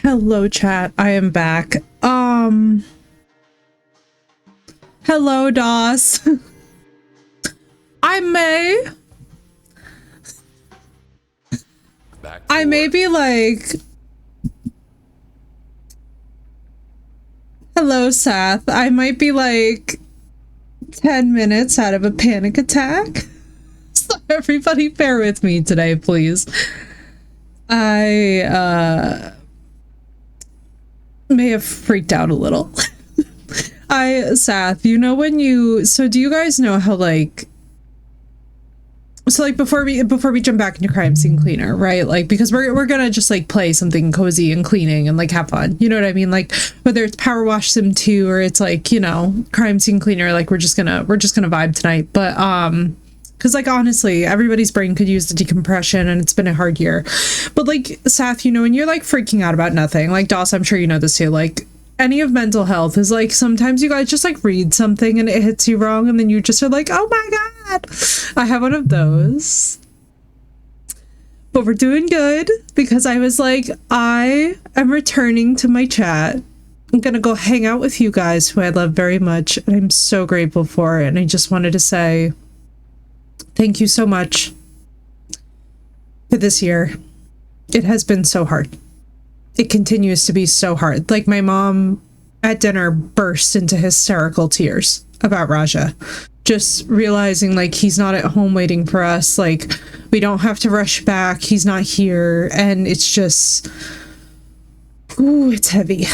Hello, chat. I am back. Hello, DOS. I may be like... Hello, Seth. I might be like 10 minutes out of a panic attack. So everybody bear with me today, please. I may have freaked out a little. Seth, you know when you... So do you guys know how like... So like before we jump back into Crime Scene Cleaner, right? Like because we're gonna just like play something cozy and cleaning and like have fun. You know what I mean? Like whether it's Power Wash Sim 2 or it's like, you know, Crime Scene Cleaner, like we're just gonna vibe tonight. But because like honestly, everybody's brain could use the decompression and it's been a hard year. But like Seth, you know, when you're like freaking out about nothing, like DOS, I'm sure you know this too, like any of mental health is like sometimes you guys just like read something and it hits you wrong and then you just are like, oh my god, I have one of those. But we're doing good because I was like, I am returning to my chat. I'm gonna go hang out with you guys who I love very much and I'm so grateful for it. And I just wanted to say thank you so much for this year. It has been so hard. It continues to be so hard. Like my mom at dinner burst into hysterical tears about Raja. Just realizing like he's not at home waiting for us. Like we don't have to rush back. He's not here. And it's just, ooh, it's heavy.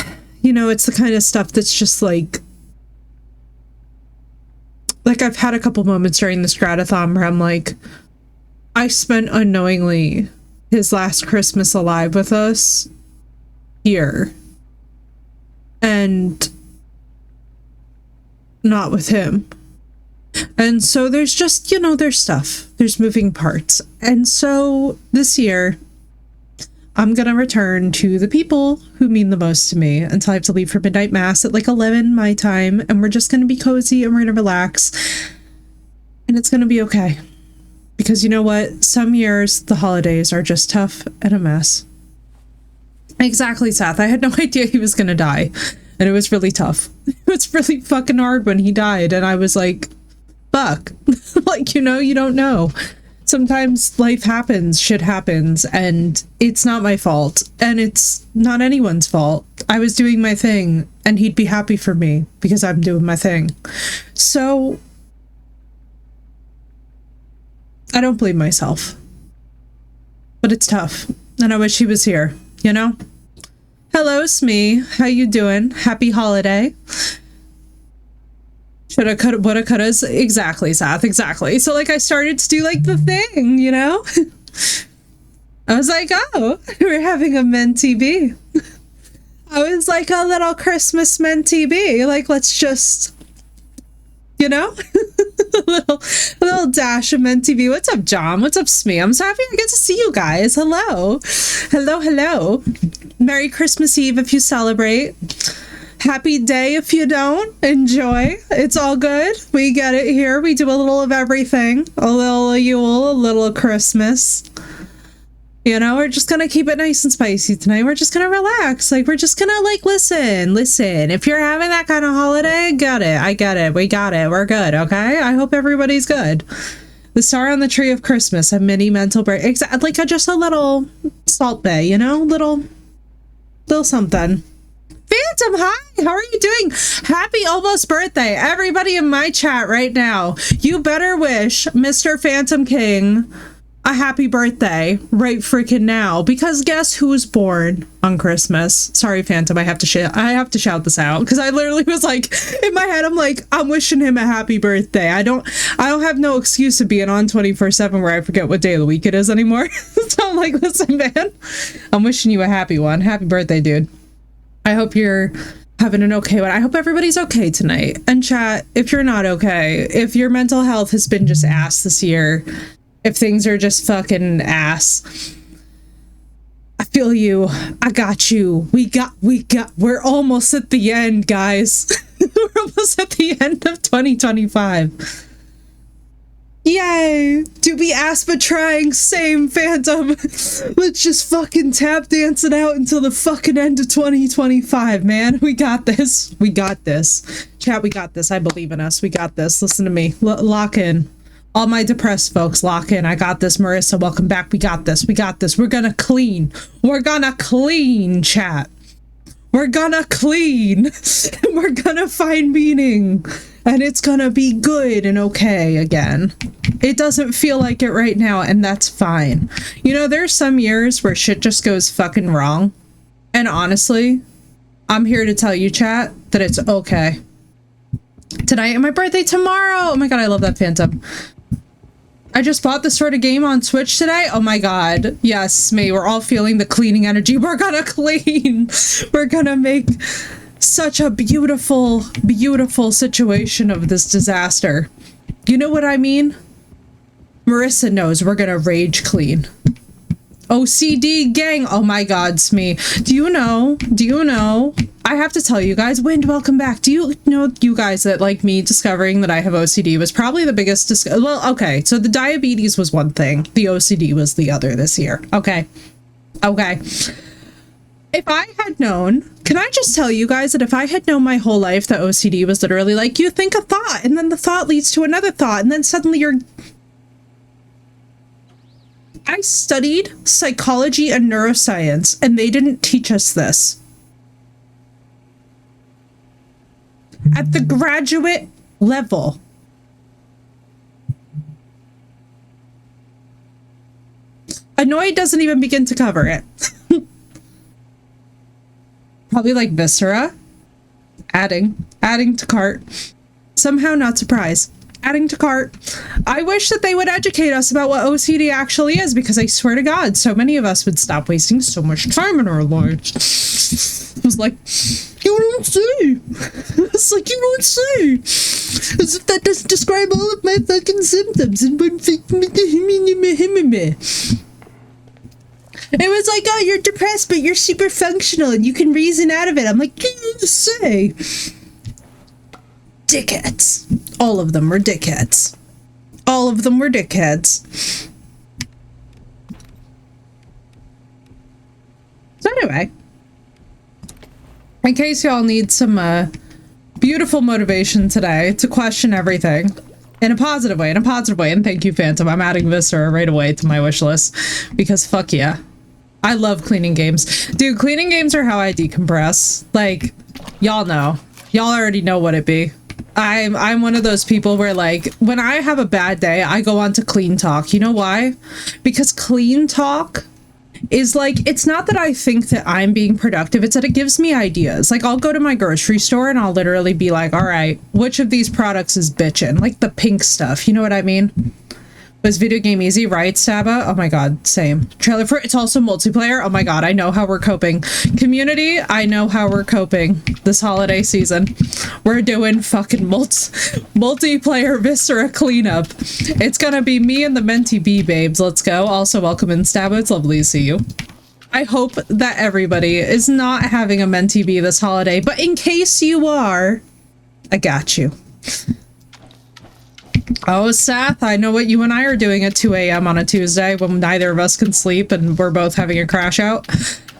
You know, it's the kind of stuff that's just like I've had a couple moments during this GRATITHON where I'm like, I spent unknowingly his last Christmas alive with us here and not with him. And so there's just, you know, there's moving parts. And so this year I'm gonna return to the people who mean the most to me until I have to leave for midnight mass at like 11 my time, and we're just gonna be cozy and we're gonna relax and it's gonna be okay. Because you know what? Some years the holidays are just tough and a mess. Exactly, Seth. I had no idea he was gonna die. And it was really tough. It was really fucking hard when he died. And I was like, fuck. Like, you know, you don't know. Sometimes life happens, shit happens, and it's not my fault. And it's not anyone's fault. I was doing my thing, and he'd be happy for me because I'm doing my thing. So I don't blame myself. But it's tough. And I wish he was here. You know? Hello, Smee. How you doing? Happy holiday. Shoulda, coulda, woulda, couldas. Exactly, Seth. Exactly. So, like, I started to do, like, the thing, you know? I was like, oh, we're having a Menti B. I was like, a little Christmas Menti B. Like, let's just, you know? a little dash of Menti B. What's up, John? What's up, Smee? I'm so happy I get to see you guys. Hello. Hello, hello. Merry Christmas Eve if you celebrate. Happy day if you don't. Enjoy. It's all good. We get it here. We do a little of everything. A little Yule, a little Christmas. You know, we're just gonna keep it nice and spicy tonight. We're just gonna relax. Like, we're just gonna, like, listen. If you're having that kind of holiday, got it. I get it. We got it. We're good, okay? I hope everybody's good. The star on the tree of Christmas, a mini mental break. Like, just a little salt bay, you know? Little something. Phantom, hi! How are you doing? Happy almost birthday. Everybody in my chat right now, you better wish Mr. Phantom King a happy birthday right freaking now, because guess who's born on Christmas? Sorry, Phantom, I have to shout this out because I literally was like, in my head, I'm like, I'm wishing him a happy birthday. I don't have no excuse of being on 24/7 where I forget what day of the week it is anymore. So I'm like, listen, man, I'm wishing you a happy one. Happy birthday, dude. I hope you're having an okay one. I hope everybody's okay tonight. And chat, if you're not okay, if your mental health has been just ass this year, if things are just fucking ass, I feel you. I got you. We're almost at the end, guys. We're almost at the end of 2025. Yay! Do be asthma trying, same Phantom. Let's just fucking tap dance it out until the fucking end of 2025, man. We got this. We got this. Chat, we got this. I believe in us. We got this. Listen to me. Lock in. All my depressed folks, lock in. I got this. Marissa, welcome back. We got this. We got this. We're gonna clean. We're gonna clean, chat. We're gonna clean. We're gonna find meaning. And it's gonna be good and okay again. It doesn't feel like it right now, and that's fine. You know, there's some years where shit just goes fucking wrong. And honestly, I'm here to tell you, chat, that it's okay. Tonight and my birthday tomorrow! Oh my god, I love that Phantom. I just bought this sort of game on Twitch today. Oh my god. Yes, me. We're all feeling the cleaning energy. We're gonna clean. We're gonna make such a beautiful, beautiful situation of this disaster. You know what I mean? Marissa knows we're gonna rage clean. OCD gang. Oh my god, Smee. Do you know? I have to tell you guys, Wind, welcome back. Do you know, you guys, that like me discovering that I have OCD was probably the biggest well, okay, so the diabetes was one thing. The OCD was the other this year. Okay. If I had known, can I just tell you guys that if I had known my whole life that OCD was literally like, you think a thought, and then the thought leads to another thought, and then suddenly you're... I studied psychology and neuroscience, and they didn't teach us this. At the graduate level. Annoyed doesn't even begin to cover it. Probably like Viscera. Adding to cart. Somehow not surprised. Adding to cart. I wish that they would educate us about what OCD actually is, because I swear to God, so many of us would stop wasting so much time in our lives. It was like, you don't see. It's like, you don't see. As if that doesn't describe all of my fucking symptoms in one thing. It was like, oh, you're depressed, but you're super functional and you can reason out of it. I'm like, you don't say. Dickheads. All of them were dickheads. All of them were dickheads. So anyway, in case y'all need some beautiful motivation today to question everything in a positive way, and thank you, Phantom. I'm adding Viscera right away to my wish list because fuck yeah. I love cleaning games. Dude, cleaning games are how I decompress. Like, y'all know. Y'all already know what it be. I'm one of those people where, like, when I have a bad day, I go on to Clean Talk. You know why? Because Clean Talk is like, it's not that I think that I'm being productive, it's that it gives me ideas. Like, I'll go to my grocery store and I'll literally be like, all right, which of these products is bitchin'? Like the pink stuff, you know what I mean? Was video game easy, right, Saba? Oh my god, same. Trailer for it's also multiplayer. Oh my god, I know how we're coping. Community, I know how we're coping this holiday season. We're doing fucking multiplayer Viscera cleanup. It's gonna be me and the Menti B babes. Let's go. Also, welcome in, Saba. It's lovely to see you. I hope that everybody is not having a Menti B this holiday, but in case you are, I got you. Oh, Seth, I know what you and I are doing at 2 a.m. on a Tuesday when neither of us can sleep and we're both having a crash out.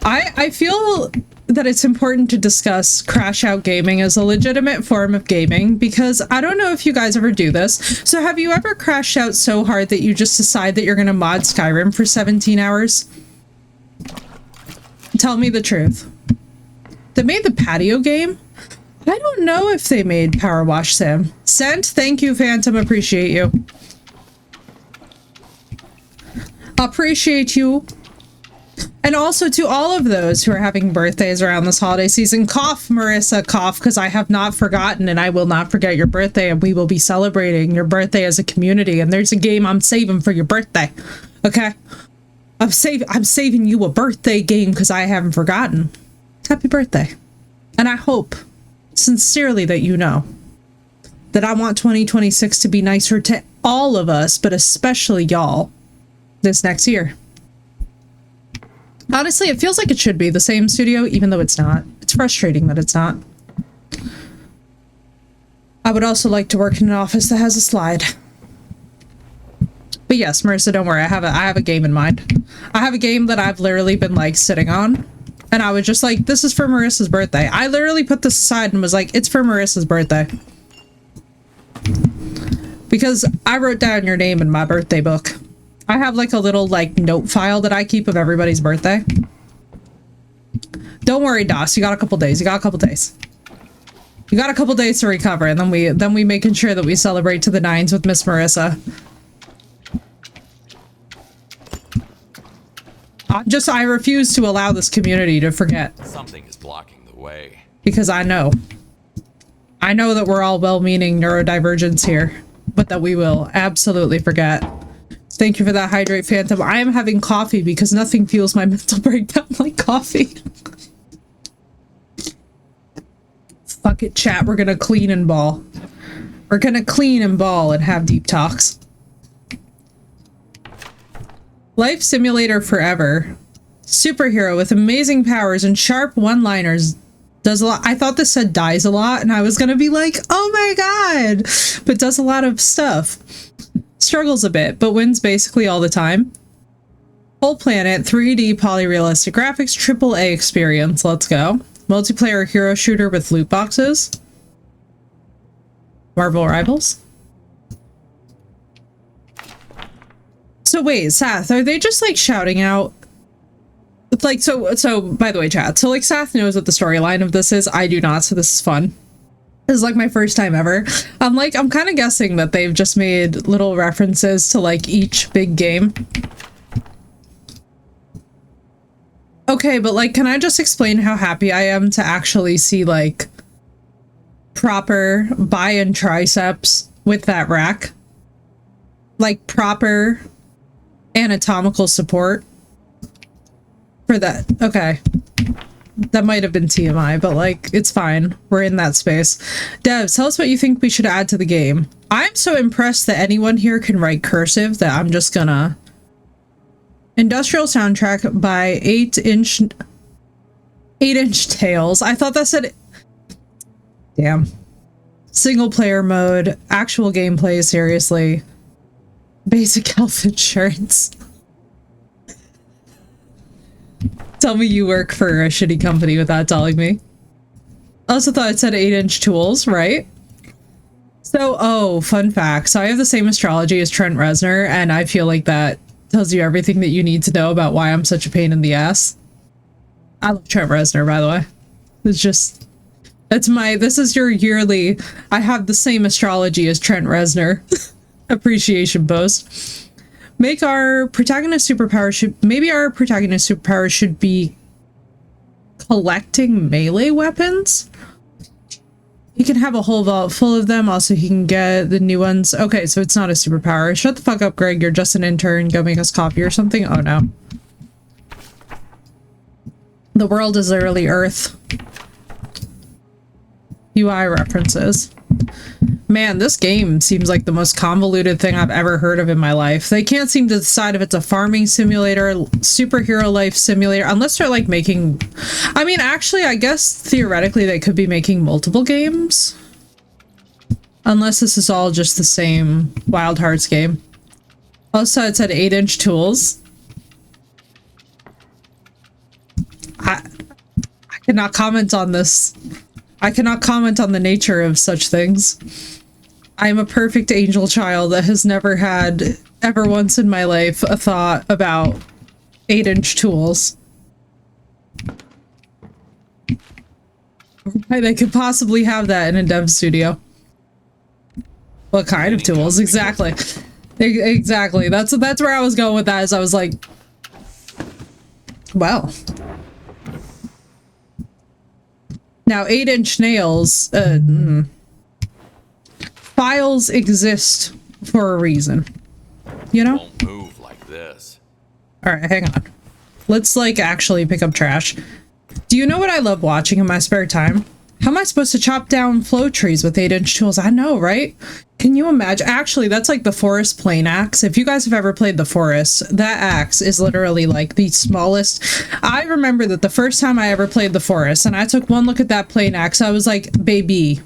I feel that it's important to discuss crash out gaming as a legitimate form of gaming, because I don't know if you guys ever do this. So have you ever crashed out so hard that you just decide that you're going to mod Skyrim for 17 hours? Tell me the truth. They made the patio game? I don't know if they made Power Wash Sim. Sent, thank you, Phantom. Appreciate you. Appreciate you. And also to all of those who are having birthdays around this holiday season, cough, Marissa, cough, because I have not forgotten and I will not forget your birthday, and we will be celebrating your birthday as a community. And there's a game I'm saving for your birthday. Okay? I'm saving you a birthday game because I haven't forgotten. Happy birthday. And I hope sincerely that you know that I want 2026 to be nicer to all of us, but especially y'all this next year. Honestly, it feels like it should be the same studio, even though it's not. It's frustrating that it's not. I would also like to work in an office that has a slide. But yes, Marissa, don't worry. I have a game in mind. I have a game that I've literally been like sitting on. And I was just like, this is for Marissa's birthday. I literally put this aside and was like, it's for Marissa's birthday. Because I wrote down your name in my birthday book. I have like a little like note file that I keep of everybody's birthday. Don't worry, Dos. You got a couple days. You got a couple days. You got a couple days to recover, and then we making sure that we celebrate to the nines with Miss Marissa. I refuse to allow this community to forget. Something is blocking the way. Because I know that we're all well-meaning neurodivergents here, but that we will absolutely forget. Thank you for that, Hydrate Phantom. I am having coffee because nothing fuels my mental breakdown like coffee. Fuck it, chat. We're gonna clean and ball. We're gonna clean and ball and have deep talks. Life simulator forever. Superhero with amazing powers and sharp one-liners. Does a lot. I thought this said dies a lot, and I was gonna be like, oh my god! But does a lot of stuff. Struggles a bit, but wins basically all the time. Whole planet, 3D polyrealistic graphics, AAA experience. Let's go. Multiplayer hero shooter with loot boxes. Marvel Rivals. So wait, Sath, are they just like shouting out? Like, so by the way, chat, so like Sath knows what the storyline of this is. I do not, so this is fun. This is like my first time ever. I'm kind of guessing that they've just made little references to like each big game. Okay, but like, can I just explain how happy I am to actually see like proper bi and triceps with that rack? Like proper anatomical support for that. Okay. That might have been TMI, but like, it's fine. We're in that space. Devs, tell us what you think we should add to the game. I'm so impressed that anyone here can write cursive that I'm just gonna... Industrial soundtrack by 8-inch Tales. I thought that said... Damn. Single player mode. Actual gameplay, seriously. Basic health insurance. Tell me you work for a shitty company without telling me. I also thought it said 8-inch tools, right? So, oh, fun fact. So I have the same astrology as Trent Reznor, and I feel like that tells you everything that you need to know about why I'm such a pain in the ass. I love Trent Reznor, by the way. It's just... this is your yearly... I have the same astrology as Trent Reznor. Appreciation post. Maybe our protagonist superpower should be collecting melee weapons. He can have a whole vault full of them. Also, he can get the new ones. Okay, so it's not a superpower. Shut the fuck up, Greg. You're just an intern. Go make us coffee or something. Oh no. The world is literally Earth. UI references. Man, this game seems like the most convoluted thing I've ever heard of in my life. They can't seem to decide if it's a farming simulator, superhero life simulator, unless they're like making... I mean, actually, I guess theoretically they could be making multiple games. Unless this is all just the same Wild Hearts game. Also, it said 8-inch tools. I cannot comment on this. I cannot comment on the nature of such things. I am a perfect angel child that has never had, ever once in my life, a thought about 8-inch tools. Why they could possibly have that in a dev studio. What kind of tools? Exactly. Exactly. That's where I was going with that, is I was like, well. Now, 8-inch nails, files exist for a reason, you know? Won't move like this. All right, hang on. Let's like actually pick up trash. Do you know what I love watching in my spare time? How am I supposed to chop down flow trees with 8-inch tools? I know, right? Can you imagine? Actually, that's like the forest plane axe. If you guys have ever played the forest, that axe is literally like the smallest. I remember that the first time I ever played the forest and I took one look at that plane axe, I was like, baby,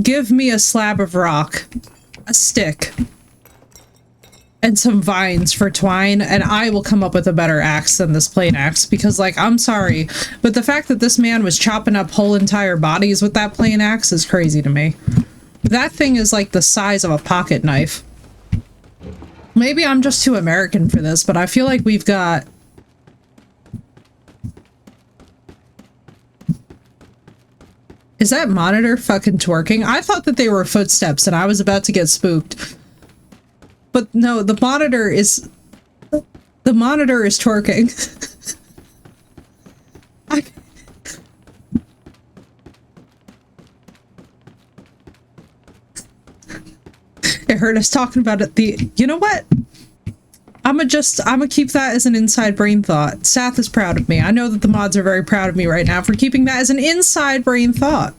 give me a slab of rock, a stick, and some vines for twine, and I will come up with a better axe than this plain axe, because, like, I'm sorry, but the fact that this man was chopping up whole entire bodies with that plain axe is crazy to me. That thing is like the size of a pocket knife. Maybe I'm just too American for this, but I feel like we've got... Is that monitor fucking twerking? I thought that they were footsteps and I was about to get spooked. But no, the monitor is... The monitor is twerking. It heard us talking about it. You know what? I'm gonna keep that as an inside brain thought. Sath is proud of me. I know that the mods are very proud of me right now for keeping that as an inside brain thought.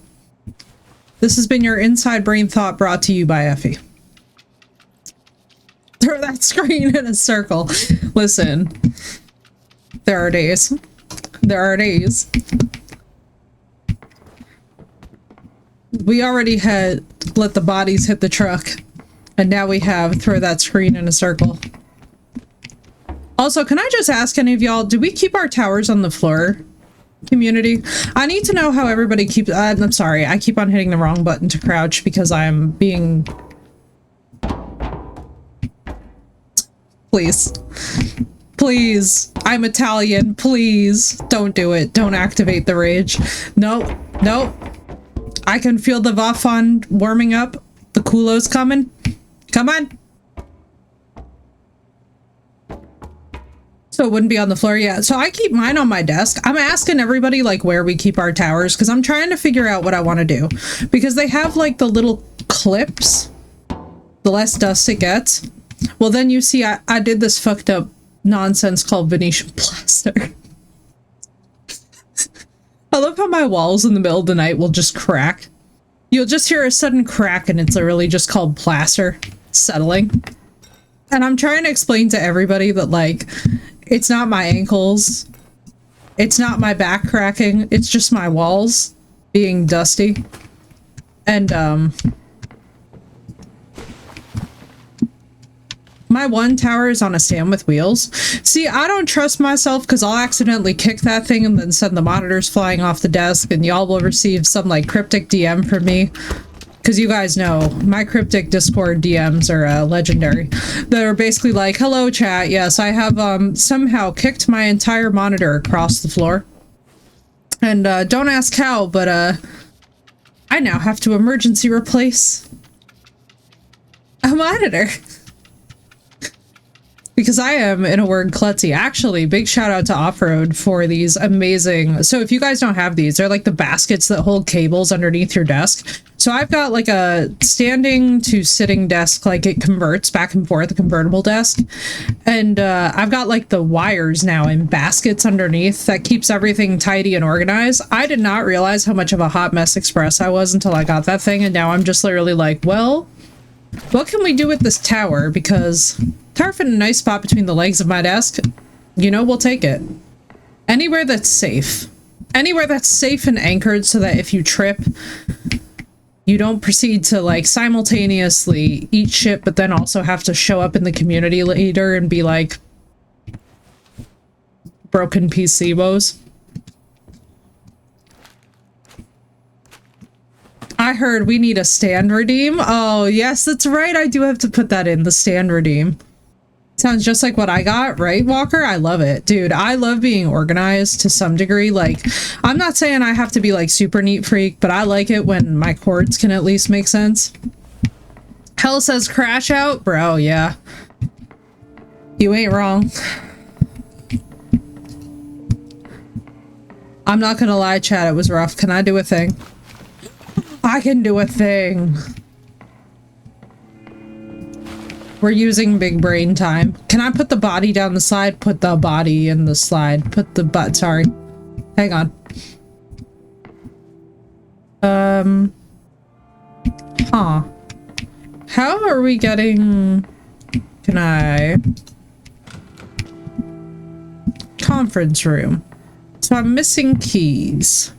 This has been your inside brain thought brought to you by Effie. Throw that screen in a circle. Listen, there are days. There are days. We already had let the bodies hit the truck, and now we have throw that screen in a circle. Also, can I just ask any of y'all, do we keep our towers on the floor? Community? I need to know how everybody keeps... I'm sorry, I keep on hitting the wrong button to crouch because I'm being... Please. Please. I'm Italian. Please. Don't do it. Don't activate the rage. Nope. Nope. I can feel the Vafon warming up. The culo's coming. Come on. So it wouldn't be on the floor yet. So I keep mine on my desk. I'm asking everybody like where we keep our towers because I'm trying to figure out what I want to do. Because they have like the little clips. The less dust it gets. Well, then you see I did this fucked up nonsense called Venetian plaster. I love how my walls in the middle of the night will just crack. You'll just hear a sudden crack and it's literally just called plaster settling. And I'm trying to explain to everybody that, like, it's not my ankles. It's not my back cracking. It's just my walls being dusty. And, my one tower is on a stand with wheels. See, I don't trust myself because I'll accidentally kick that thing and then send the monitors flying off the desk and y'all will receive some, like, cryptic DM from me. Because you guys know, my cryptic Discord DMs are legendary. They're basically like, hello chat, yes, I have somehow kicked my entire monitor across the floor. And don't ask how, but I now have to emergency replace a monitor. Because I am, in a word, klutzy. Actually, big shout out to Off-Road for these amazing... So if you guys don't have these, they're like the baskets that hold cables underneath your desk. So I've got like a standing to sitting desk, like it converts back and forth, a convertible desk. And I've got like the wires now in baskets underneath that keeps everything tidy and organized. I did not realize how much of a hot mess express I was until I got that thing. And now I'm just literally like, well, what can we do with this tower? Because... Tower fit in a nice spot between the legs of my desk. You know, we'll take it. Anywhere that's safe. Anywhere that's safe and anchored so that if you trip, you don't proceed to, like, simultaneously eat shit, but then also have to show up in the community later and be like, broken PC woes. I heard we need a stand redeem. Oh, yes, that's right. I do have to put that in, the stand redeem. Sounds just like what I got, right, Walker? I love it. Dude, I love being organized to some degree. Like, I'm not saying I have to be, like, super neat freak, but I like it when my cords can at least make sense. Hell says crash out? Bro, yeah. You ain't wrong. I'm not gonna lie, chat, it was rough. Can I do a thing? I can do a thing. We're using big brain time. Can I put the body down the slide? Put the body in the slide. Put the butt, sorry. Hang on. Huh. How are we getting... Can I... Conference room. So I'm missing keys.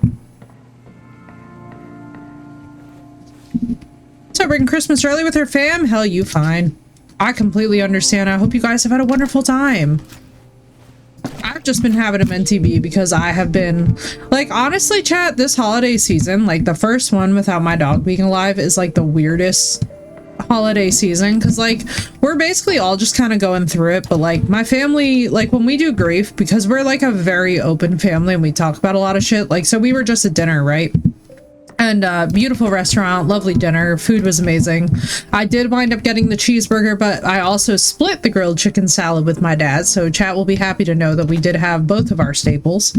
Celebrating Christmas early with her fam? Hell, you fine. I completely understand. I hope you guys have had a wonderful time. I've just been having a MTB because I have been, like, honestly, chat, this holiday season, like, the first one without my dog being alive is, like, the weirdest holiday season, because, like, we're basically all just kind of going through it, but, like, my family, like, when we do grief, because we're, like, a very open family and we talk about a lot of shit, like, so we were just at dinner, right? And beautiful restaurant, lovely dinner, food was amazing. I did wind up getting the cheeseburger, but I also split the grilled chicken salad with my dad, so chat will be happy to know that we did have both of our staples.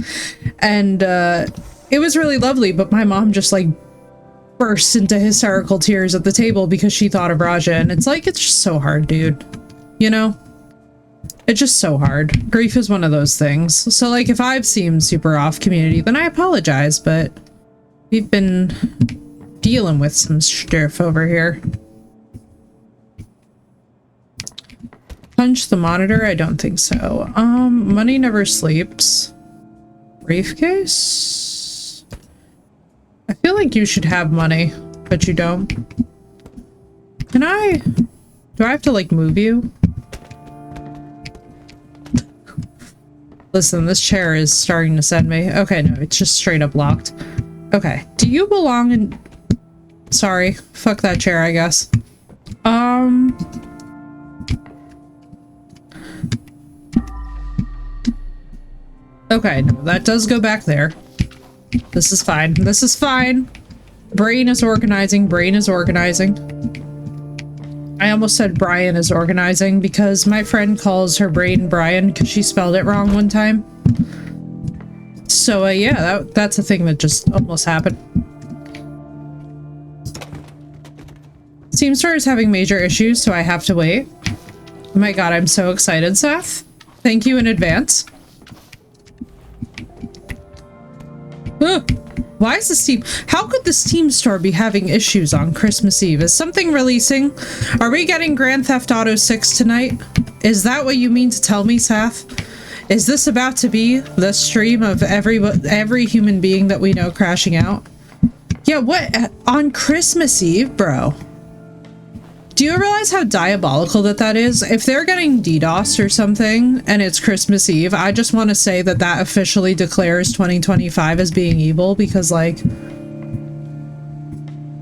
And it was really lovely, but my mom just like burst into hysterical tears at the table because she thought of Raja, and it's like, it's just so hard, dude. You know? It's just so hard. Grief is one of those things. So like, if I've seemed super off community, then I apologize, but we've been dealing with some stuff over here. Punch the monitor? I don't think so. Money never sleeps. Briefcase? I feel like you should have money, but you don't. Can I? Do I have to, like, move you? Listen, this chair is starting to send me. Okay, no, it's just straight up locked. Okay, do you belong in... Sorry, fuck that chair, I guess. Okay, no, that does go back there. This is fine. This is fine. Brain is organizing. Brain is organizing. I almost said Brian is organizing because my friend calls her brain Brian because she spelled it wrong one time. So, yeah, that's a thing that just almost happened. Steam Store is having major issues, so I have to wait. Oh my god, I'm so excited, Seth. Thank you in advance. Ugh. Why is the Steam... How could the Steam Store be having issues on Christmas Eve? Is something releasing? Are we getting Grand Theft Auto 6 tonight? Is that what you mean to tell me, Seth? Is this about to be the stream of every human being that we know crashing out? Yeah, what? On Christmas Eve, bro? Do you realize how diabolical that is? If they're getting DDoS or something and it's Christmas Eve, I just want to say that that officially declares 2025 as being evil because, like,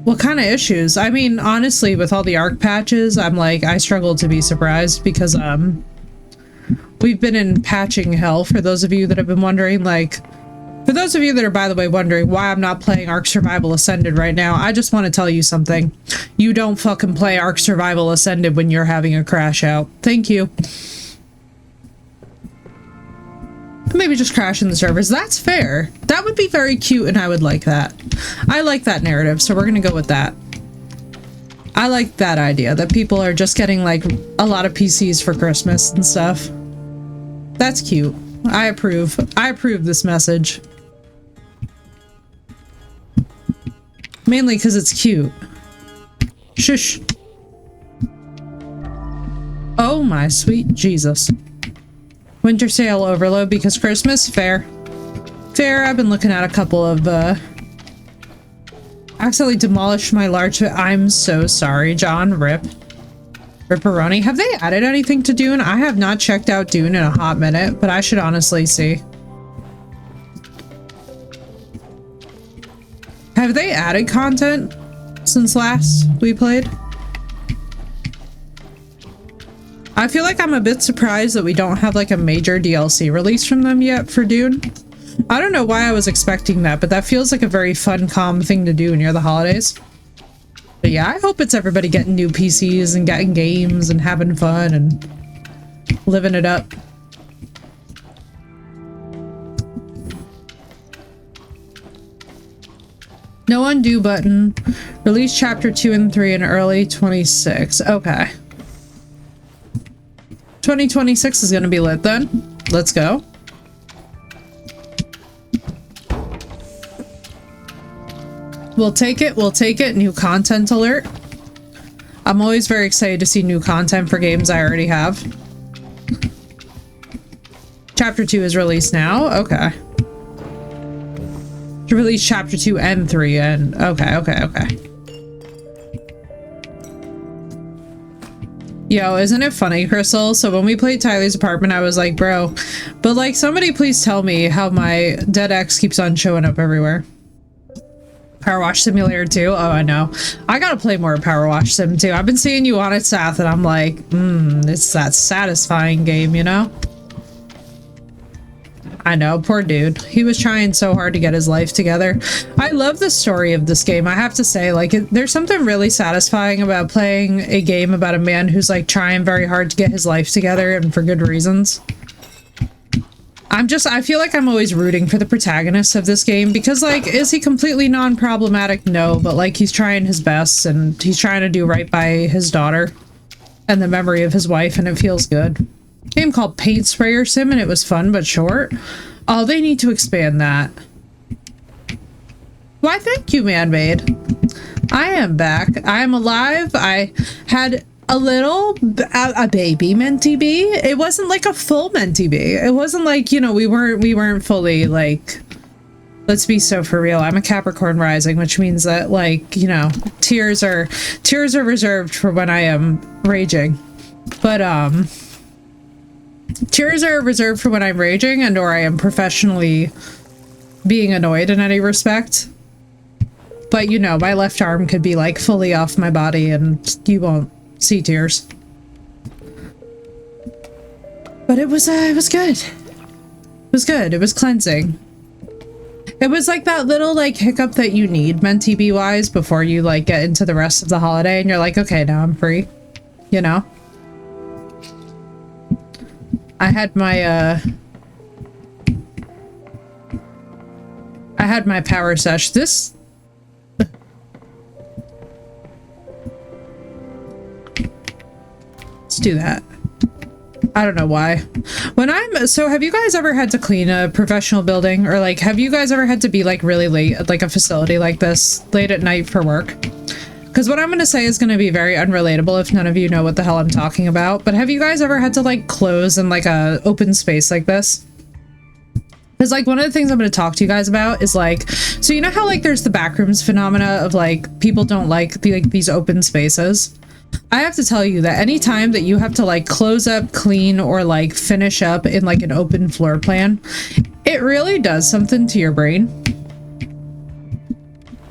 what kind of issues? I mean, honestly, with all the ARC patches, I'm like, I struggle to be surprised because, we've been in patching hell, for those of you that have been wondering, like, for those of you that are, by the way, wondering why I'm not playing Ark Survival Ascended right now, I just want to tell you something. You don't fucking play Ark Survival Ascended when you're having a crash out. Thank you. Maybe just crashing the servers. That's fair. That would be very cute and I would like that. I like that narrative, so we're gonna go with that. I like that idea, that people are just getting, like, a lot of PCs for Christmas and stuff. That's cute. I approve. I approve this message. Mainly because it's cute. Shush. Oh my sweet Jesus. Winter sale overload because Christmas? Fair. Fair. I've been looking at a couple of, accidentally demolished my large... I'm so sorry, John. Rip. Ripperoni. Have they added anything to Dune? I have not checked out Dune in a hot minute, but I should honestly see. Have they added content since last we played? I feel like I'm a bit surprised that we don't have like a major DLC release from them yet for Dune. I don't know why I was expecting that, but that feels like a very fun, calm thing to do near the holidays. But yeah, I hope it's everybody getting new PCs and getting games and having fun and living it up. No undo button. Release chapter 2 and 3 in early 26. Okay. 2026 is gonna be lit then. Let's go. We'll take it. We'll take it. New content alert. I'm always very excited to see new content for games I already have. Chapter 2 is released now. Okay. To release chapter 2 and 3 and okay. Yo, isn't it funny, Crystal? So when we played Tyler's apartment, I was like, bro, but like somebody please tell me how my dead ex keeps on showing up everywhere. Power Wash Simulator 2? Oh, I know. I gotta play more Power Wash Sim 2. I've been seeing you on it, Seth, and I'm like, it's that satisfying game, you know? I know, poor dude. He was trying so hard to get his life together. I love the story of this game. I have to say, like, there's something really satisfying about playing a game about a man who's, like, trying very hard to get his life together and for good reasons. I feel like I'm always rooting for the protagonist of this game because, like, is he completely non-problematic? No, but, like, he's trying his best and he's trying to do right by his daughter and the memory of his wife, and it feels good. Game called Paint Sprayer Sim, and it was fun but short. Oh, they need to expand that. Why, thank you, Man-Made. I am back. I am alive. I had a baby Menti B. It wasn't like a full Menti B. It wasn't like, you know, we weren't fully like, let's be so for real. I'm a Capricorn rising, which means that, like, you know, tears are reserved for when I am raging. But tears are reserved for when I'm raging and or I am professionally being annoyed in any respect. But, you know, my left arm could be, like, fully off my body and you won't see tears. But it was good. It was good. It was cleansing. It was like that little, like, hiccup that you need Menti B-wise before you, like, get into the rest of the holiday and you're like, okay, now I'm free. You know? I had my power sesh. This... Let's do that. I don't know why. So have you guys ever had to clean a professional building? Or, like, have you guys ever had to be, like, really late at, like, a facility like this, late at night for work? Because what I'm going to say is going to be very unrelatable if none of you know what the hell I'm talking about. But have you guys ever had to, like, close in, like, a open space like this? Because, like, one of the things I'm going to talk to you guys about is, like, so you know how, like, there's the backrooms phenomena of, like, people don't like these open spaces? I have to tell you that anytime that you have to, like, close up, clean, or, like, finish up in, like, an open floor plan, it really does something to your brain.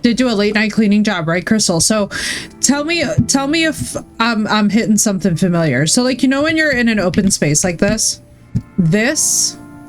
Did do a late night cleaning job, right, Crystal? So tell me if I'm hitting something familiar. So, like, you know, when you're in an open space like this,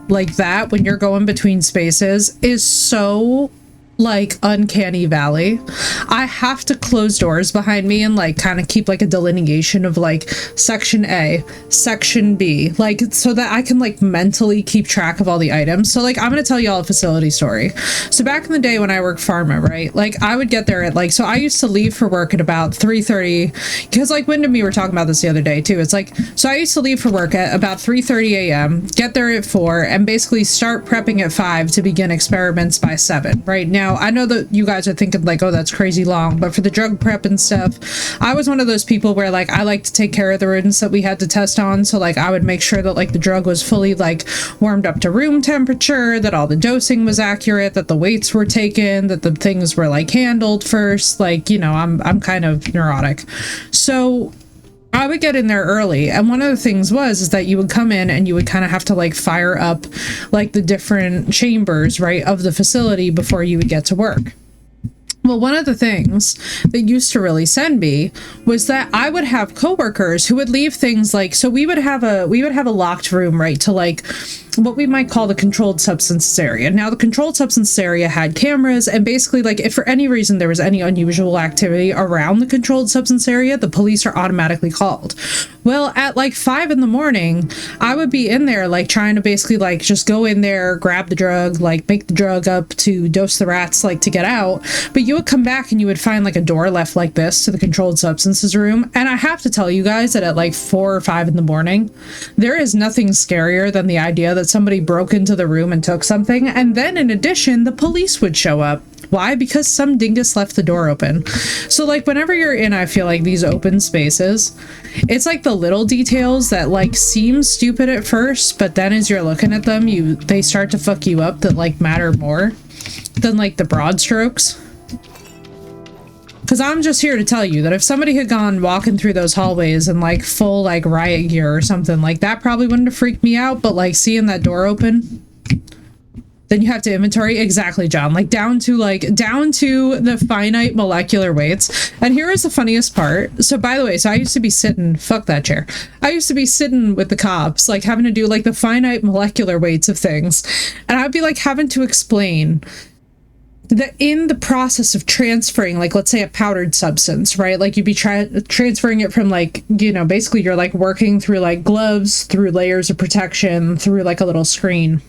like that, when you're going between spaces is so, like, uncanny valley. I have to close doors behind me and, like, kind of keep, like, a delineation of, like, section A, section B, like, so that I can, like, mentally keep track of all the items. So, like, I'm gonna tell you all a facility story. So back in the day when I worked pharma, right, like, I would get there at, like, so I used to leave for work at about 3:30, because, like, Wynd and me were talking about this the other day too. It's like, so I used to leave for work at about 3:30 a.m., get there at 4, and basically start prepping at 5 to begin experiments by 7. Right now, I know that you guys are thinking, like, oh, that's crazy long, but for the drug prep and stuff, I was one of those people where, like, I like to take care of the rodents that we had to test on. So, like, I would make sure that, like, the drug was fully, like, warmed up to room temperature, that all the dosing was accurate, that the weights were taken, that the things were, like, handled first. Like, you know, I'm kind of neurotic. So I would get in there early, and one of the things is that you would come in and you would kind of have to, like, fire up, like, the different chambers, right, of the facility before you would get to work. Well, one of the things that used to really send me was that I would have coworkers who would leave things like, so we would have a locked room, right, to, like, what we might call the controlled substances area. Now, the controlled substances area had cameras, and basically, like, if for any reason there was any unusual activity around the controlled substance area, the police are automatically called. Well, at, like, 5 in the morning, I would be in there, like, trying to basically, like, just go in there, grab the drug, like, make the drug up to dose the rats, like, to get out. But you would come back and you would find, like, a door left like this to the controlled substances room. And I have to tell you guys that at, like, 4 or 5 in the morning, there is nothing scarier than the idea that somebody broke into the room and took something. And then, in addition, the police would show up. Why? Because some dingus left the door open. So, like, whenever you're in, I feel like, these open spaces, it's like the little details that, like, seem stupid at first, but then as you're looking at them, they start to fuck you up, that, like, matter more than, like, the broad strokes. Because I'm just here to tell you that if somebody had gone walking through those hallways in like full like riot gear or something, like that probably wouldn't have freaked me out. But like seeing that door open, then you have to inventory. Exactly, John. Like down to the finite molecular weights. And here is the funniest part. So by the way, so I used to be sitting, fuck that chair. I used to be sitting with the cops, like having to do like the finite molecular weights of things. And I'd be like having to explain that in the process of transferring, like let's say a powdered substance, right? Like you'd be transferring it from like, you know, basically you're like working through like gloves, through layers of protection, through like a little screen.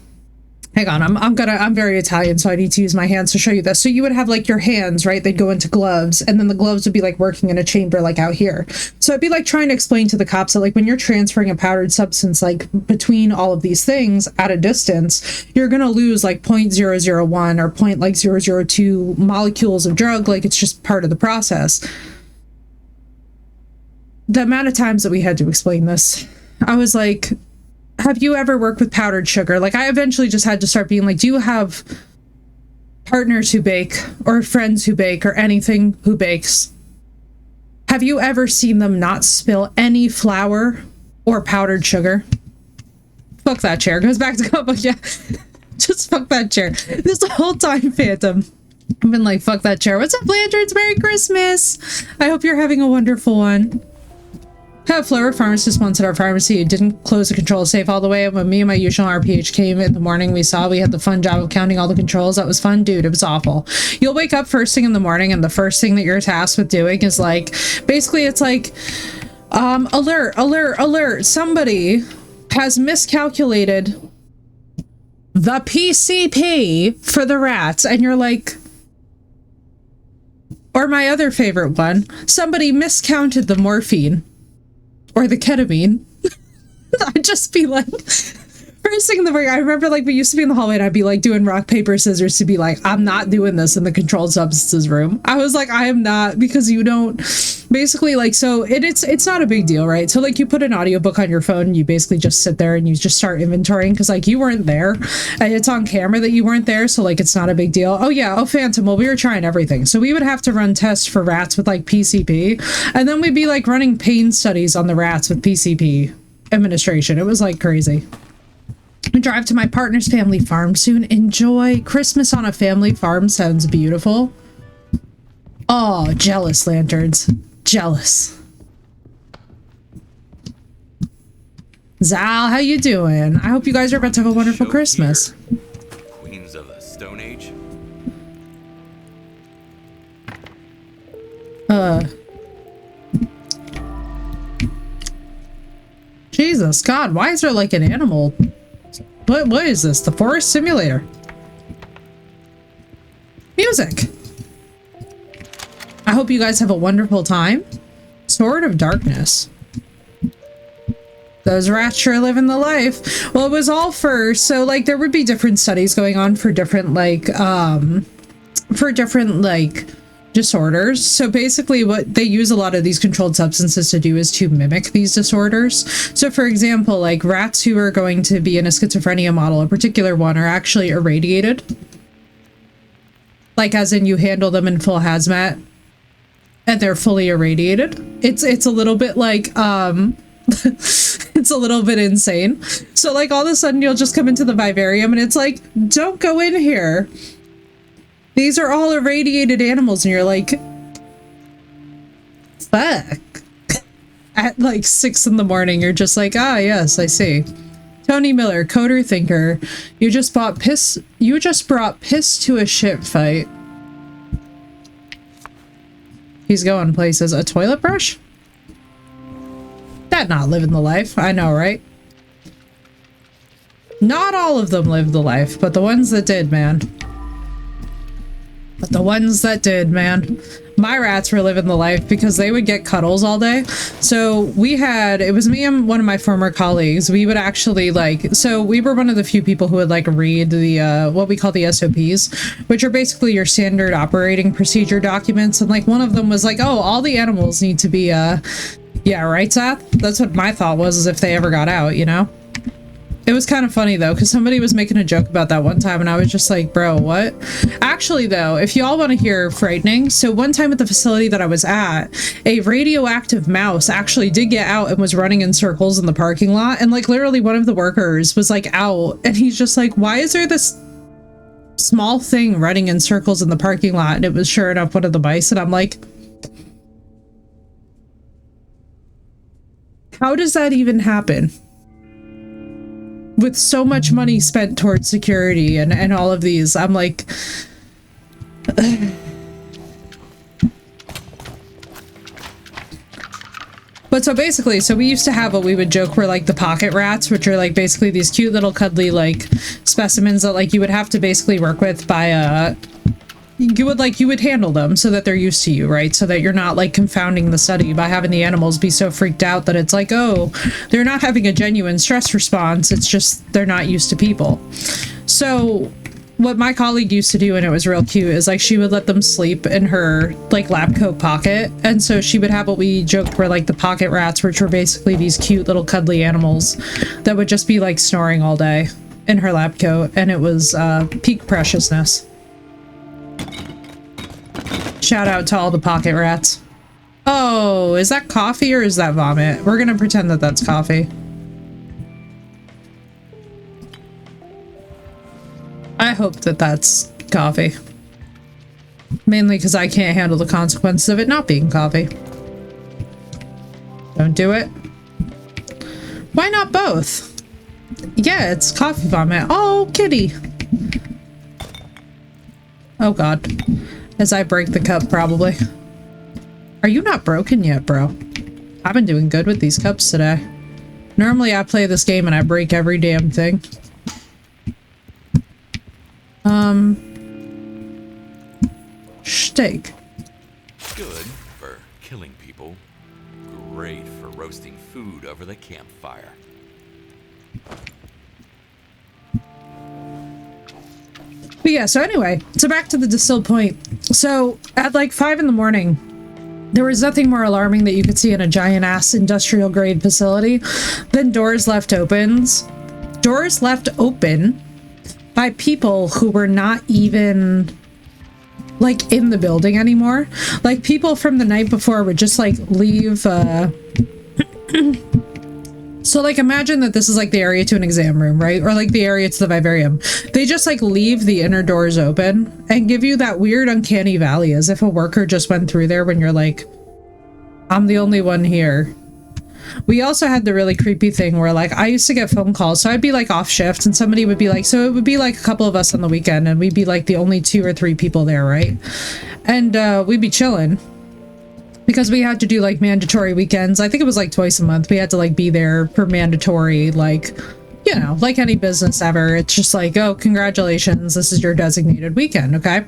Hang on, I'm very Italian, so I need to use my hands to show you this. So you would have like your hands, right? They'd go into gloves, and then the gloves would be like working in a chamber like out here. So I'd be like trying to explain to the cops that like when you're transferring a powdered substance like between all of these things at a distance, you're gonna lose like 0.001 or 0.002 molecules of drug. Like it's just part of the process. The amount of times that we had to explain this, I was like, have you ever worked with powdered sugar? Like I eventually just had to start being like, do you have partners who bake or friends who bake or anything who bakes? Have you ever seen them not spill any flour or powdered sugar? Fuck that chair. Goes back to go, but yeah, just fuck that chair. This whole time, Phantom, I've been like, fuck that chair. What's up, Lanterns? Merry Christmas. I hope you're having a wonderful one. Had a flower pharmacist once at our pharmacy who didn't close the control safe all the way. When me and my usual RPH came in the morning, we had the fun job of counting all the controls. That was fun, dude. It was awful. You'll wake up first thing in the morning, and the first thing that you're tasked with doing is like, basically it's like, alert, alert, alert. Somebody has miscalculated the PCP for the rats. And you're like, or my other favorite one, somebody miscounted the morphine. Or the ketamine. I'd just be like, first thing in the morning, I remember like we used to be in the hallway and I'd be like doing rock, paper, scissors to be like, I'm not doing this in the controlled substances room. I was like, I am not, because you don't, basically like, so it's not a big deal, right? So like you put an audiobook on your phone and you basically just sit there and you just start inventorying because like you weren't there and it's on camera that you weren't there. So like, it's not a big deal. Oh yeah. Oh, Phantom. Well, we were trying everything. So we would have to run tests for rats with like PCP, and then we'd be like running pain studies on the rats with PCP administration. It was like crazy. I drive to my partner's family farm soon. Enjoy. Christmas on a family farm sounds beautiful. Oh, jealous, Lanterns. Jealous. Zal, how you doing? I hope you guys are about to have a wonderful Christmas. Queens of the Stone Age. Jesus, God, why is there like an animal? What is this? The forest simulator. Music. I hope you guys have a wonderful time. Sword of Darkness. Those rats sure living the life. Well, it was all first, so like there would be different studies going on for different disorders. So basically what they use a lot of these controlled substances to do is to mimic these disorders. So for example, like rats who are going to be in a schizophrenia model, a particular one, are actually irradiated. Like as in you handle them in full hazmat and they're fully irradiated. It's a little bit like it's a little bit insane. So like all of a sudden you'll just come into the vivarium and it's like, don't go in here. These are all irradiated animals, and you're like, fuck. At like 6 in the morning, you're just like, ah, yes, I see. Tony Miller, coder thinker, you just brought piss to a shit fight. He's going places. A toilet brush? That not living the life. I know, right? Not all of them lived the life, but the ones that did, man. But the ones that did, man. My rats were living the life because they would get cuddles all day. So it was me and one of my former colleagues. We would actually we were one of the few people who would like read the, what we call the SOPs, which are basically your standard operating procedure documents. And like one of them was like, oh, all the animals need to be, yeah, right, Seth? That's what my thought was, is if they ever got out, you know? It was kind of funny though, because somebody was making a joke about that one time and I was just like, bro, what? Actually though, if y'all want to hear frightening, so one time at the facility that I was at, a radioactive mouse actually did get out and was running in circles in the parking lot, and like literally one of the workers was like out and he's just like, why is there this small thing running in circles in the parking lot? And it was sure enough one of the mice, and I'm like, how does that even happen? With so much money spent towards security and all of these, I'm like, but so basically, so we used to have what we would joke were like the pocket rats, which are like basically these cute little cuddly like specimens that like you would have to basically work with by you would handle them so that they're used to you, right? So that you're not like confounding the study by having the animals be so freaked out that it's like, oh, they're not having a genuine stress response, it's just they're not used to people. So what my colleague used to do, and it was real cute, is like she would let them sleep in her like lab coat pocket, and so she would have what we joked were like the pocket rats, which were basically these cute little cuddly animals that would just be like snoring all day in her lab coat, and it was peak preciousness. Shout out to all the pocket rats. Oh, is that coffee or is that vomit? We're gonna pretend that that's coffee. I hope that that's coffee. Mainly because I can't handle the consequences of it not being coffee. Don't do it. Why not both? Yeah, it's coffee vomit. Oh, kitty. Oh god. As I break the cup, probably. Are you not broken yet, bro? I've been doing good with these cups today. Normally I play this game and I break every damn thing. Steak. Good for killing people. Great for roasting food over the campfire. But yeah, so anyway, so back to the distilled point. So at like 5 in the morning, there was nothing more alarming that you could see in a giant ass industrial grade facility than doors left open by people who were not even like in the building anymore. Like people from the night before would just like leave so like imagine that this is like the area to an exam room, right? Or like the area to the vivarium. They just like leave the inner doors open and give you that weird uncanny valley as if a worker just went through there when you're like, I'm the only one here. We also had the really creepy thing where like I used to get phone calls, so I'd be like off shift and somebody would be like, so it would be like a couple of us on the weekend and we'd be like the only 2 or 3 people there, right? And we'd be chilling because we had to do like mandatory weekends. I think it was like twice a month we had to like be there for mandatory, like, you know, like any business ever. It's just like, oh, congratulations, this is your designated weekend. Okay,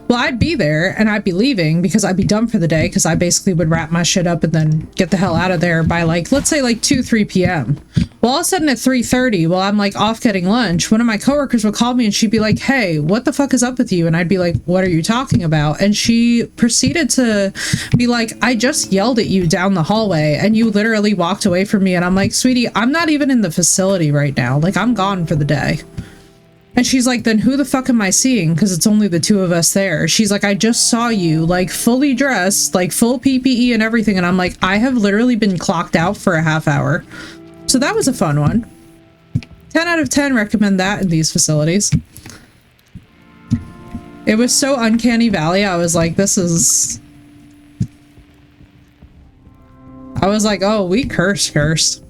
well, I'd be there and I'd be leaving because I'd be done for the day, because I basically would wrap my shit up and then get the hell out of there by like, let's say like 2-3 p.m. Well, all of a sudden at 3:30, while I'm like off getting lunch, one of my coworkers would call me and she'd be like, hey, what the fuck is up with you? And I'd be like, what are you talking about? And she proceeded to be like, I just yelled at you down the hallway and you literally walked away from me. And I'm like, sweetie, I'm not even in the facility right now. Like, I'm gone for the day. And she's like, then who the fuck am I seeing? Because it's only the 2 of us there. She's like, I just saw you, like, fully dressed, like, full PPE and everything. And I'm like, I have literally been clocked out for a half hour. So that was a fun one. 10 out of 10 recommend that in these facilities. It was so uncanny valley. I was like, this is... I was like, oh, we cursed.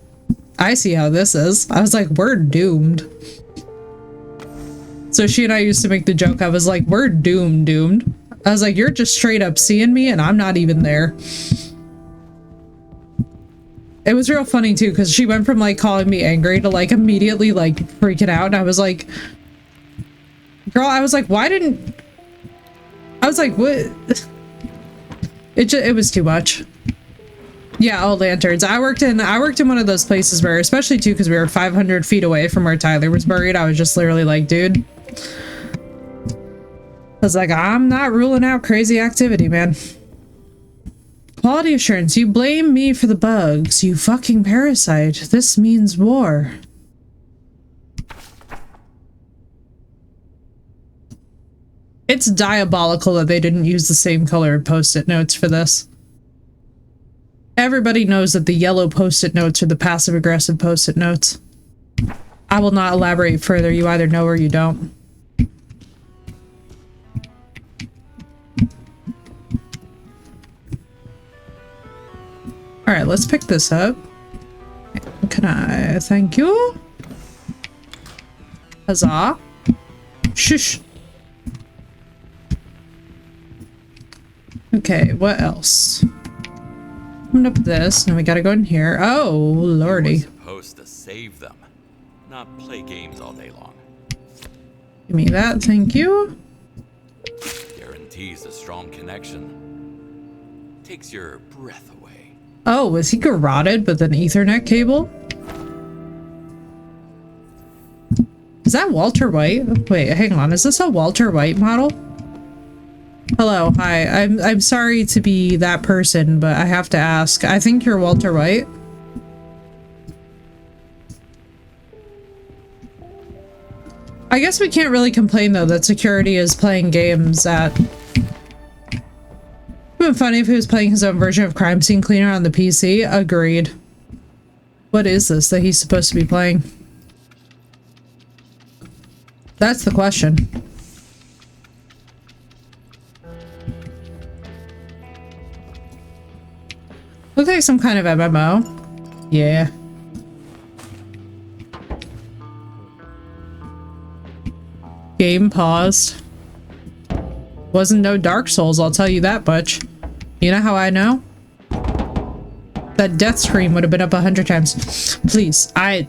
I see how this is. I was like, we're doomed. So she and I used to make the joke. I was like, we're doomed. I was like, you're just straight up seeing me and I'm not even there. It was real funny too, because she went from like calling me angry to like immediately like freaking out. And I was like, girl, I was like, why didn't... I was like, what? It was too much. Yeah, all lanterns. I worked in one of those places where, especially too, because we were 500 feet away from where Tyler was buried, I was just literally like, dude. I was like, I'm not ruling out crazy activity, man. Quality assurance. You blame me for the bugs, you fucking parasite. This means war. It's diabolical that they didn't use the same color post-it notes for this. Everybody knows that the yellow post-it notes are the passive-aggressive post-it notes. I will not elaborate further. You either know or you don't. Alright, let's pick this up. Can I? Thank you. Huzzah. Shush. Okay, what else? Open up this, and we gotta go in here. Oh, lordy. We're supposed to save them, not play games all day long. Give me that, thank you. Guarantees a strong connection. Takes your breath away. Oh, was he garroted with an Ethernet cable? Is that Walter White? Wait, hang on. Is this a Walter White model? Hello, hi. I'm sorry to be that person, but I have to ask. I think you're Walter White. I guess we can't really complain though that security is playing games at... It would have been funny if he was playing his own version of Crime Scene Cleaner on the PC. Agreed. What is this that he's supposed to be playing? That's the question. Looks like some kind of MMO. Yeah. Game paused. Wasn't no Dark Souls, I'll tell you that much. You know how I know? That death scream would have been up 100 times. Please, I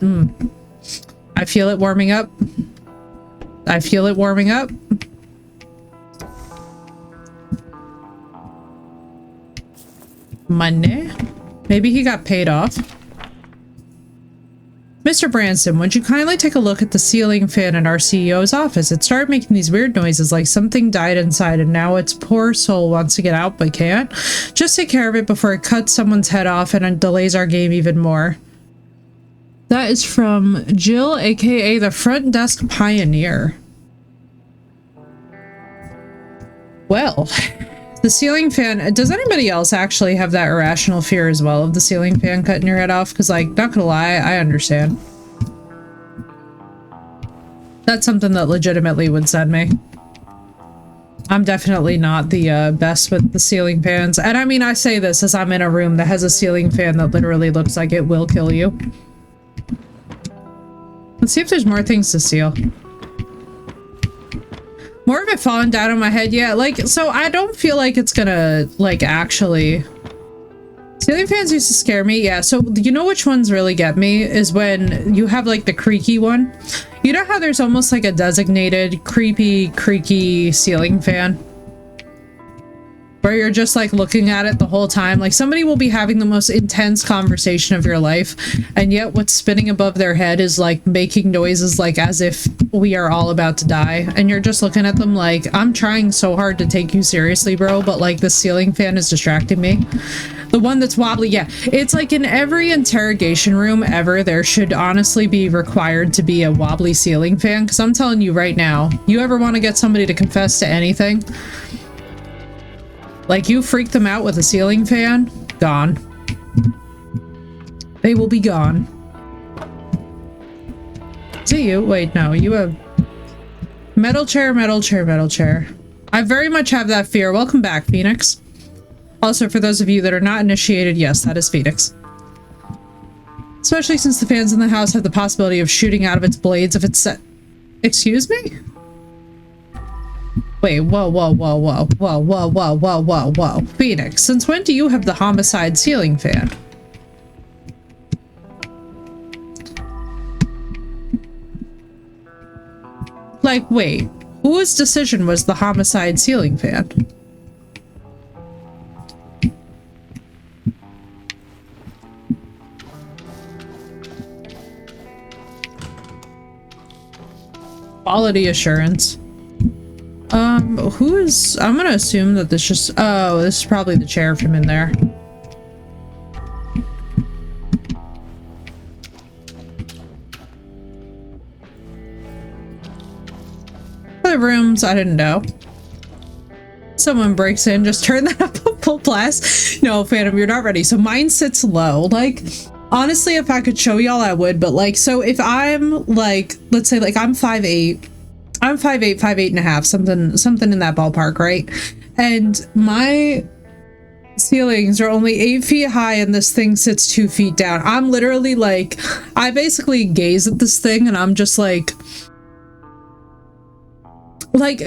feel it warming up. I feel it warming up. Money? Maybe he got paid off. Mr. Branson, would you kindly take a look at the ceiling fan in our CEO's office? It started making these weird noises like something died inside and now its poor soul wants to get out but can't. Just take care of it before it cuts someone's head off and delays our game even more. That is from Jill, aka the Front Desk Pioneer. Well, the ceiling fan, does anybody else actually have that irrational fear as well of the ceiling fan cutting your head off? Because, like, not gonna lie, I understand. That's something that legitimately would send me. I'm definitely not the best with the ceiling fans. And I mean, I say this as I'm in a room that has a ceiling fan that literally looks like it will kill you. Let's see if there's more things to steal. More of it falling down on my head, yeah, like, so I don't feel like it's gonna, like, actually... Ceiling fans used to scare me, yeah, so you know which ones really get me? Is when you have, like, the creaky one. You know how there's almost, like, a designated creaky ceiling fan? Where you're just, like, looking at it the whole time. Like, somebody will be having the most intense conversation of your life, and yet what's spinning above their head is, like, making noises, like, as if we are all about to die. And you're just looking at them like, I'm trying so hard to take you seriously, bro, but, like, the ceiling fan is distracting me. The one that's wobbly, yeah. It's like in every interrogation room ever, there should honestly be required to be a wobbly ceiling fan, because I'm telling you right now, you ever want to get somebody to confess to anything? Like, you freak them out with a ceiling fan, gone. They will be gone. Is it you? Wait, no, you have... Metal chair, metal chair, metal chair. I very much have that fear. Welcome back, Phoenix. Also, for those of you that are not initiated, yes, that is Phoenix. Especially since the fans in the house have the possibility of shooting out of its blades if it's set... Excuse me? Wait, whoa, whoa, whoa, whoa, whoa, whoa, whoa, whoa, whoa, whoa. Phoenix, since when do you have the homicide ceiling fan? Like, wait, whose decision was the homicide ceiling fan? Quality assurance. Who is... I'm gonna assume that this just... Oh, this is probably the chair from in there. Other rooms, I didn't know. Someone breaks in, just turn that up full blast. No, Phantom, you're not ready. So mine sits low. Like, honestly, if I could show y'all, I would. But like, so if I'm like, let's say like I'm 5'8", I'm 5'8", 5'8 and a half, something in that ballpark, right? And my ceilings are only 8 feet high and this thing sits 2 feet down. I'm literally like, I basically gaze at this thing and I'm just like,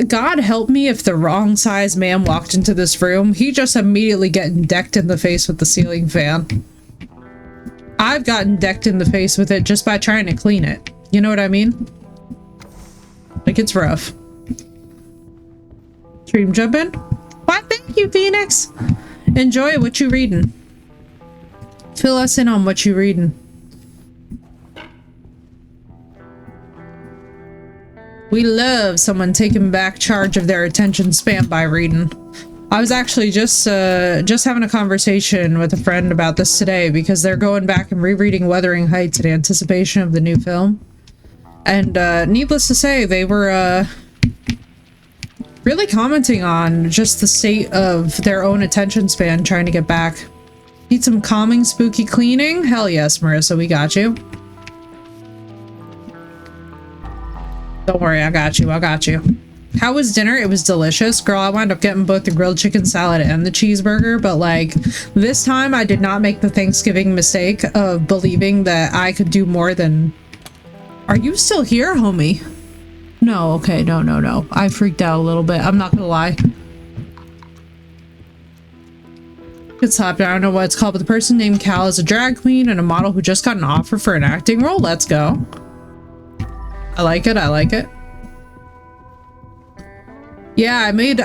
God help me if the wrong size man walked into this room. He just immediately getting decked in the face with the ceiling fan. I've gotten decked in the face with it just by trying to clean it. You know what I mean? Like, it's rough. Stream jumping? Why, thank you, Phoenix. Enjoy what you reading. Fill us in on what you reading. We love someone taking back charge of their attention span by reading. I was actually just having a conversation with a friend about this today because they're going back and rereading Wuthering Heights in anticipation of the new film. And needless to say, they were really commenting on just the state of their own attention span trying to get back. Need some calming, spooky cleaning? Hell yes, Marissa, we got you. Don't worry, I got you, I got you. How was dinner? It was delicious. Girl, I wound up getting both the grilled chicken salad and the cheeseburger, but like, this time I did not make the Thanksgiving mistake of believing that I could do more than... Are you still here, homie? No, okay, no. I freaked out a little bit, I'm not gonna lie. It's hot, I don't know what it's called, but the person named Cal is a drag queen and a model who just got an offer for an acting role. Let's go. I like it, I like it. Yeah, I made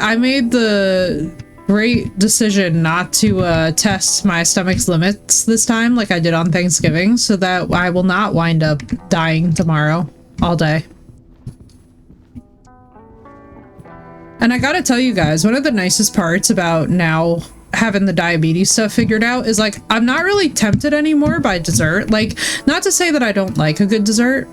the great decision not to test my stomach's limits this time like I did on Thanksgiving, so that I will not wind up dying tomorrow all day. And I gotta tell you guys, one of the nicest parts about now having the diabetes stuff figured out is like, I'm not really tempted anymore by dessert. Like, not to say that I don't like a good dessert.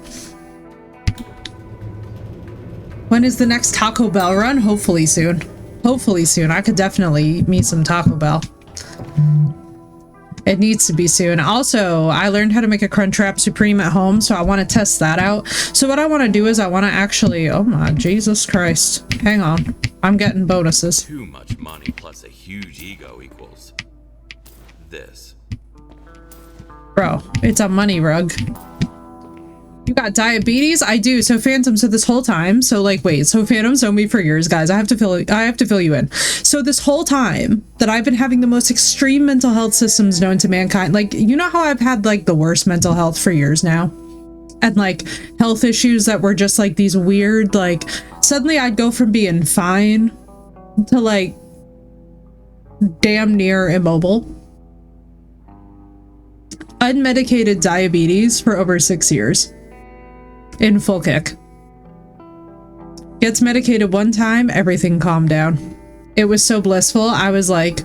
When is the next Taco Bell run? Hopefully soon. Hopefully soon. I could definitely eat me some Taco Bell. It needs to be soon. Also, I learned how to make a Crunchwrap Supreme at home, so I want to test that out. So what I want to do is I want to actually... Oh my Jesus Christ. Hang on. I'm getting bonuses. Too much money plus a huge ego equals this. Bro, it's a money rug. You got diabetes? I do. So Phantom, so this whole time, so like, wait, so Phantom's known me for years, guys. I have to fill you in. So this whole time that I've been having the most extreme mental health systems known to mankind, like, you know how I've had like the worst mental health for years now? And like health issues that were just like these weird, like, suddenly I'd go from being fine to like damn near immobile. Unmedicated diabetes for over 6 years. In full kick. Gets medicated one time, everything calmed down. It was so blissful. I was like,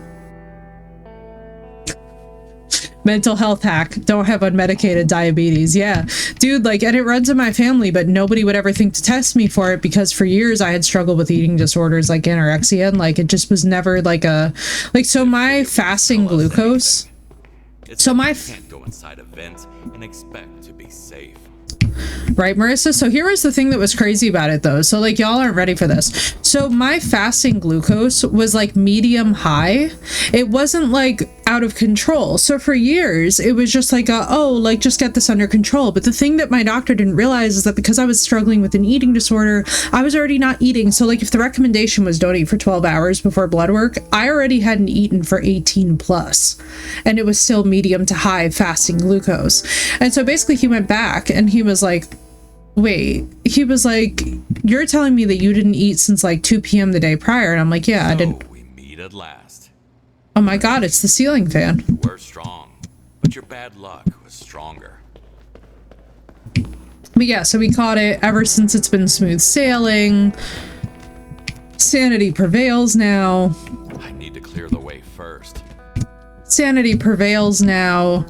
mental health hack, don't have unmedicated diabetes. Yeah, dude, like, and it runs in my family, but nobody would ever think to test me for it because for years I had struggled with eating disorders like anorexia, and like it just was never like a, like, so my fasting glucose, so my can't go inside a vent and expect to be safe. Right, Marissa? So here was the thing that was crazy about it though. So like, y'all aren't ready for this. So my fasting glucose was like medium high. It wasn't like out of control. So for years it was just like, oh, like just get this under control. But the thing that my doctor didn't realize is that because I was struggling with an eating disorder, I was already not eating. So like if the recommendation was don't eat for 12 hours before blood work, I already hadn't eaten for 18 plus. And it was still medium to high fasting glucose. And so basically he went back and he was like, wait, he was like, you're telling me that you didn't eat since like 2 p.m. the day prior? And I'm like, yeah, I didn't. We meet at last. Oh my God, it's the ceiling fan. You were strong, but your bad luck was stronger. But yeah, so we caught it. Ever since it's been smooth sailing. Sanity prevails now. I need to clear the way first. Sanity prevails now.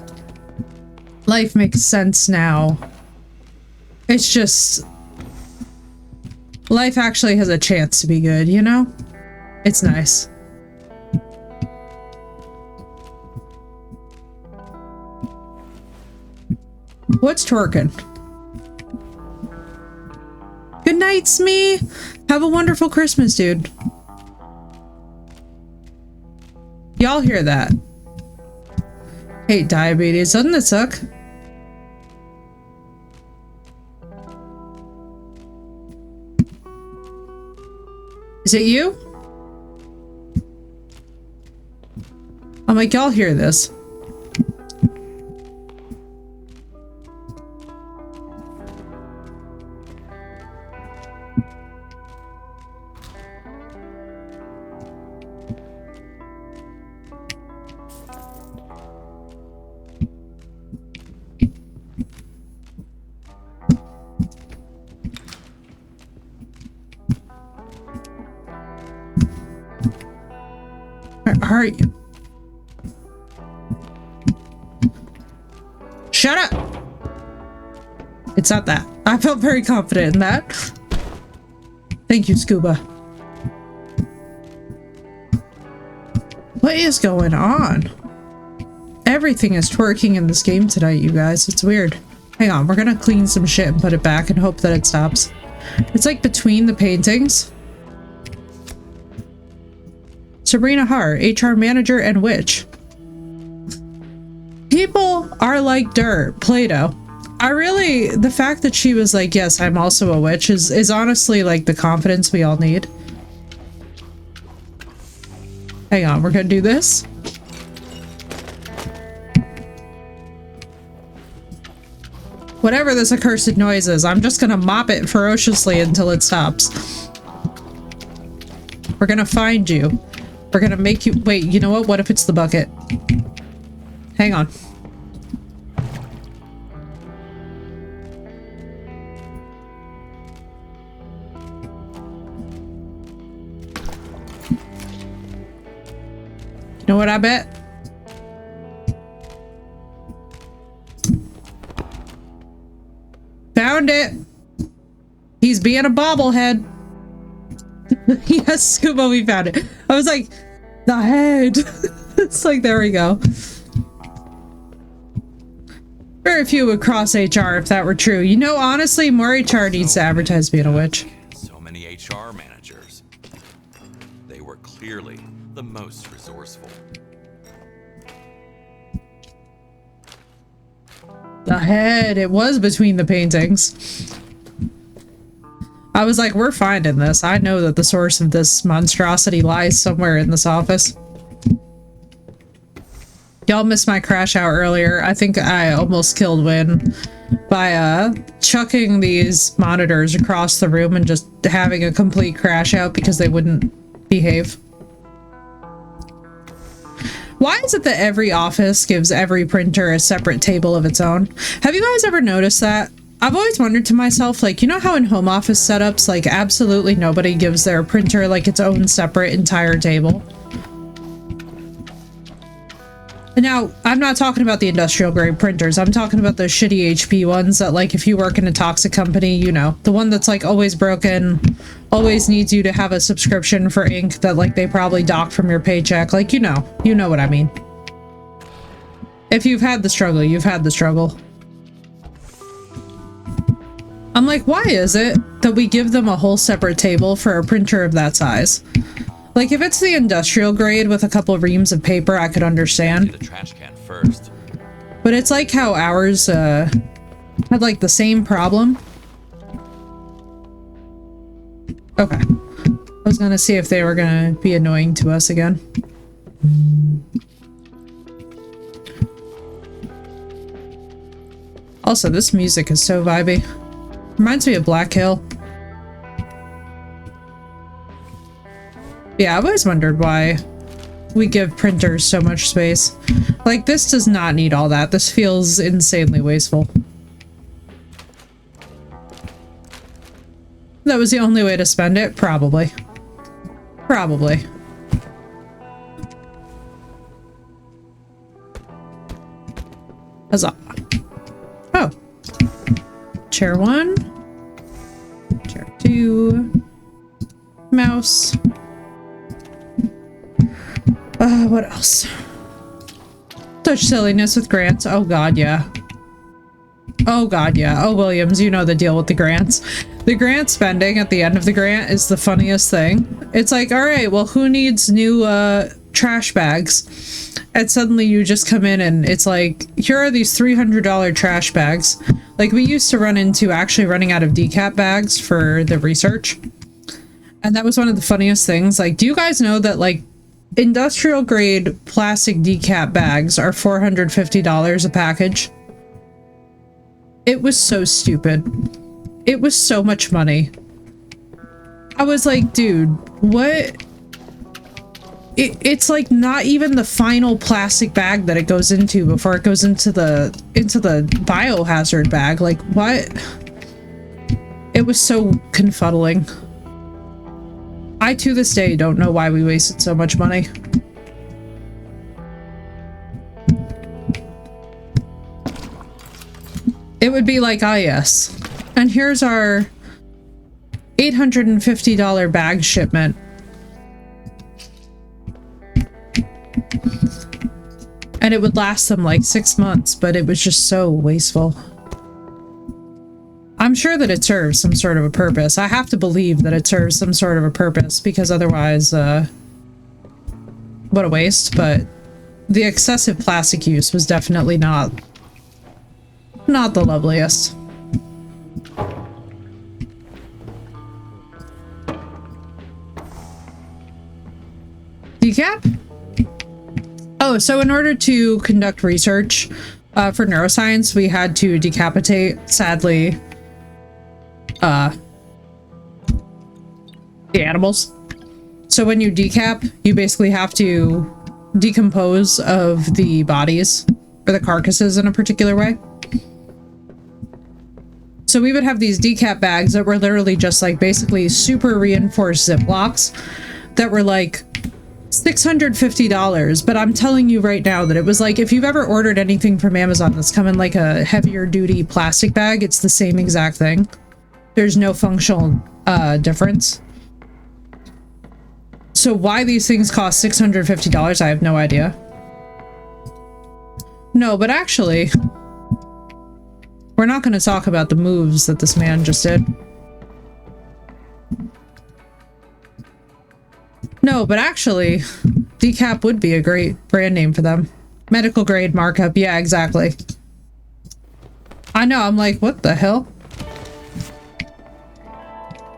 Life makes sense now. It's just... life actually has a chance to be good, you know? It's nice. What's twerking? Good night, Smee. Have a wonderful Christmas, dude. Y'all hear that? Hate diabetes. Doesn't it suck? Is it you? I'm like, y'all hear this. Where are you? Shut up! It's not that. I felt very confident in that. Thank you, Scuba. What is going on? Everything is twerking in this game tonight, you guys. It's weird. Hang on, we're gonna clean some shit and put it back and hope that it stops. It's like between the paintings. Sabrina Hart, HR manager and witch. People are like dirt. Play-Doh. The fact that she was like, yes, I'm also a witch is honestly like the confidence we all need. Hang on, we're gonna do this. Whatever this accursed noise is, I'm just gonna mop it ferociously until it stops. We're gonna find you. We're gonna make you- wait, you know what? What if it's the bucket? Hang on. You know what I bet? Found it! He's being a bobblehead. Yes, Scuba, we found it. I was like, the head. It's like, there we go. Very few would cross HR if that were true. You know, honestly, more HR needs to advertise being a witch. So many HR managers. They were clearly the most resourceful. The head. It was between the paintings. I was like, we're finding this. I know that the source of this monstrosity lies somewhere in this office. Y'all missed my crash out earlier. I think I almost killed Win by chucking these monitors across the room and just having a complete crash out because they wouldn't behave. Why is it that every office gives every printer a separate table of its own? Have you guys ever noticed that? I've always wondered to myself, like, you know how in home office setups, like, absolutely nobody gives their printer, like, its own separate entire table? Now, I'm not talking about the industrial grade printers. I'm talking about those shitty HP ones that, like, if you work in a toxic company, you know, the one that's, like, always broken, always needs you to have a subscription for ink that, like, they probably dock from your paycheck. Like, you know what I mean. If you've had the struggle, you've had the struggle. I'm like, why is it that we give them a whole separate table for a printer of that size? Like, if it's the industrial grade with a couple of reams of paper, I could understand. The trash can first. But it's like how ours had like the same problem. Okay. I was gonna see if they were gonna be annoying to us again. Also, this music is so vibey. Reminds me of Black Hill. Yeah, I've always wondered why we give printers so much space. Like, this does not need all that. This feels insanely wasteful. That was the only way to spend it? Probably. Probably. Huzzah. Oh. Chair 1. Chair 2. Mouse. what else? Such silliness with grants. Oh god, yeah. Oh god, yeah. Oh, Williams, you know the deal with the grants. The grant spending at the end of the grant is the funniest thing. It's like, all right, well, who needs new trash bags? And suddenly you just come in and it's like, here are these $300 trash bags. Like, we used to run into actually running out of decap bags for the research. And that was one of the funniest things. Like, do you guys know that, like, industrial grade plastic decap bags are $450 a package? It was so stupid. It was so much money. I was like, dude, what? It's like not even the final plastic bag that it goes into before it goes into the biohazard bag. Like, what? It was so confuddling. I, to this day, don't know why we wasted so much money. It would be like, ah, yes. And here's our $850 bag shipment. And it would last them like 6 months, but it was just so wasteful. I'm sure that it serves some sort of a purpose. I have to believe that it serves some sort of a purpose, because otherwise, what a waste. But the excessive plastic use was definitely not the loveliest. Decap? Oh, so in order to conduct research for neuroscience, we had to decapitate, sadly, the animals. So when you decap, you basically have to decompose of the bodies or the carcasses in a particular way. So we would have these decap bags that were literally just like basically super reinforced Ziplocs that were like $650, but I'm telling you right now that it was like, if you've ever ordered anything from Amazon that's come in like a heavier duty plastic bag, it's the same exact thing. There's no functional difference. So why these things cost $650, I have no idea. No, but actually, we're not going to talk about the moves that this man just did. No, but actually, decap would be a great brand name for them. Medical grade markup. Yeah, exactly. I know, I'm like, what the hell?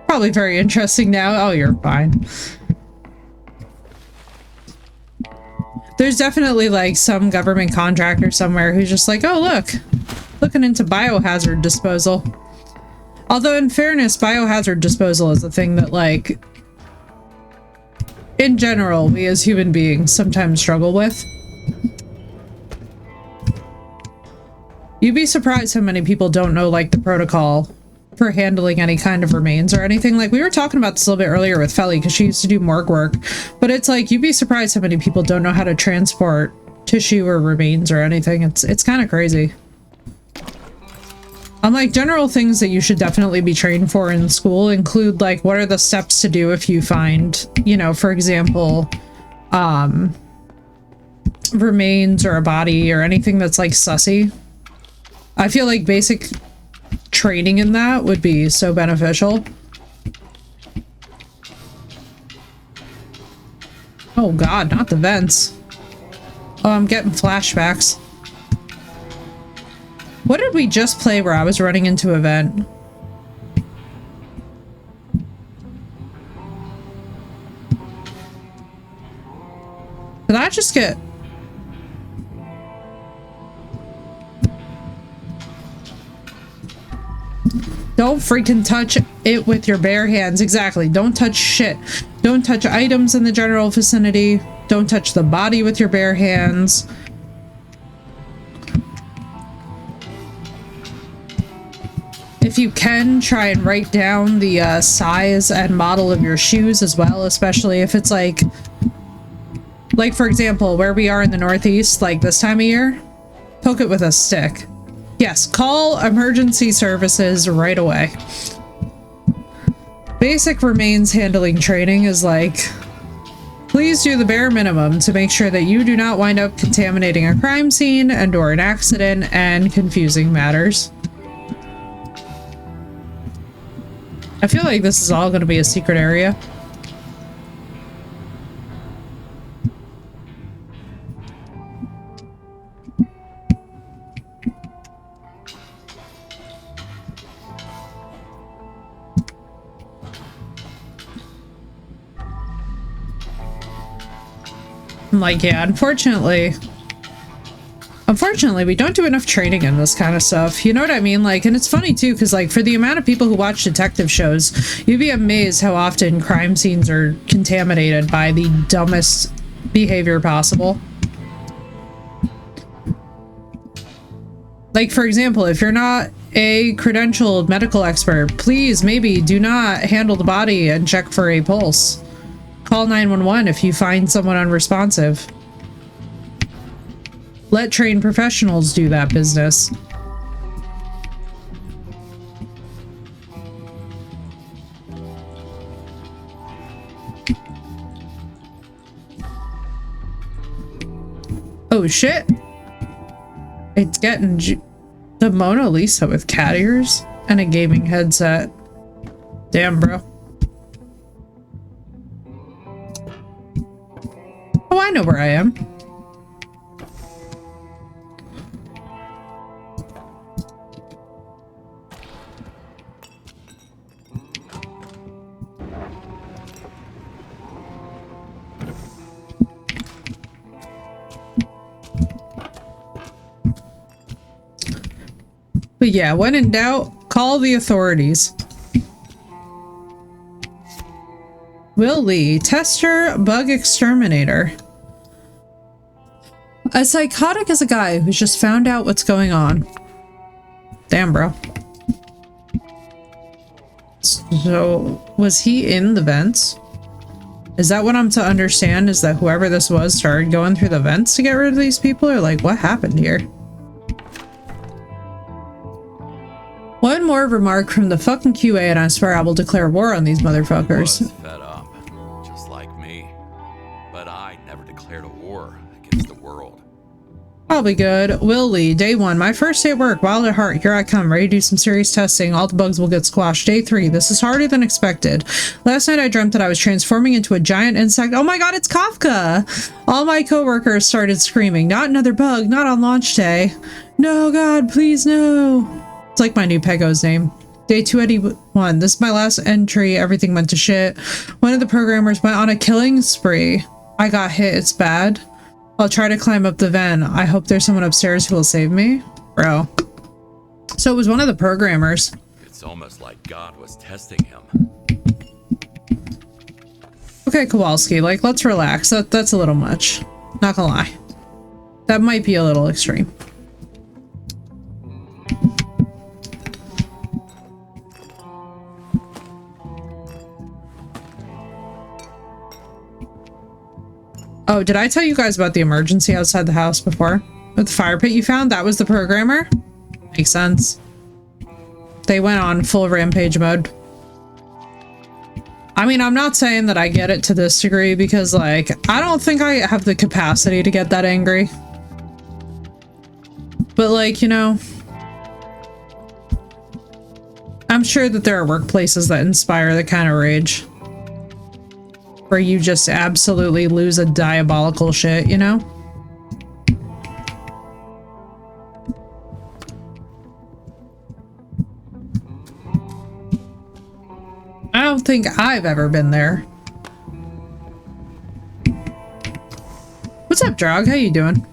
Probably very interesting now. Oh, you're fine. There's definitely like some government contractor somewhere who's just like, oh, look, looking into biohazard disposal. Although in fairness, biohazard disposal is a thing that, like, in general, we as human beings sometimes struggle with. You'd be surprised how many people don't know, like, the protocol for handling any kind of remains or anything. Like, we were talking about this a little bit earlier with Felly, because she used to do morgue work, but it's like, you'd be surprised how many people don't know how to transport tissue or remains or anything. It's kind of crazy. Like, general things that you should definitely be trained for in school include, like, what are the steps to do if you find, you know, for example, remains or a body or anything that's, like, sussy. I feel like basic training in that would be so beneficial. Oh god, not the vents. Oh, I'm getting flashbacks. What did we just play where I was running into a vent? Did I just get... Don't freaking touch it with your bare hands. Exactly. Don't touch shit. Don't touch items in the general vicinity. Don't touch the body with your bare hands. If you can, try and write down the size and model of your shoes as well, especially if it's like for example, where we are in the Northeast, like this time of year, poke it with a stick. Yes, call emergency services right away. Basic remains handling training is like Please do the bare minimum to make sure that you do not wind up contaminating a crime scene and or an accident and confusing matters. I feel like this is all going to be a secret area. I'm like, yeah, unfortunately, we don't do enough training in this kind of stuff. You know what I mean? Like, and it's funny too, because like for the amount of people who watch detective shows, you'd be amazed how often crime scenes are contaminated by the dumbest behavior possible. Like, for example, if you're not a credentialed medical expert, please maybe do not handle the body and check for a pulse. Call 911 if you find someone unresponsive. Let trained professionals do that business. Oh shit. It's getting the Mona Lisa with cat ears and a gaming headset. Damn, bro. Oh, I know where I am. But yeah, when in doubt, call the authorities. Will Lee, tester, bug exterminator. As psychotic as a guy who's just found out what's going on. Damn, bro. So, was he in the vents? Is that what I'm to understand? Is that whoever this was started going through the vents to get rid of these people? Or like, what happened here? One more remark from the fucking QA and I swear I will declare war on these motherfuckers. Was fed up, just like me. But I never declared a war against the world. Probably good. Will Lee, day 1. My first day at work. Wild at heart. Here I come. Ready to do some serious testing. All the bugs will get squashed. Day 3. This is harder than expected. Last night I dreamt that I was transforming into a giant insect. Oh my god, it's Kafka! All my coworkers started screaming. Not another bug. Not on launch day. No, God, please, no. It's like my new Pego's name. Day 281. This is my last entry. Everything went to shit. One of the programmers went on a killing spree. I got hit. It's bad. I'll try to climb up the vent. I hope there's someone upstairs who will save me. Bro. So it was one of the programmers. It's almost like God was testing him. Okay, Kowalski, like, let's relax. That's a little much. Not gonna lie. That might be a little extreme. Oh, did I tell you guys about the emergency outside the house before? With the fire pit you found? That was the programmer? Makes sense. They went on full rampage mode. I mean, I'm not saying that I get it to this degree because, like, I don't think I have the capacity to get that angry. But, like, you know, I'm sure that there are workplaces that inspire the kind of rage. Where you just absolutely lose a diabolical shit, you know? I don't think I've ever been there. What's up, Drog? How you doing?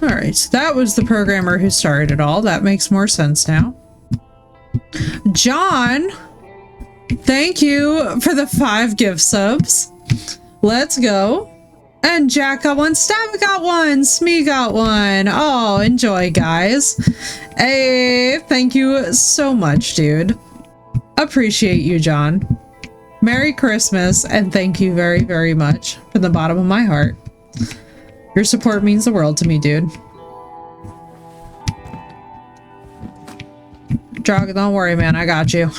Alright, so that was the programmer who started it all. That makes more sense now. John! Thank you for the 5 gift subs. Let's go. And Jack got 1. Stab got 1. Smee got 1. Oh, enjoy, guys. Hey, thank you so much, dude. Appreciate you, John. Merry Christmas, and thank you very, very much from the bottom of my heart. Your support means the world to me, dude. Jog, don't worry, man. I got you.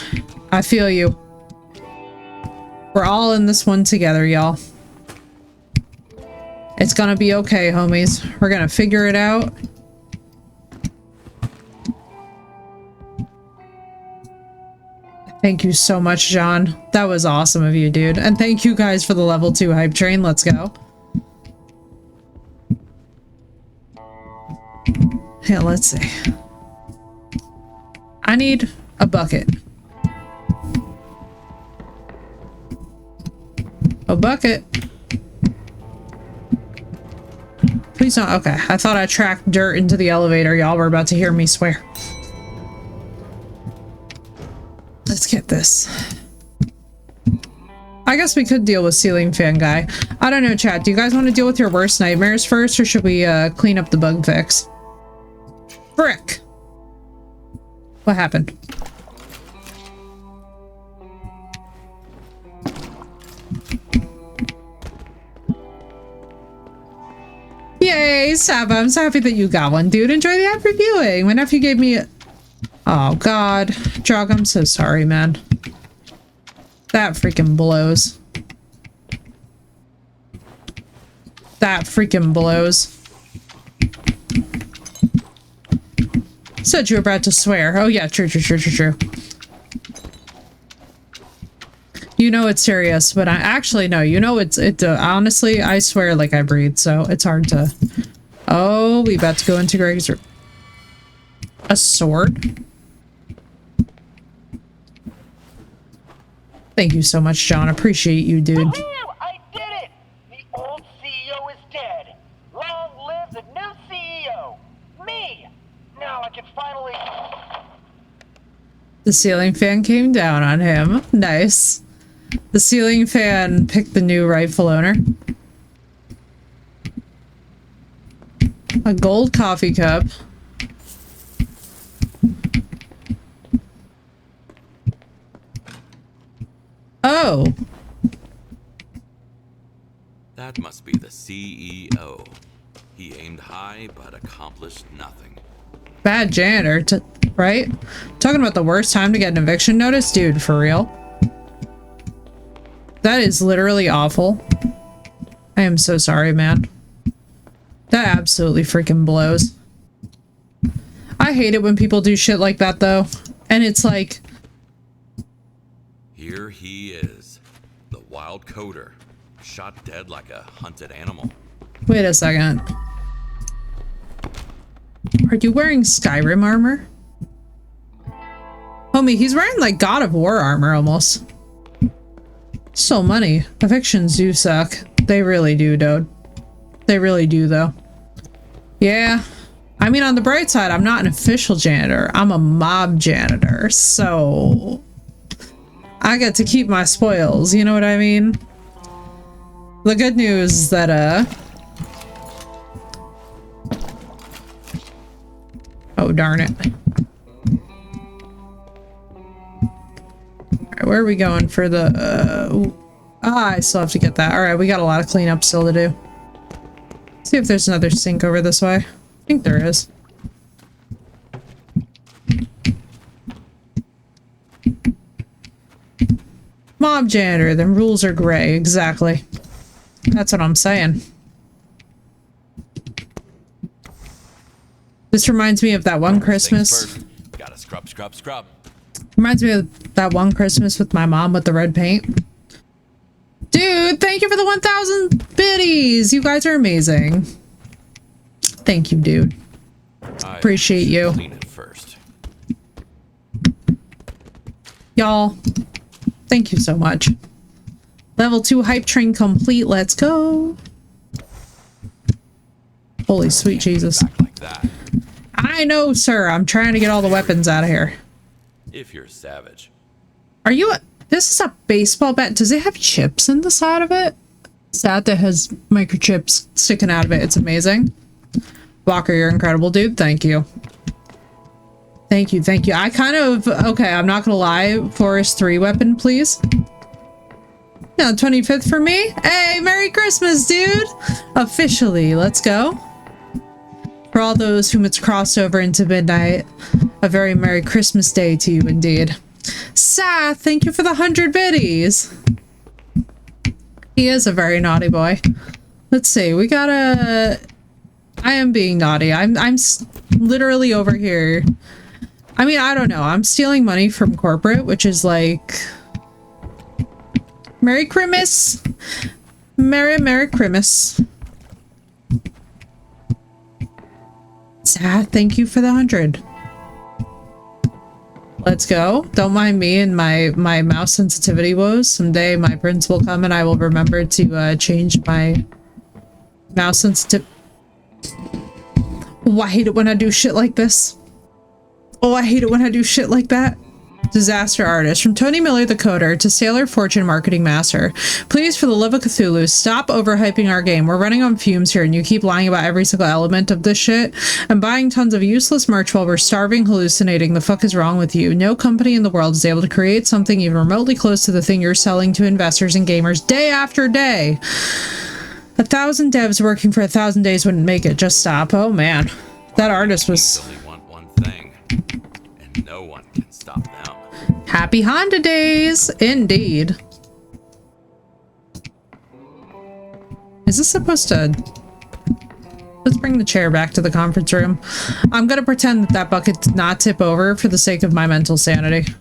I feel you. We're all in this one together, y'all. It's gonna be okay, homies. We're gonna figure it out. Thank you so much, John. That was awesome of you, dude. And thank you guys for the level 2 hype train. Let's go. Yeah, let's see. I need a bucket. A bucket. Please don't. Okay, I thought I tracked dirt into the elevator. Y'all were about to hear me swear. Let's get this. I guess we could deal with ceiling fan guy. I don't know, chat. Do you guys want to deal with your worst nightmares first, or should we clean up the bug fix? Frick! What happened? Yay, Saba, I'm so happy that you got one, dude. Enjoy the app reviewing. My nephew gave me a... Oh, God. Jog, I'm so sorry, man. That freaking blows. That freaking blows. Said you were about to swear. Oh, yeah, true. You know it's serious, but I actually no. You know honestly, I swear like I breathe, so it's hard to... Oh, we about to go into Greg's... A sword? Thank you so much, John. Appreciate you, dude. I did it! The old CEO is dead. Long live the new CEO! Me! Now I can finally... The ceiling fan came down on him. Nice. The ceiling fan picked the new rightful owner. A gold coffee cup. Oh. That must be the CEO. He aimed high but accomplished nothing. Bad janitor, right? Talking about the worst time to get an eviction notice? Dude, for real? That is literally awful. I am so sorry, man. That absolutely freaking blows. I hate it when people do shit like that, though. And it's like... Here he is, the wild coder, shot dead like a hunted animal. Wait a second. Are you wearing Skyrim armor? Homie, he's wearing like God of War armor almost. So money. Evictions do suck. They really do, dude. They really do, though. Yeah. I mean, on the bright side, I'm not an official janitor. I'm a mob janitor, so... I get to keep my spoils, you know what I mean? The good news is that, oh, darn it. Alright, where are we going for the, I still have to get that. Alright, we got a lot of cleanup still to do. See if there's another sink over this way. I think there is. Mob janitor, then rules are gray. Exactly. That's what I'm saying. This reminds me of that one Christmas. Gotta scrub. Reminds me of that one Christmas with my mom with the red paint. Dude, thank you for the 1,000 biddies. You guys are amazing. Thank you, dude. Appreciate you. Clean it first. Y'all, thank you so much. Level 2 hype train complete. Let's go. Holy sweet Jesus. Back like that. I know, sir. I'm trying to get all the weapons out of here. If you're savage. Are you a... This is a baseball bat. Does it have chips in the side of it? Sad that has microchips sticking out of it. It's amazing. Walker, you're incredible, dude. Thank you. Thank you. I kind of... Okay, I'm not gonna lie. Forest 3 weapon, please. Yeah, 25th for me. Hey, Merry Christmas, dude! Officially, let's go. For all those whom it's crossed over into midnight, A very Merry Christmas Day to you indeed. Seth, thank you for the 100 biddies. He is a very naughty boy. Let's see, we gotta... I am being naughty. I'm literally over here. I mean, I don't know. I'm stealing money from corporate, which is like... Merry Christmas! Merry Christmas. Sad, thank you for the 100. Let's go. Don't mind me and my mouse sensitivity woes. Someday my prince will come and I will remember to change my mouse sensitivity. Oh, I hate it when I do shit like this. Oh, I hate it when I do shit like that. Disaster artist. From Tony Miller the coder to Sailor Fortune marketing master. Please, for the love of Cthulhu, stop overhyping our game. We're running on fumes here and you keep lying about every single element of this shit. I'm buying tons of useless merch while we're starving, hallucinating. The fuck is wrong with you? No company in the world is able to create something even remotely close to the thing you're selling to investors and gamers day after day. 1,000 devs working for 1,000 days wouldn't make it. Just stop. Oh man. That artist was... They only want one thing, and no one can stop them. Happy Honda days! Indeed. Is this supposed to... Let's bring the chair back to the conference room. I'm gonna pretend that that bucket did not tip over for the sake of my mental sanity.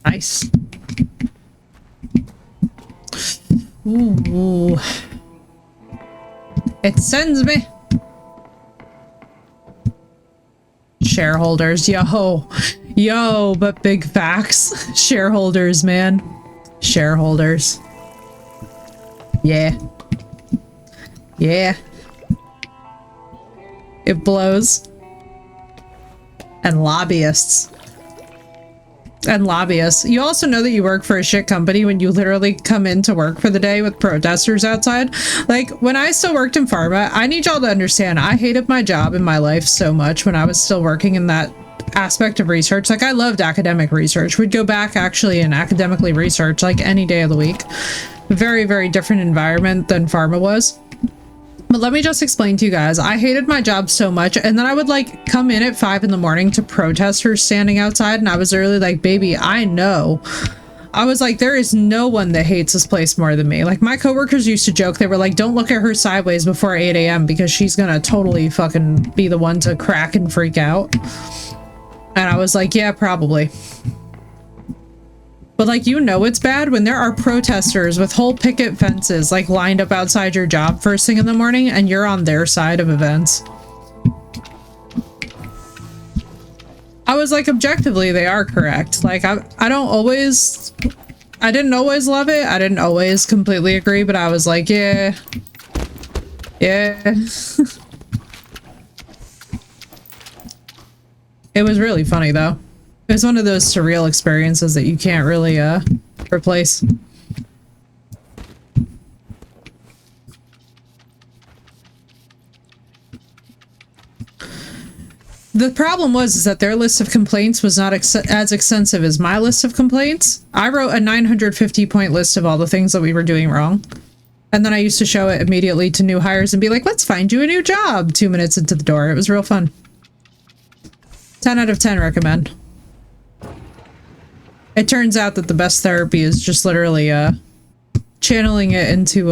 Nice. Ooh. It sends me. Shareholders, yo, but big facts. Shareholders, man. Shareholders. Yeah. It blows. And lobbyists. You also know that you work for a shit company when you literally come in to work for the day with protesters outside. Like, when I still worked in pharma, I need y'all to understand, I hated my job in my life so much when I was still working in that aspect of research. Like, I loved academic research. We'd go back actually and academically research like any day of the week. Very, very different environment than pharma was. But let me just explain to you guys, I hated my job so much, and then I would like come in at 5 in the morning to protesters standing outside, and I was literally like, baby, I know. I was like, there is no one that hates this place more than me. Like, my coworkers used to joke, they were like, don't look at her sideways before 8 a.m. because she's gonna totally fucking be the one to crack and freak out. And I was like, yeah, probably. But like, you know it's bad when there are protesters with whole picket fences like lined up outside your job first thing in the morning and you're on their side of events. I was like, objectively, they are correct. Like, I didn't always love it. I didn't always completely agree, but I was like, yeah. It was really funny though. It was one of those surreal experiences that you can't really replace. The problem was that their list of complaints was not as extensive as my list of complaints. I wrote a 950-point list of all the things that we were doing wrong. And then I used to show it immediately to new hires and be like, let's find you a new job 2 minutes into the door. It was real fun. 10 out of 10 recommend. It turns out that the best therapy is just literally channeling it into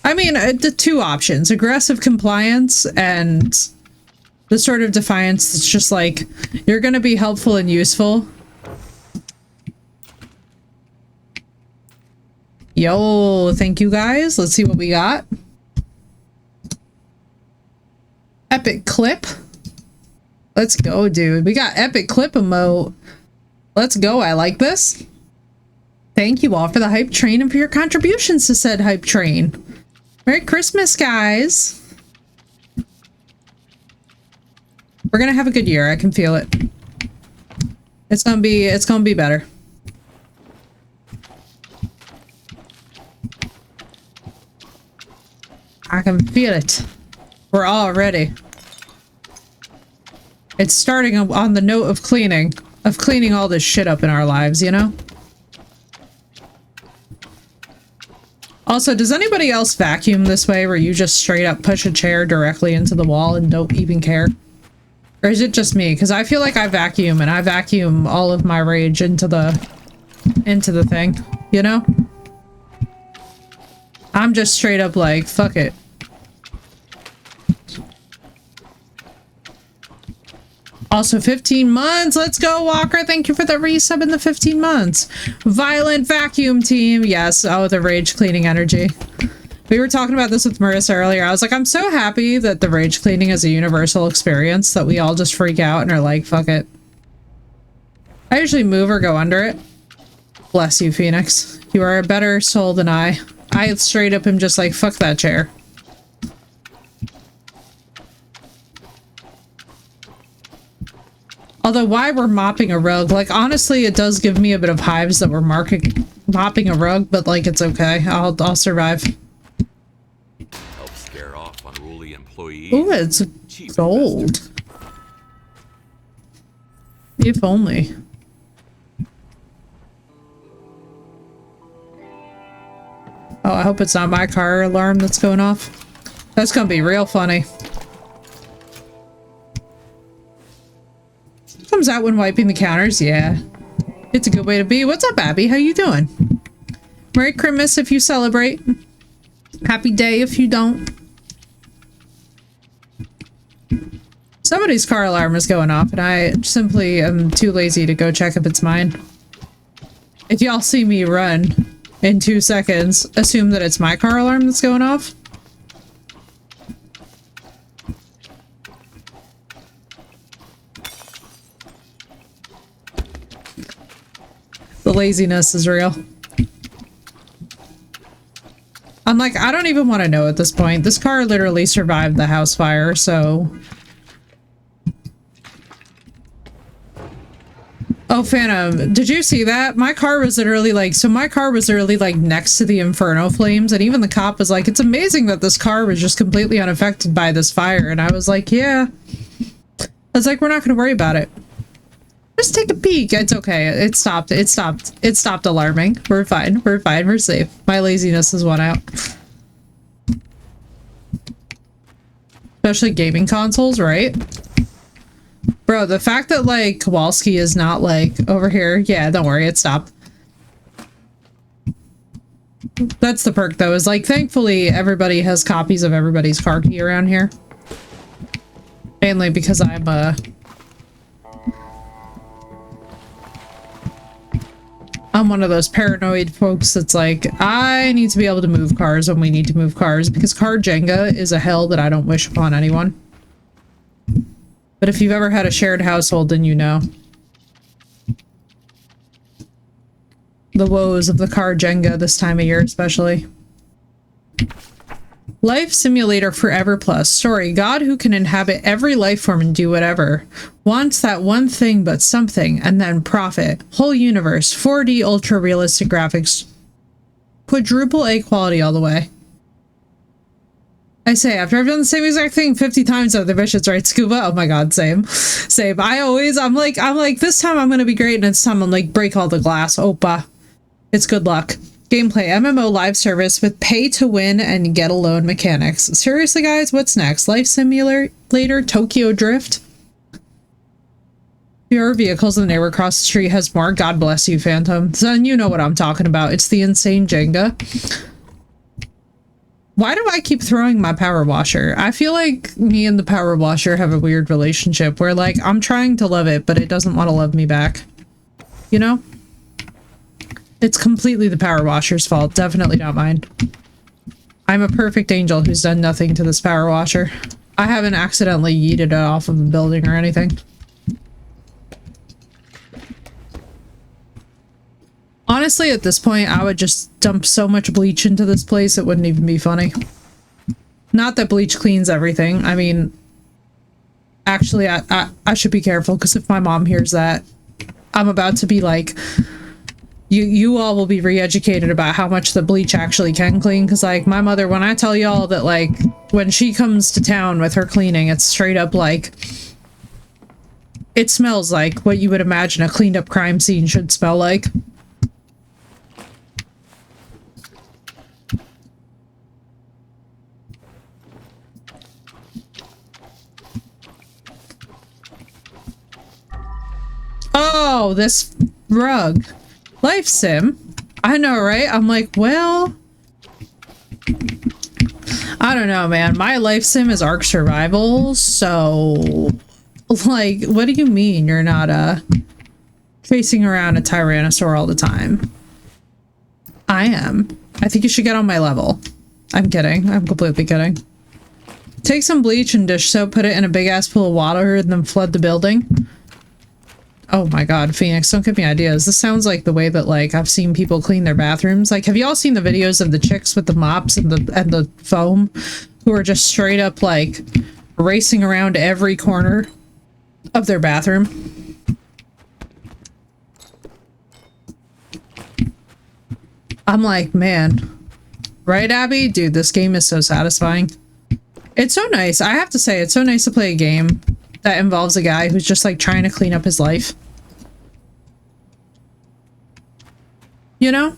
I mean, the two options: aggressive compliance and the sort of defiance that's just like, you're gonna be helpful and useful. Yo, thank you guys. Let's see what we got. Epic clip. Let's go, dude. We got epic clip emote. Let's go. I like this. Thank you all for the hype train and for your contributions to said hype train. Merry Christmas, guys. We're gonna have a good year. I can feel it. It's gonna be better. I can feel it. We're all ready. It's starting on the note of cleaning all this shit up in our lives, you know? Also, does anybody else vacuum this way where you just straight up push a chair directly into the wall and don't even care? Or is it just me? Because I feel like I vacuum and I vacuum all of my rage into the thing, you know? I'm just straight up like, fuck it. Also 15 months. Let's go, Walker. Thank you for the resub in the 15 months. Violent vacuum team. Yes. Oh, the rage cleaning energy. We were talking about this with Marissa earlier. I was like, I'm so happy that the rage cleaning is a universal experience, that we all just freak out and are like, fuck it. I usually move or go under it. Bless you, Phoenix. You are a better soul than I. I straight up am just like, fuck that chair. Although, why we're mopping a rug? Like, honestly, it does give me a bit of hives that we're mopping a rug, but, like, it's okay. I'll survive. Help scare off unruly employees. Ooh, it's gold. If only. Oh, I hope it's not my car alarm that's going off. That's gonna be real funny. Comes out when wiping the counters. Yeah, it's a good way to be. What's up, Abby? How you doing? Merry Christmas if you celebrate. Happy day if you don't. Somebody's car alarm is going off and I simply am too lazy to go check if it's mine. If y'all see me run in 2 seconds, assume that it's my car alarm that's going off. The laziness is real. I'm like, I don't even want to know at this point. This car literally survived the house fire, so... Oh, Phantom, did you see that? My car was literally like, next to the Inferno flames, and even the cop was like, it's amazing that this car was just completely unaffected by this fire, and I was like, yeah. I was like, we're not gonna worry about it. Just take a peek. It's okay. It stopped. It stopped alarming. We're fine. We're fine. We're safe. My laziness has won out. Especially gaming consoles, right? Bro, the fact that, like, Kowalski is not, like, over here. Yeah, don't worry. It stopped. That's the perk, though, is, like, thankfully, everybody has copies of everybody's car key around here. Mainly because I'm one of those paranoid folks that's like, I need to be able to move cars when we need to move cars, because car Jenga is a hell that I don't wish upon anyone. But if you've ever had a shared household, then you know. The woes of the car Jenga this time of year, especially. Life Simulator Forever Plus. Story. God who can inhabit every life form and do whatever. Wants that one thing but something, and then profit. Whole universe. 4D ultra realistic graphics. Quadruple A quality all the way. I say, after I've done the same exact thing 50 times of the Vicious, right, Scuba? Oh my god, same. Same. I'm like, this time I'm gonna be great, and this time I'm like, break all the glass. Opa. It's good luck. Gameplay. MMO live service with pay to win and get a loan mechanics. Seriously, guys, what's next? Life Simulator? Tokyo Drift? Fewer vehicles than the neighbor across the street has more. God bless you, Phantom. Son, you know what I'm talking about. It's the insane Jenga. Why do I keep throwing my power washer? I feel like me and the power washer have a weird relationship where, like, I'm trying to love it, but it doesn't want to love me back. You know? It's completely the power washer's fault. Definitely not mine. I'm a perfect angel who's done nothing to this power washer. I haven't accidentally yeeted it off of a building or anything. Honestly, at this point, I would just dump so much bleach into this place, it wouldn't even be funny. Not that bleach cleans everything. I mean, actually, I should be careful, because if my mom hears that, I'm about to be like, you all will be re-educated about how much the bleach actually can clean, because, like, my mother, when I tell y'all that, like, when she comes to town with her cleaning, it's straight up, like, it smells like what you would imagine a cleaned up crime scene should smell like. Oh, this rug. Life sim. I know, right? I'm like, well, I don't know, man. My life sim is Ark Survival, so like, what do you mean you're not chasing around a Tyrannosaur all the time? I am. I think you should get on my level. I'm kidding. I'm completely kidding. Take some bleach and dish soap, put it in a big ass pool of water, and then flood the building. Oh my god, Phoenix, don't give me ideas. This sounds like the way that, like, I've seen people clean their bathrooms. Like, have you all seen the videos of the chicks with the mops and the foam who are just straight up, like, racing around every corner of their bathroom? I'm like, man. Right, Abby? Dude, this game is so satisfying. It's so nice. I have to say, it's so nice to play a game that involves a guy who's just, like, trying to clean up his life. You know?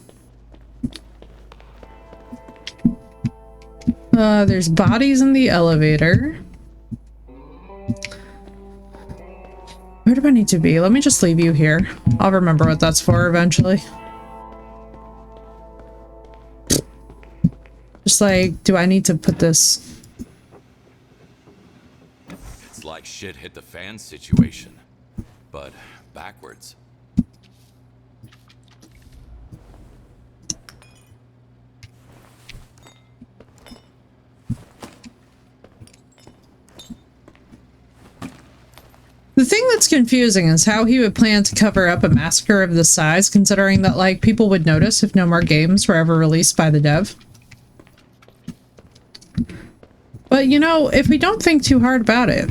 There's bodies in the elevator. Where do I need to be? Let me just leave you here. I'll remember what that's for eventually. Just like, do I need to put this... It's like shit hit the fan situation, but backwards. The thing that's confusing is how he would plan to cover up a massacre of this size, considering that, like, people would notice if no more games were ever released by the dev. But, you know, if we don't think too hard about it,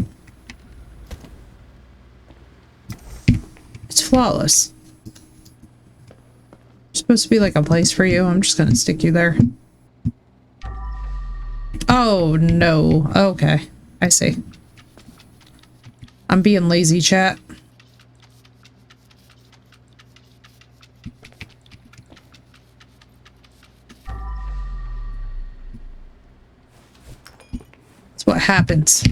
it's flawless. It's supposed to be like a place for you. I'm just gonna stick you there. Oh, no. Okay. I see. I'm being lazy, chat. That's what happens.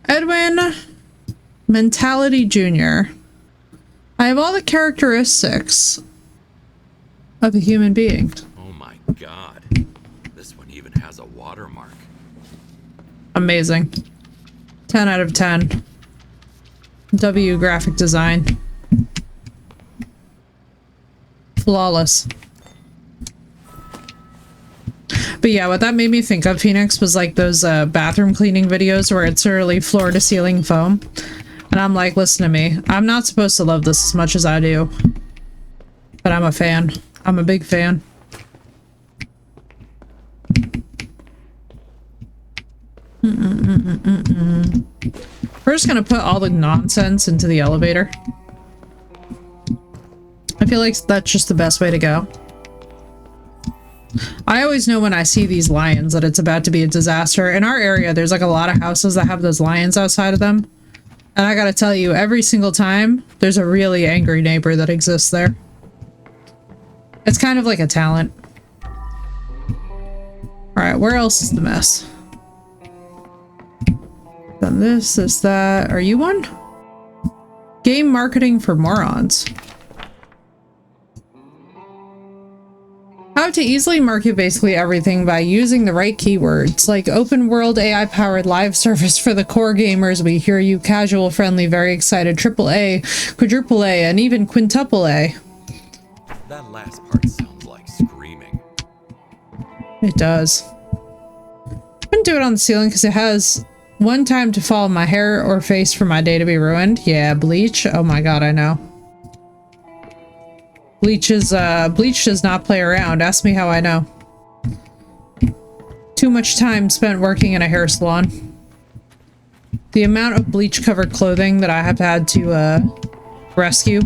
Edwin Mentality Jr. I have all the characteristics of a human being. Oh my god. This one even has a watermark. Amazing. 10 out of 10. W graphic design. Flawless. But yeah, what that made me think of, Phoenix, was like those bathroom cleaning videos where it's literally floor to ceiling foam. And I'm like, listen to me. I'm not supposed to love this as much as I do. But I'm a fan. I'm a big fan. We're just gonna put all the nonsense into the elevator. I feel like that's just the best way to go. I always know when I see these lions that it's about to be a disaster. In our area, there's like a lot of houses that have those lions outside of them. And I gotta tell you, every single time, there's a really angry neighbor that exists there. It's kind of like a talent. Alright, where else is the mess? Done this, is that. Are you one? Game marketing for morons. How to easily market basically everything by using the right keywords, like open world AI powered live service for the core gamers. We hear you, casual, friendly, very excited, AAA, quadruple A, and even quintuple A. That last part sounds like screaming. It does. I wouldn't do it on the ceiling because it has one time to follow my hair or face for my day to be ruined. Yeah, bleach. Oh my god, I know. Bleach does not play around. Ask me how I know. Too much time spent working in a hair salon. The amount of bleach covered clothing that I have had to rescue.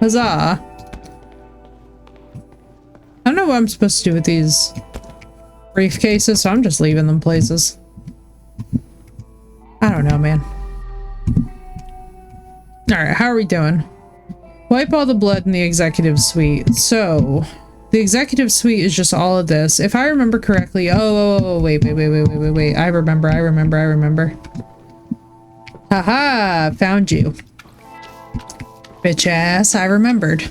Huzzah. I don't know what I'm supposed to do with these briefcases, so I'm just leaving them places. I don't know, man. Alright, how are we doing? Wipe all the blood in the executive suite. So, the executive suite is just all of this. If I remember correctly, wait. I remember. Haha, found you. Bitch ass, I remembered.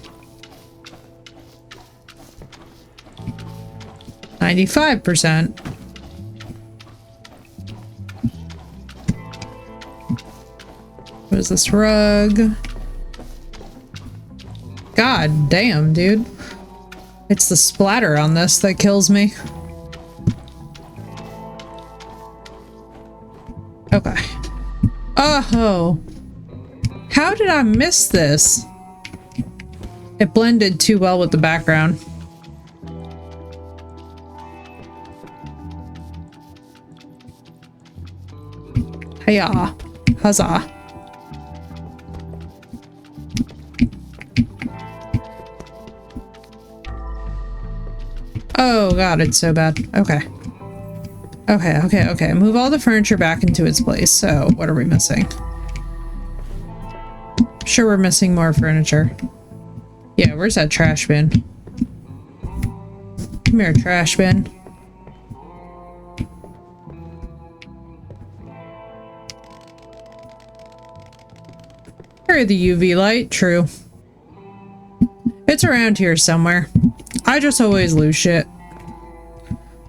95%. What is this rug? God damn, dude. It's the splatter on this that kills me. Okay. Oh. How did I miss this? It blended too well with the background. Hiya. Huzzah. Oh god, it's so bad. Okay. Okay. Move all the furniture back into its place. So, what are we missing? Sure, we're missing more furniture. Yeah, where's that trash bin? Come here, trash bin. Carry the UV light, true. It's around here somewhere. I just always lose shit.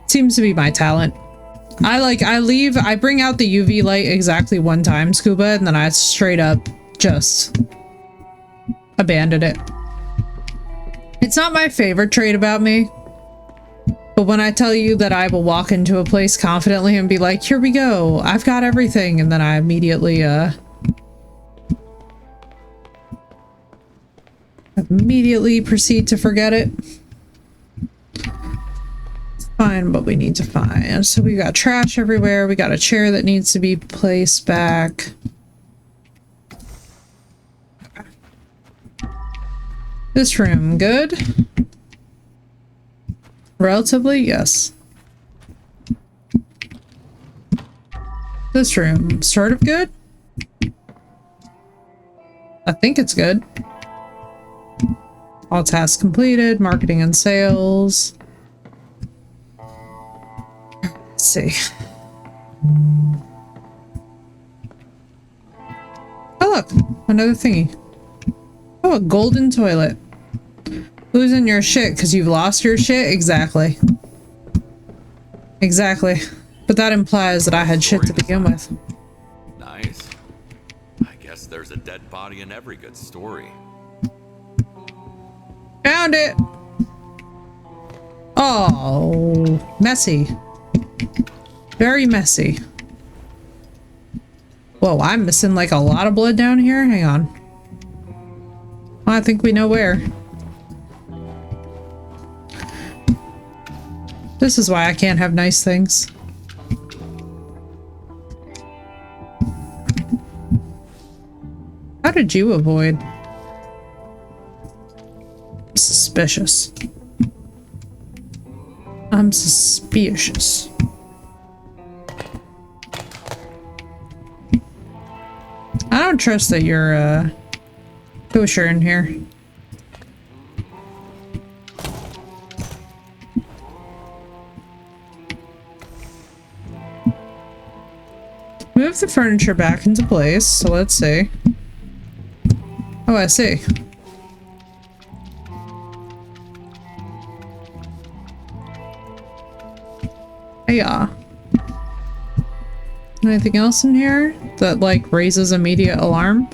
Seems to be my talent. I bring out the UV light exactly one time, Scuba, and then I straight up just abandon it. It's not my favorite trait about me, but when I tell you that I will walk into a place confidently and be like, here we go, I've got everything, and then I immediately proceed to forget it. Find what we need to find. So we got trash everywhere. We got a chair that needs to be placed back. Okay. This room, good? Relatively, yes. This room, sort of good? I think it's good. All tasks completed, marketing and sales. Let's see. Oh look, another thingy. Oh, a golden toilet. Losing your shit because you've lost your shit? Exactly. Exactly. But that implies that I had shit to begin with. Nice. I guess there's a dead body in every good story. Found it! Oh, messy. Very messy. Whoa, I'm missing like a lot of blood down here. Hang on. Well, I think we know where. This is why I can't have nice things. How did you avoid? Suspicious. I'm suspicious. I don't trust that you're kosher in here. Move the furniture back into place, so let's see. Oh, I see. Yeah. Anything else in here that like raises immediate alarm?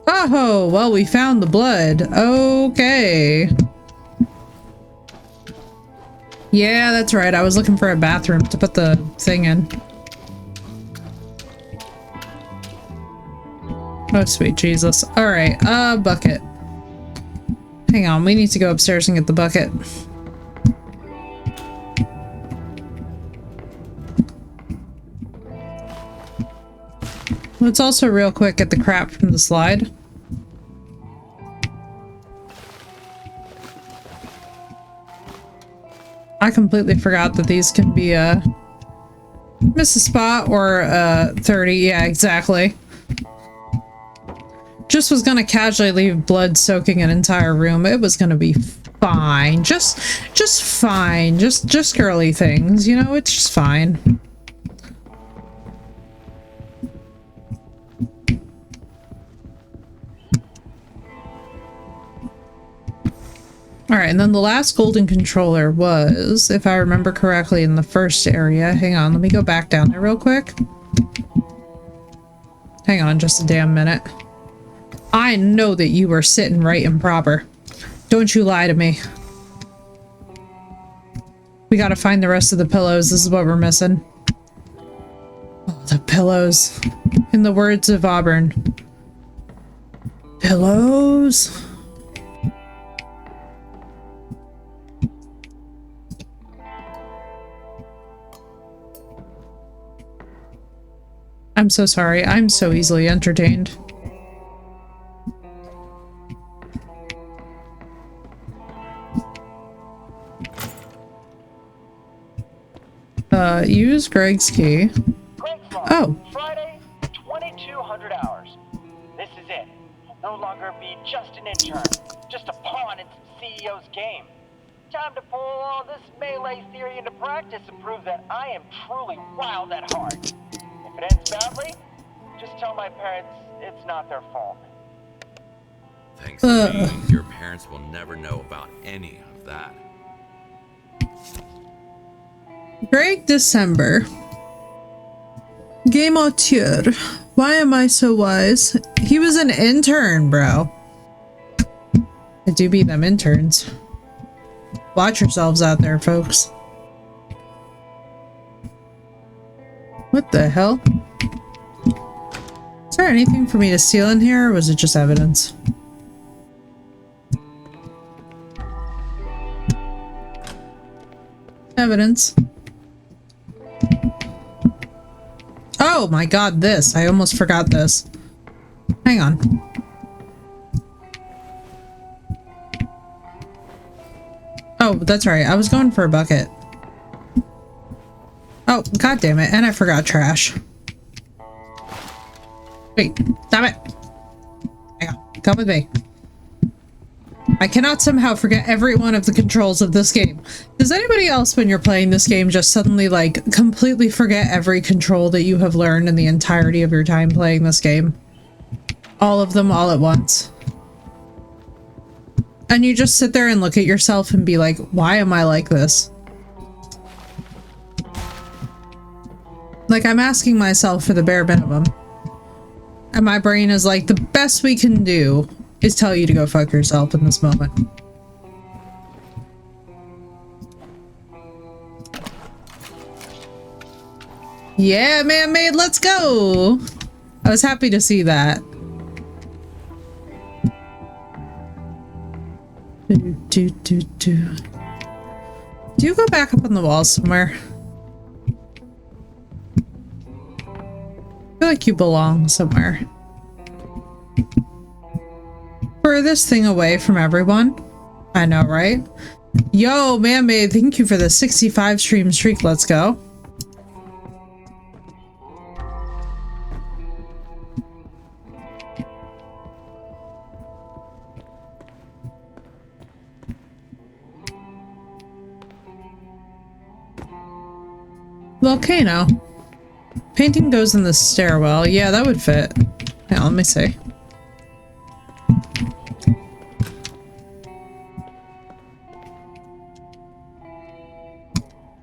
Oh, well, we found the blood. Okay. Yeah, that's right. I was looking for a bathroom to put the thing in. Oh, sweet Jesus. Alright, bucket. Hang on, we need to go upstairs and get the bucket. Let's also real quick get the crap from the slide. I completely forgot that these can be miss a spot or 30. Yeah, exactly. Just was gonna casually leave blood soaking an entire room. It was gonna be fine. Just fine. Just girly things, you know, it's just fine. Alright, and then the last golden controller was, if I remember correctly, in the first area. Hang on, let me go back down there real quick. Hang on just a damn minute. I know that you were sitting right and proper. Don't you lie to me. We gotta find the rest of the pillows. This is what we're missing. Oh, the pillows. In the words of Auburn. Pillows? I'm so sorry. I'm so easily entertained. Use Greg's key. Greg's log. Oh. Friday, 2200 hours. This is it. I'll no longer be just an intern, just a pawn in some CEO's game. Time to pull all this melee theory into practice and prove that I am truly wild at heart. If it ends badly, just tell my parents it's not their fault. Thanks to me, your parents will never know about any of that. Greg December. Game auteur. Why am I so wise? He was an intern, bro. I do be them interns. Watch yourselves out there, folks. What the hell? Is there anything for me to steal in here, or was it just evidence? Evidence. Oh my god, this. I almost forgot this. Hang on. Oh, that's right. I was going for a bucket. Oh, god damn it. And I forgot trash. Wait, damn it. Hang on. Come with me. I cannot somehow forget every one of the controls of this game. Does anybody else, when you're playing this game, just suddenly, like, completely forget every control that you have learned in the entirety of your time playing this game? All of them, all at once. And you just sit there and look at yourself and be like, why am I like this? Like, I'm asking myself for the bare minimum. And my brain is like, the best we can do is tell you to go fuck yourself in this moment. Yeah, man-made, let's go! I was happy to see that. Do you go back up on the wall somewhere? I feel like you belong somewhere. Furthest thing away from everyone. I know, right? Yo, man-made, thank you for the 65 stream streak. Let's go. Volcano. Painting goes in the stairwell. Yeah, that would fit. Yeah, let me see.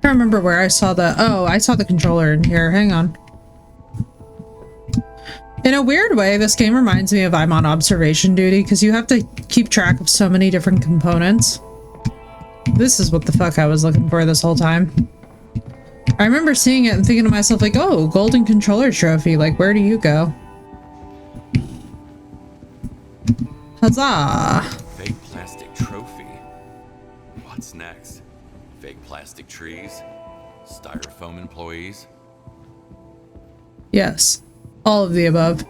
I don't remember where I saw the— oh, I saw the controller in here. Hang on. In a weird way, this game reminds me of I'm on observation duty, because you have to keep track of so many different components. This is what the fuck I was looking for this whole time. I remember seeing it and thinking to myself, like, oh, golden controller trophy, like, where do you go? Huzzah! Fake plastic trophy. What's next? Fake plastic trees? Styrofoam employees? Yes. All of the above.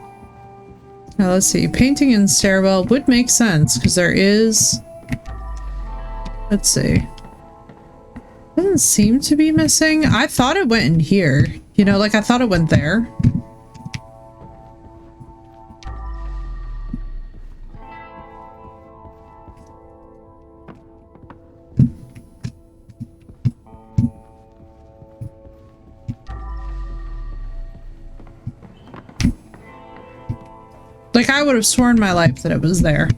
Now let's see. Painting in stairwell would make sense, because there is— let's see. Doesn't seem to be missing. I thought it went in here. You know, like I thought it went there. Like I would have sworn my life that it was there.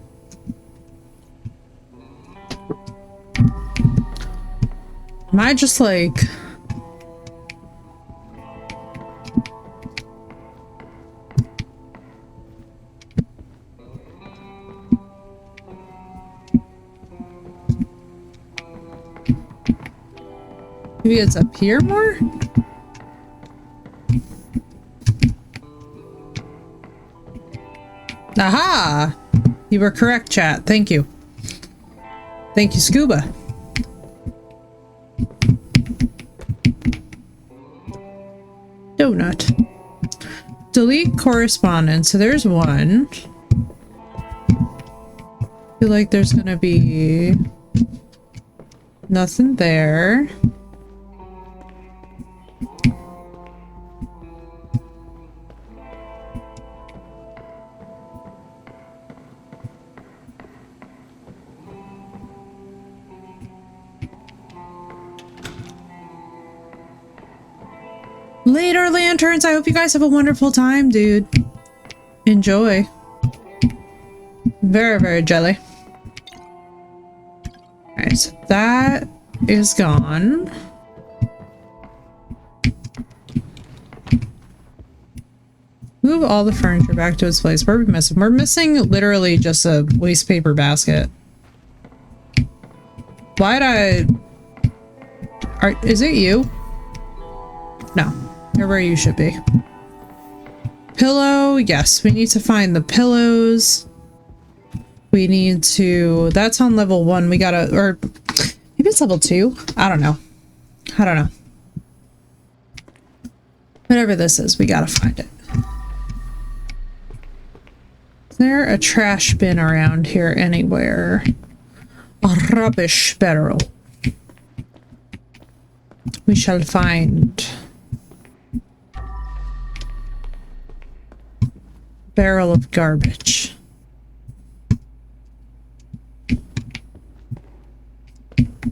Am I just like... Maybe it's up here more? Aha! You were correct, chat. Thank you. Thank you, Scuba. Donut. Delete correspondence. So there's one. I feel like there's gonna be nothing there. Later, lanterns. I hope you guys have a wonderful time, dude. Enjoy. Very, very jelly. Alright, so that is gone. Move all the furniture back to its place. What are we missing? We're missing literally just a waste paper basket. Why'd I... Is it you? No. You're where you should be. Pillow. Yes, we need to find the pillows. We need to... That's on level 1. We gotta... Or maybe it's level 2? I don't know. I don't know. Whatever this is, we gotta find it. Is there a trash bin around here anywhere? A rubbish barrel. We shall find... Barrel of garbage.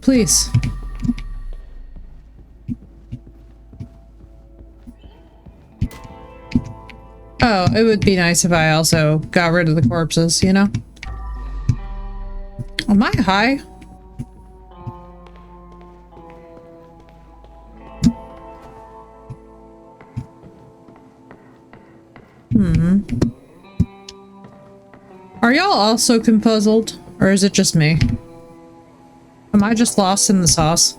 Please. Oh, it would be nice if I also got rid of the corpses, you know? Am I high? Are y'all also confuzzled? Or is it just me? Am I just lost in the sauce?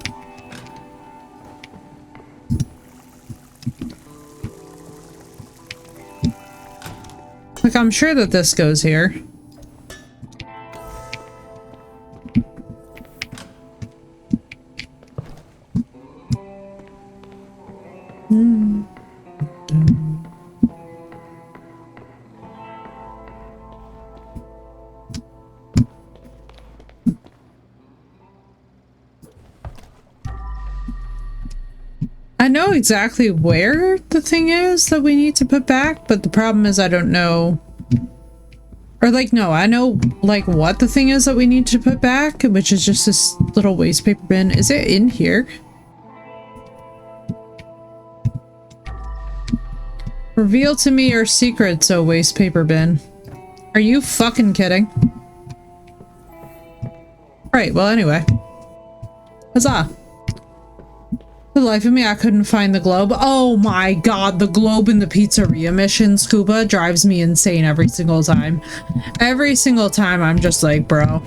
Like, I'm sure that this goes here. I know exactly where the thing is that we need to put back, but the problem is I don't know. Or like, no, I know like what the thing is that we need to put back, which is just this little waste paper bin. Is it in here? Reveal to me your secrets, oh waste paper bin. Are you fucking kidding? Right, well anyway. Huzzah. For the life of me, I couldn't find the globe. Oh my god, the globe in the pizzeria mission, Scuba, drives me insane every single time. Every single time I'm just like, bro.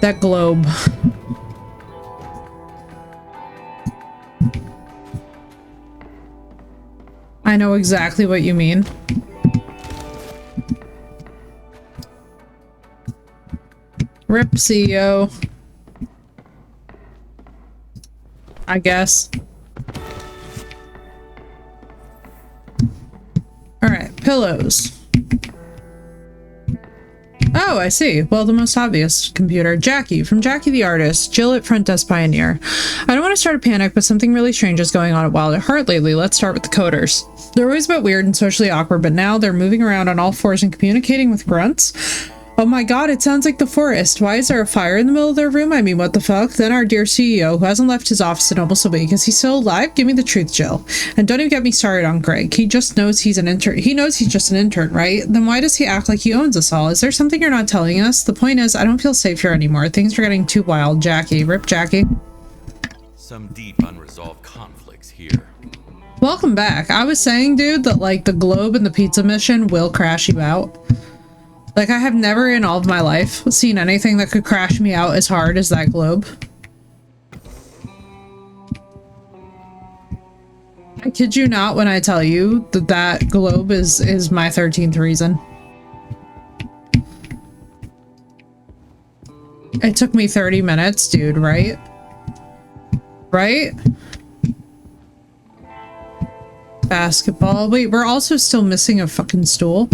That globe. I know exactly what you mean. Rip CEO. I guess. Alright, pillows. Oh, I see. Well, the most obvious computer. Jackie, from Jackie the Artist, Jill at Front Desk Pioneer. I don't want to start a panic, but something really strange is going on at Wild at Heart lately. Let's start with the coders. They're always a bit weird and socially awkward, but now they're moving around on all fours and communicating with grunts. Oh my god, it sounds like the forest. Why is there a fire in the middle of their room? I mean, what the fuck? Then our dear CEO, who hasn't left his office in almost a week, is he still alive? Give me the truth, Jill. And don't even get me started on Greg. He just knows he's an intern. He knows he's just an intern, right? Then why does he act like he owns us all? Is there something you're not telling us? The point is, I don't feel safe here anymore. Things are getting too wild. Jackie. Rip Jackie. Some deep unresolved conflicts here. Welcome back. I was saying, dude, that like the globe and the pizza mission will crash you out. Like, I have never in all of my life seen anything that could crash me out as hard as that globe. I kid you not when I tell you that that globe is my 13th reason. It took me 30 minutes, dude, right? Right? Basketball. Wait, we're also still missing a fucking stool.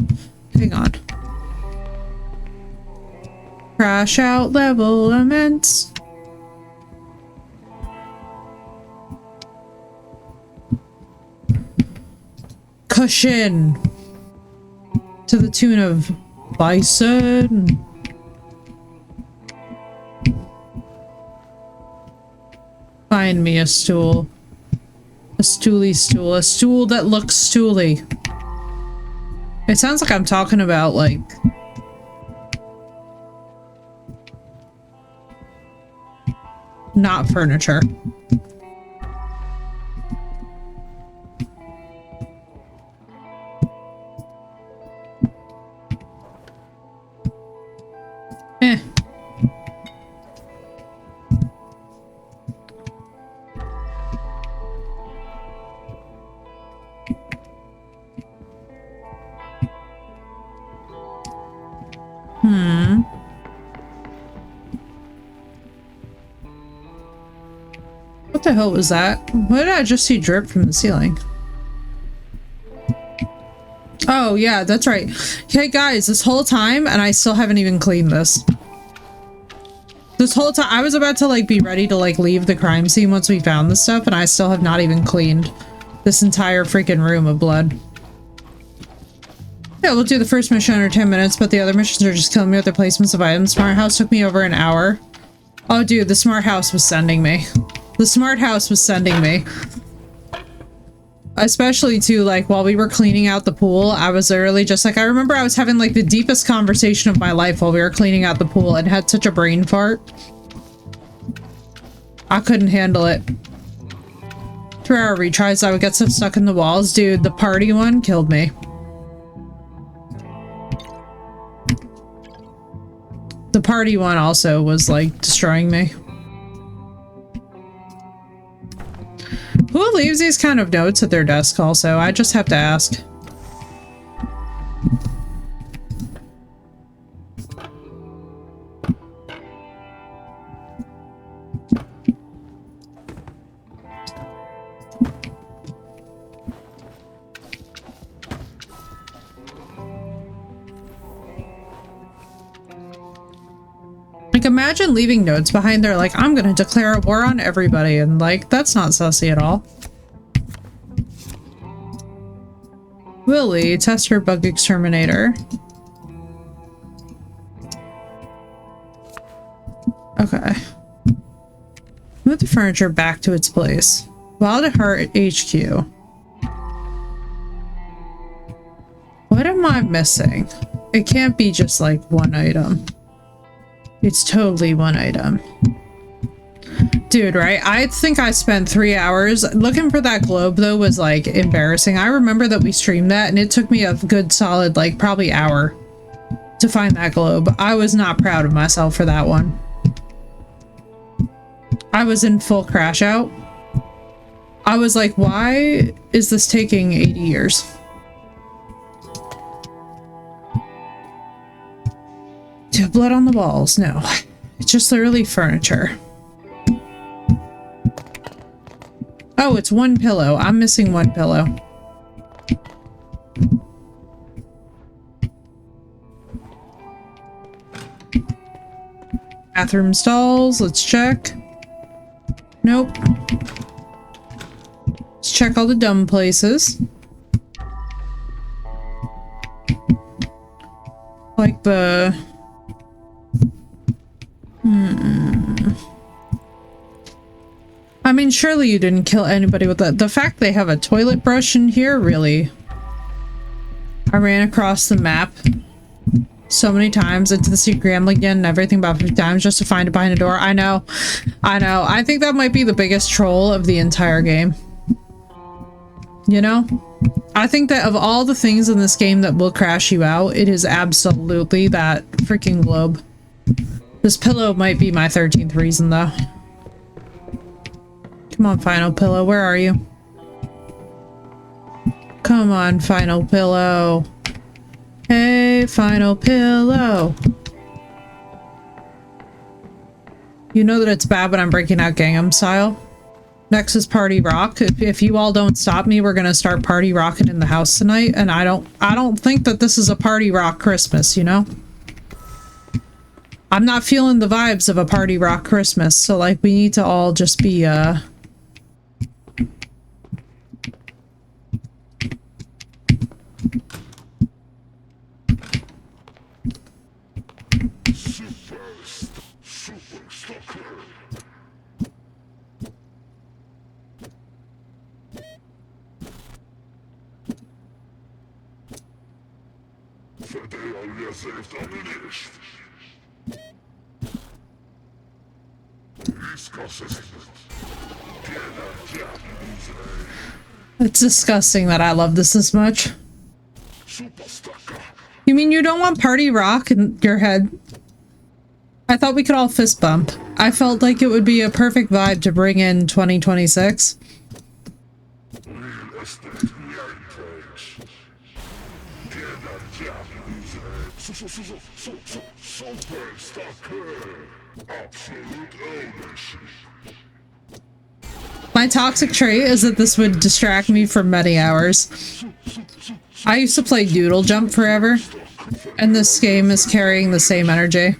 Hang on. Crash out level immense. Cushion. To the tune of bison. Find me a stool. A stooly stool. A stool that looks stooly. It sounds like I'm talking about like not furniture. Eh. What the hell was that? What did I just see drip from the ceiling? Oh, yeah, that's right. Hey, guys, this whole time, and I still haven't even cleaned this. This whole time, I was about to, like, be ready to, like, leave the crime scene once we found this stuff, and I still have not even cleaned this entire freaking room of blood. Yeah, we'll do the first mission under 10 minutes, but the other missions are just killing me with their placements of items. Smart House took me over an hour. Oh, dude, the Smart House was sending me. The Smart House was sending me. Especially too, like, while we were cleaning out the pool, I was literally just like, I remember I was having like the deepest conversation of my life while we were cleaning out the pool and had such a brain fart. I couldn't handle it. 3-hour retries, I would get stuff stuck in the walls. Dude, the party one killed me. The party one also was like destroying me. Who leaves these kind of notes at their desk also? I just have to ask. Like, imagine leaving notes behind there like, I'm gonna declare a war on everybody, and like, that's not sussy at all. Willie, tester bug exterminator. Okay. Move the furniture back to its place. Wild at Heart HQ. What am I missing? It can't be just like one item. It's totally one item. Dude, right? I think I spent 3 hours looking for that globe, though, was like embarrassing. I remember that we streamed that and it took me a good solid, like, probably hour to find that globe. I was not proud of myself for that one. I was in full crash out. I was like, why is this taking 80 years? Blood on the walls. No, it's just literally furniture. Oh, it's one pillow. I'm missing one pillow. Bathroom stalls, let's check. Nope. Let's check all the dumb places. Like the... I mean, surely you didn't kill anybody with that. The fact they have a toilet brush in here, really? I ran across the map so many times into the secret gambling again and everything about 50 times just to find it behind a door. I know. I know. I think that might be the biggest troll of the entire game. You know? I think that of all the things in this game that will crash you out, it is absolutely that freaking globe. This pillow might be my 13th reason, though. Come on, final pillow. Where are you? Come on, final pillow. Hey, final pillow. You know that it's bad when I'm breaking out Gangnam Style. Next is Party Rock. If you all don't stop me, we're gonna start party rocking in the house tonight. And I don't think that this is a party rock Christmas, you know? I'm not feeling the vibes of a party rock Christmas. So like we need to all just be It's disgusting that I love this much. You mean you don't want party rock in your head? I thought we could all fist bump. I felt like it would be a perfect vibe to bring in 2026. My toxic trait is that this would distract me for many hours. I used to play Doodle Jump forever, and this game is carrying the same energy.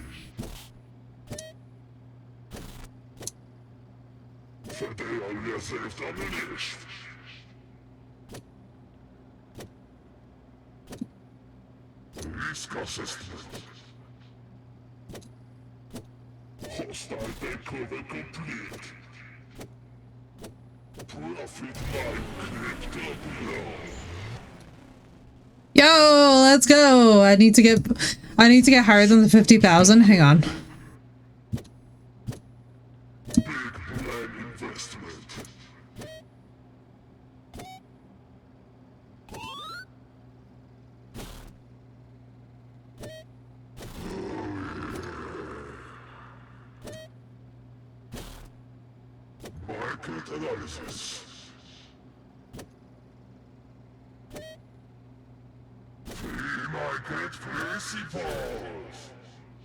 Yo, let's go. I need to get higher than the 50,000. Hang on.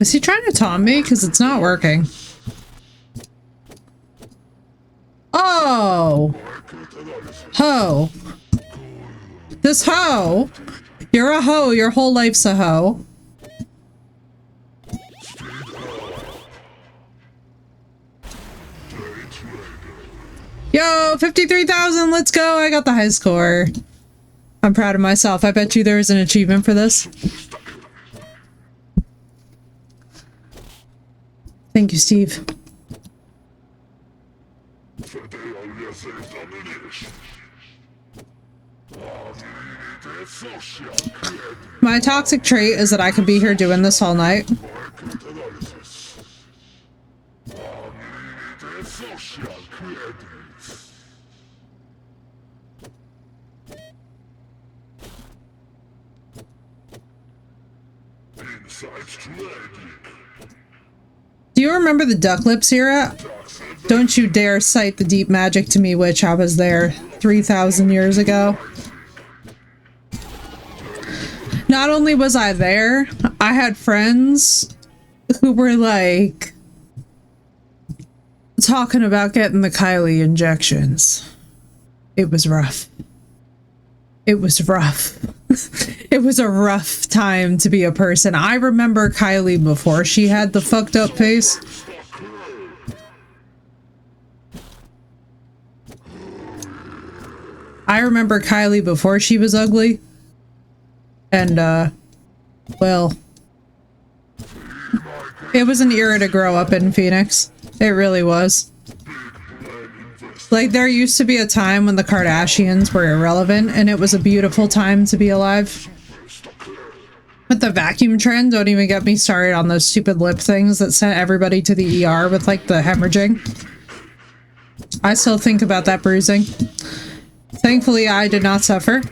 Is he trying to taunt me? Because it's not working. Oh! Ho! This hoe! You're a hoe. Your whole life's a hoe. Yo! 53,000! Let's go! I got the high score. I'm proud of myself. I bet you there is an achievement for this. Thank you, Steve. My toxic trait is that I could be here doing this all night. Do you remember the Duck Lips era? Don't you dare cite the deep magic to me, witch. I was there 3,000 years ago. Not only was I there, I had friends who were like talking about getting the Kylie injections. It was rough. It was rough. It was a rough time to be a person. I remember Kylie before she had the fucked up face. I remember Kylie before she was ugly. And, well, it was an era to grow up in Phoenix. It really was. Like, there used to be a time when the Kardashians were irrelevant, and it was a beautiful time to be alive. But the vacuum trend, don't even get me started on those stupid lip things that sent everybody to the ER with, like, the hemorrhaging. I still think about that bruising. Thankfully, I did not suffer.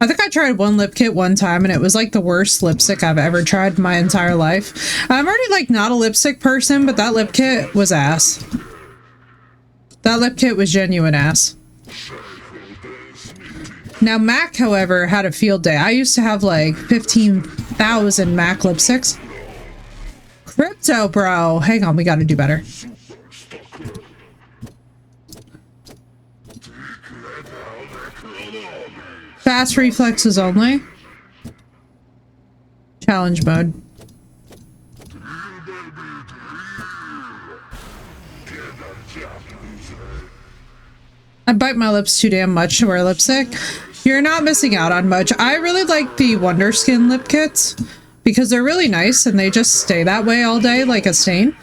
I think I tried one lip kit one time, and it was, like, the worst lipstick I've ever tried in my entire life. I'm already, like, not a lipstick person, but that lip kit was ass. That lip kit was genuine ass. Now, MAC, however, had a field day. I used to have like 15,000 MAC lipsticks. Crypto, bro. Hang on, we gotta do better. Fast reflexes only. Challenge mode. I bite my lips too damn much to wear lipstick. You're not missing out on much. I really like the Wonder Skin lip kits because they're really nice and they just stay that way all day like a stain.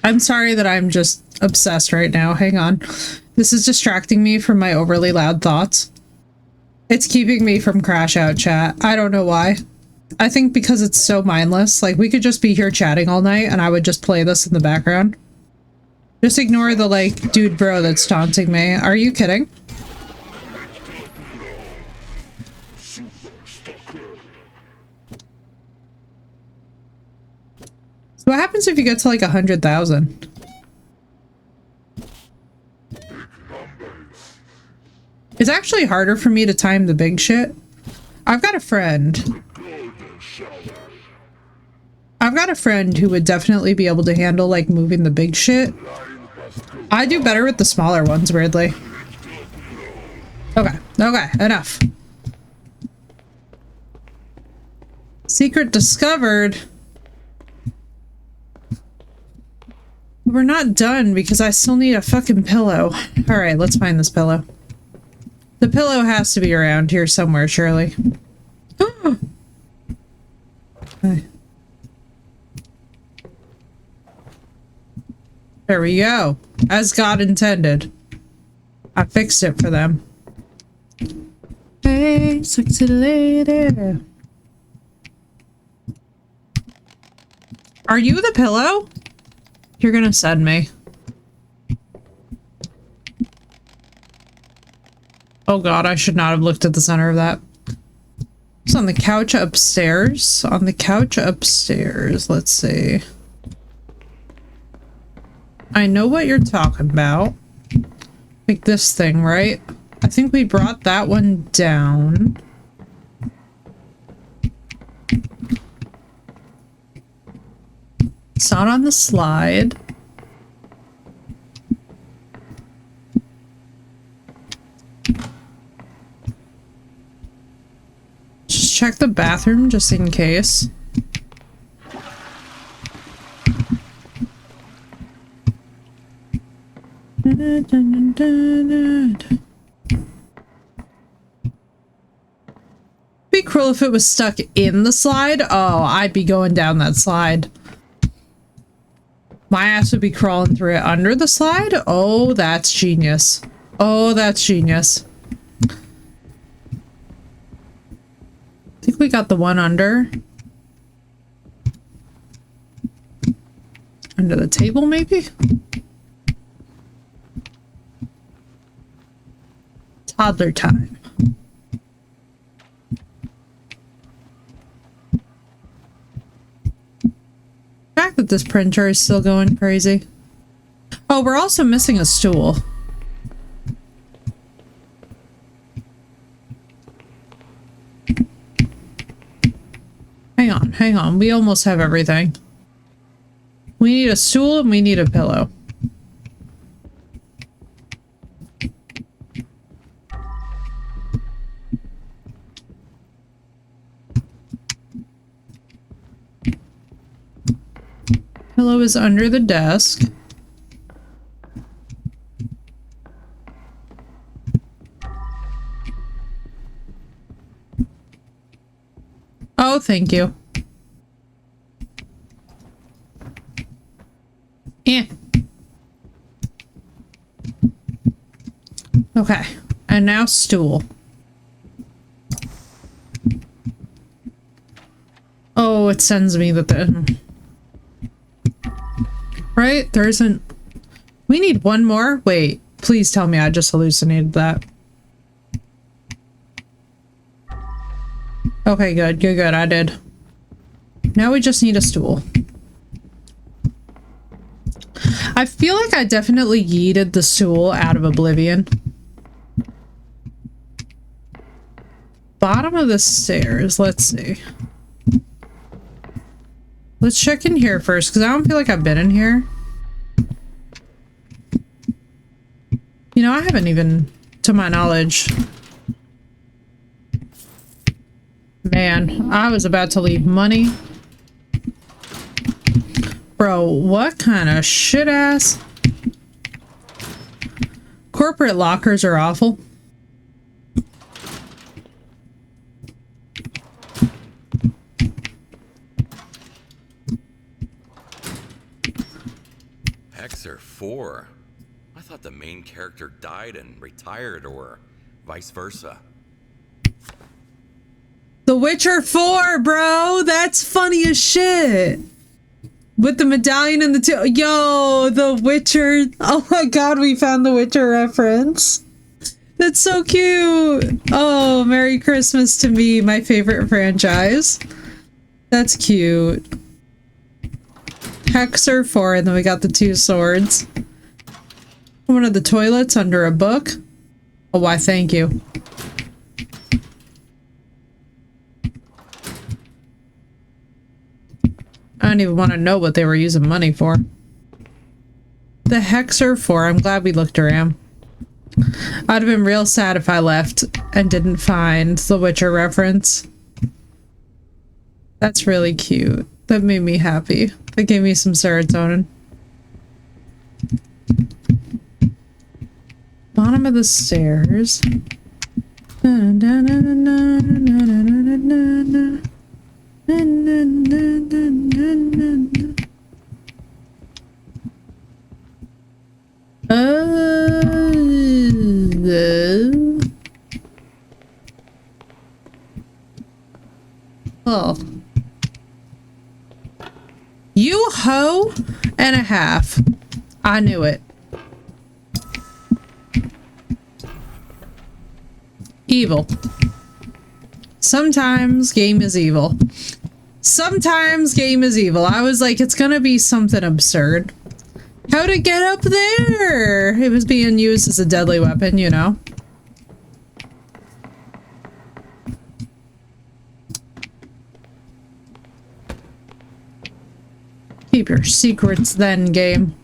I'm sorry that I'm just obsessed right now. Hang on. This is distracting me from my overly loud thoughts. It's keeping me from crash out chat. I don't know why. I think because it's so mindless. Like, we could just be here chatting all night and I would just play this in the background. Just ignore the, like, dude bro that's taunting me. Are you kidding? So what happens if you get to, like, 100,000? It's actually harder for me to time the big shit. I've got a friend who would definitely be able to handle, like, moving the big shit. I do better with the smaller ones, weirdly. Okay, okay, enough. Secret discovered. We're not done because I still need a fucking pillow. Alright, let's find this pillow. The pillow has to be around here somewhere, surely. Okay. There we go. As God intended. I fixed it for them. Hey, sexy lady. Are you the pillow? You're gonna send me. Oh God, I should not have looked at the center of that. It's on the couch upstairs. On the couch upstairs. Let's see. I know what you're talking about. Like this thing, right? I think we brought that one down. It's not on the slide. Just check the bathroom just in case. Be cruel if it was stuck in the slide. Oh, I'd be going down that slide. My ass would be crawling through it under the slide. Oh, that's genius. Oh, that's genius. I think we got the one under. Under the table, maybe? Toddler time. The fact that this printer is still going crazy. Oh, we're also missing a stool. Hang on. We almost have everything. We need a stool and we need a pillow. Pillow is under the desk. Oh, thank you. Eh. Okay, and now stool. Oh, it sends me the right? There isn't... We need one more? Wait, please tell me I just hallucinated that. Okay, good, good, good, I did. Now we just need a stool. I feel like I definitely yeeted the stool out of oblivion. Bottom of the stairs, let's see. Let's check in here first, because I don't feel like I've been in here. You know, I haven't even, to my knowledge. Man, I was about to leave money. Bro, what kind of shit ass? Corporate lockers are awful. Hexer 4. I thought the main character died and retired, or vice versa. The Witcher 4, bro! That's funny as shit! With the medallion and the two. Yo, The Witcher. Oh my god, we found the Witcher reference. That's so cute. Oh, Merry Christmas to me, my favorite franchise. That's cute. Hexer 4, and then we got the two swords. One of the toilets under a book. Oh, why, thank you. I don't even want to know what they were using money for. The Hexer 4. I'm glad we looked around. I'd have been real sad if I left and didn't find the Witcher reference. That's really cute. That made me happy. That gave me some serotonin. Bottom of the stairs. Oh. You hoe and a half. I knew it. Evil. Sometimes game is evil. Sometimes game is evil. I was like, it's gonna be something absurd. How'd it get up there? It was being used as a deadly weapon, you know? Keep your secrets then, game.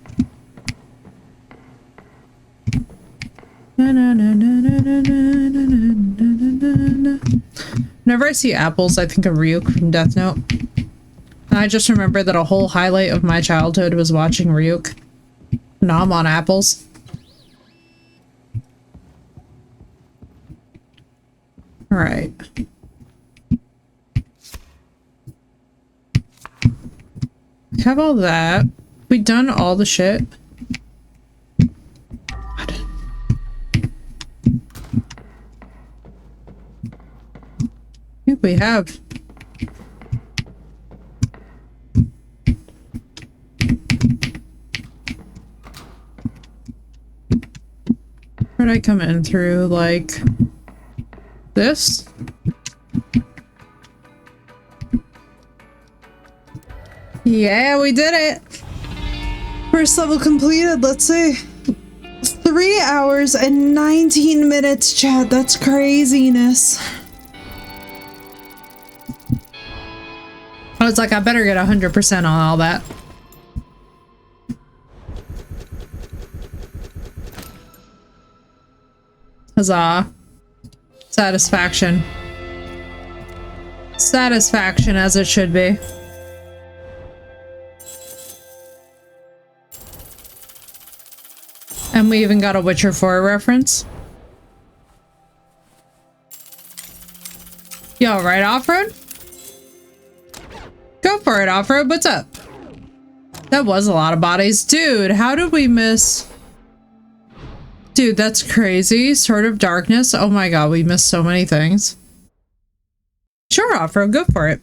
Whenever I see apples, I think of Ryuk from Death Note. And I just remember that a whole highlight of my childhood was watching Ryuk nom on apples. Alright. Have all that. We done all the shit. What? I think we have. Where'd I come in through? Like this? Yeah, we did it! First level completed, let's see. 3 hours and 19 minutes, chat. That's craziness. I was like, I better get 100% on all that. Huzzah. Satisfaction. Satisfaction as it should be. And we even got a Witcher 4 reference. Yo, right, Off-Road? Go for it, Off-Road. What's up? That was a lot of bodies. Dude, how did we miss... Dude, that's crazy. Sword of Darkness. Oh my god, we missed so many things. Sure, Off-Road. Go for it.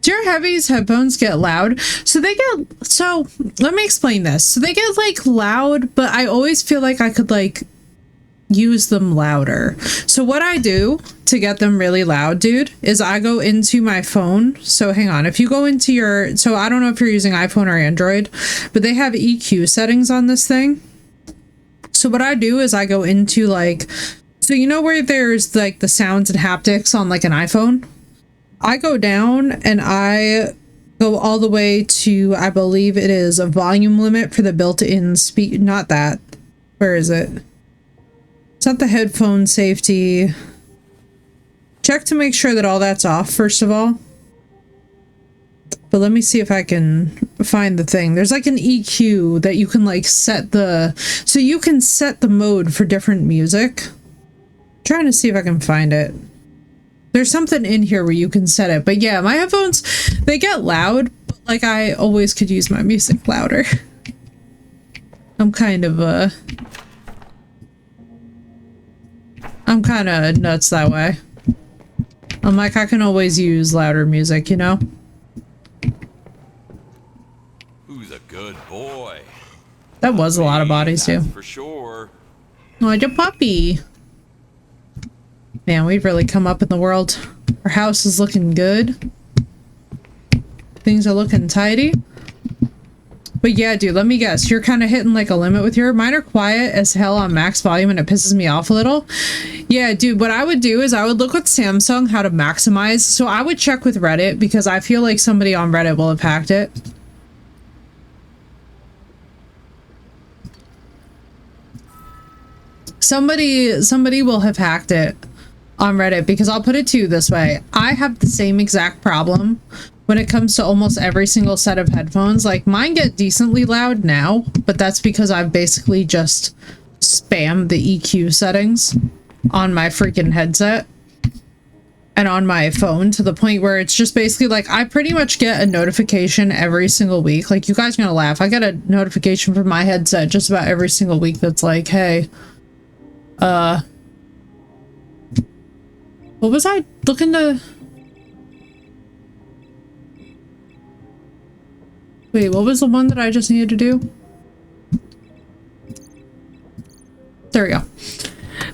Do your Heavy's headphones get loud? So let me explain this. So they get like loud, but I always feel like I could like use them louder. So what I do to get them really loud, dude, is I go into my phone. So hang on, if you go into your, so I don't know if you're using iPhone or Android, but they have EQ settings on this thing. So what I do is I go into like, so you know where there's like the sounds and haptics on like an iPhone? I go down and I go all the way to, I believe it is a volume limit for the built-in speed. Not that. Where is it? It's not the headphone safety. Check to make sure that all that's off, first of all. But let me see if I can find the thing. There's like an EQ that you can like set the... So you can set the mode for different music. I'm trying to see if I can find it. There's something in here where you can set it. But yeah, my headphones, they get loud. But like I always could use my music louder. I'm kind of nuts that way. I'm like, I can always use louder music, you know? Who's a good boy? That was a lot of bodies too. For sure. Like a puppy. Man, we've really come up in the world. Our house is looking good. Things are looking tidy. But yeah, dude, let me guess. You're kind of hitting like a limit with your... Mine are quiet as hell on max volume and it pisses me off a little. Yeah, dude, what I would do is I would look with Samsung how to maximize. So I would check with Reddit because I feel like somebody on Reddit will have hacked it. Somebody will have hacked it on Reddit, because I'll put it to you this way. I have the same exact problem when it comes to almost every single set of headphones. Like mine get decently loud now, but that's because I've basically just spammed the EQ settings on my freaking headset and on my phone to the point where it's just basically like I pretty much get a notification every single week. Like you guys are gonna laugh. I get a notification from my headset just about every single week that's like, hey, what was I looking to... Wait, what was the one that I just needed to do? There we go.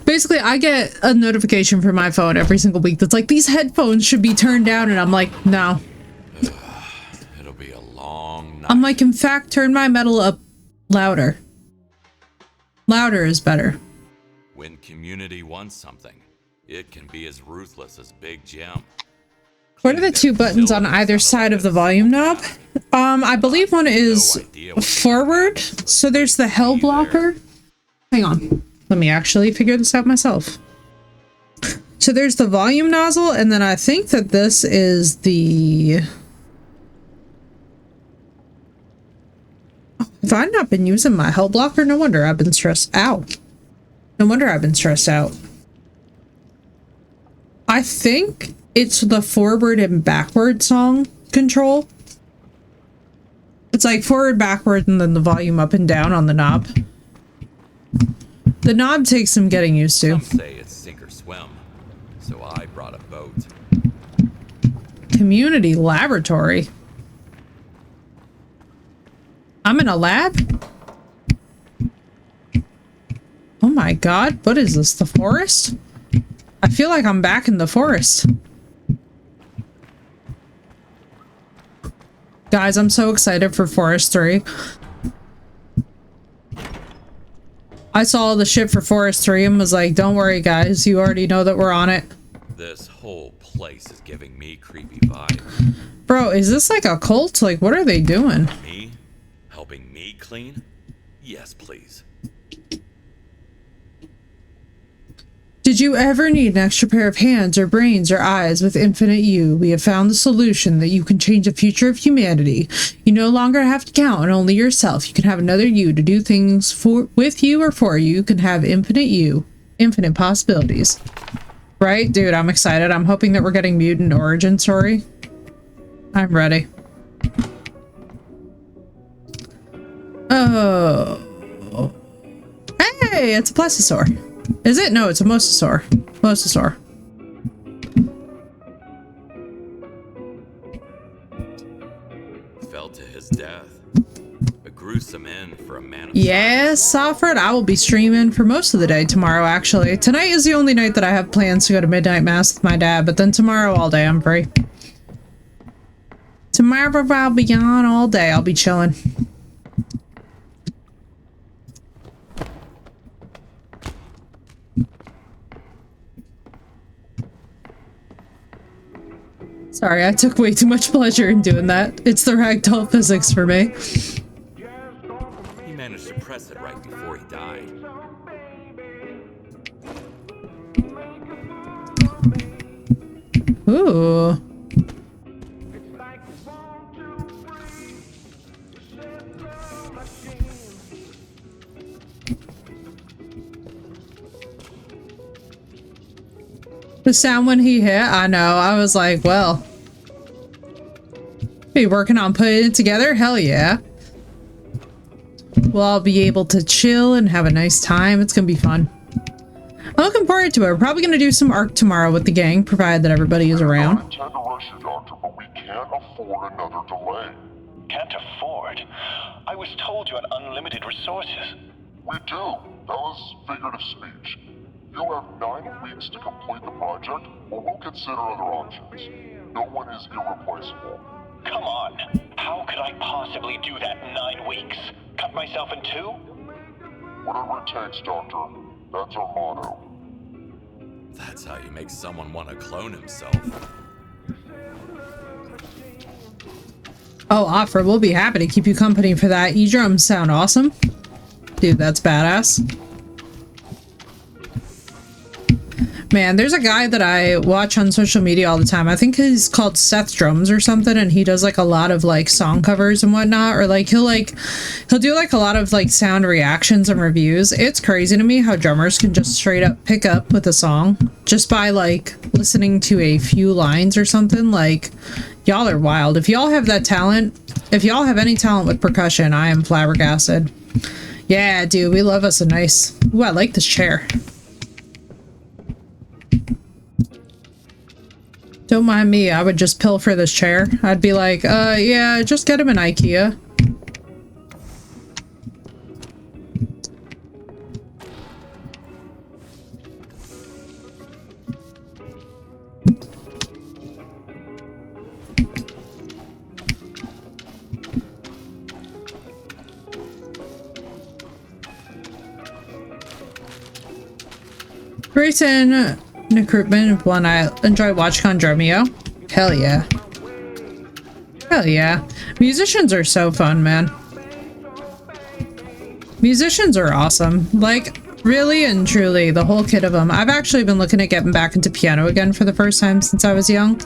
Basically, I get a notification from my phone every single week that's like, these headphones should be turned down, and I'm like, no. It'll be a long night. I'm like, in fact, turn my metal up louder. Louder is better. When community wants something, it can be as ruthless as Big Jim. What are the two buttons on either side of the volume knob? I believe one is forward. So there's the hell blocker. Hang on. Let me actually figure this out myself. So there's the volume nozzle, and then I think that this is the... Have I not been using my hell blocker? No wonder I've been stressed out. No wonder I've been stressed out. I think it's the forward and backward song control. It's like forward, backward, and then the volume up and down on the knob. The knob takes some getting used to. Some say it's sink or swim, so I brought a boat. Community laboratory. I'm in a lab? Oh my god, what is this, the forest? I feel like I'm back in the forest. Guys, I'm so excited for Forest 3. I saw the shit for Forest 3 and was like, don't worry guys, you already know that we're on it. This whole place is giving me creepy vibes. Bro, is this like a cult? Like, what are they doing? Me? Helping me clean? Yes, please. Did you ever need an extra pair of hands or brains or eyes? With Infinite You, we have found the solution that you can change the future of humanity. You no longer have to count on only yourself. You can have another you to do things with you or for you. You can have Infinite You. Infinite possibilities. Right? Dude, I'm excited. I'm hoping that we're getting Mutant Origin Story. I'm ready. Oh. Hey, it's a plesiosaur. Is it? No, it's a mosasaur. Mosasaur. Fell to his death. A gruesome end for a man of Yes, Sofred, I will be streaming for most of the day tomorrow, actually. Tonight is the only night that I have plans to go to midnight mass with my dad, but then tomorrow all day I'm free. Tomorrow I'll be on all day. I'll be chilling. Sorry, I took way too much pleasure in doing that. It's the ragdoll physics for me. He managed to press it right before he died. Ooh. The sound when he hit, I know. I was like, well. Are you working on putting it together? Hell yeah. We'll all be able to chill and have a nice time. It's gonna be fun. I'm looking forward to it. We're probably gonna do some ARC tomorrow with the gang, provided that everybody is around. I intend to rush you, Doctor, but we can't afford another delay. Can't afford? I was told you had unlimited resources. We do. That was figurative speech. You have 9 weeks to complete the project, or we'll consider other options. No one is irreplaceable. Come on. How could I possibly do that in 9 weeks? Cut myself in 2? Whatever it takes, Doctor. That's our motto. That's how you make someone want to clone himself. Oh, Offer, we'll be happy to keep you company for that. E-drums sound awesome. Dude, that's badass. Man, there's a guy that I watch on social media all the time. I think he's called Seth Drums or something, and he does like a lot of like song covers and whatnot, or like he'll do like a lot of like sound reactions and reviews. It's crazy to me how drummers can just straight up pick up with a song just by like listening to a few lines or something. Like, y'all are wild. If y'all have that talent, if y'all have any talent with percussion, I am flabbergasted. Yeah, dude, we love us a nice... Ooh, I like this chair. Don't mind me, I would just pilfer this chair. I'd be like, yeah, just get him an IKEA. Grayson recruitment one I enjoy watching on Dromio. Hell yeah. Hell yeah. Musicians are so fun, man. Musicians are awesome. Like, really and truly, the whole kit of them. I've actually been looking at getting back into piano again for the first time since I was young.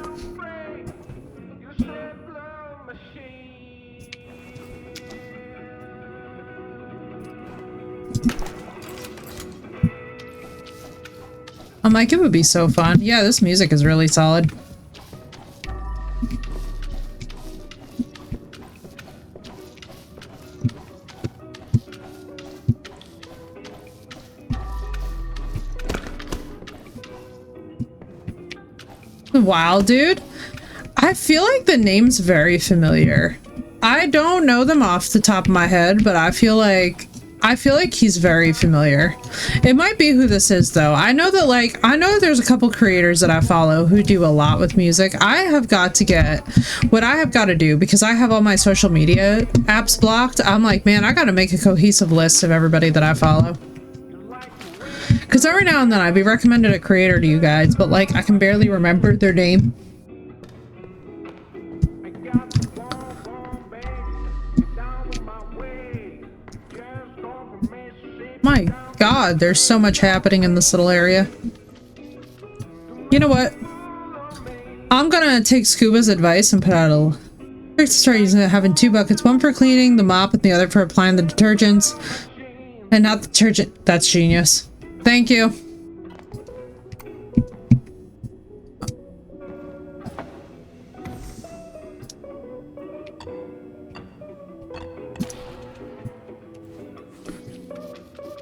I'm like, it would be so fun. Yeah, this music is really solid. Wow, dude. I feel like the name's very familiar. I don't know them off the top of my head, but I feel like he's very familiar. It might be who this is though. I know there's a couple creators that I follow who do a lot with music. I have got to get what I have got to do, because I have all my social media apps blocked. I'm like, man, I got to make a cohesive list of everybody that I follow. Because every now and then I'd be recommended a creator to you guys, but like I can barely remember their name. My God, there's so much happening in this little area. You know what? I'm gonna take Scuba's advice and put out a start using it, having 2 buckets, one for cleaning the mop and the other for applying the detergents. And not the detergent. That's genius. Thank you.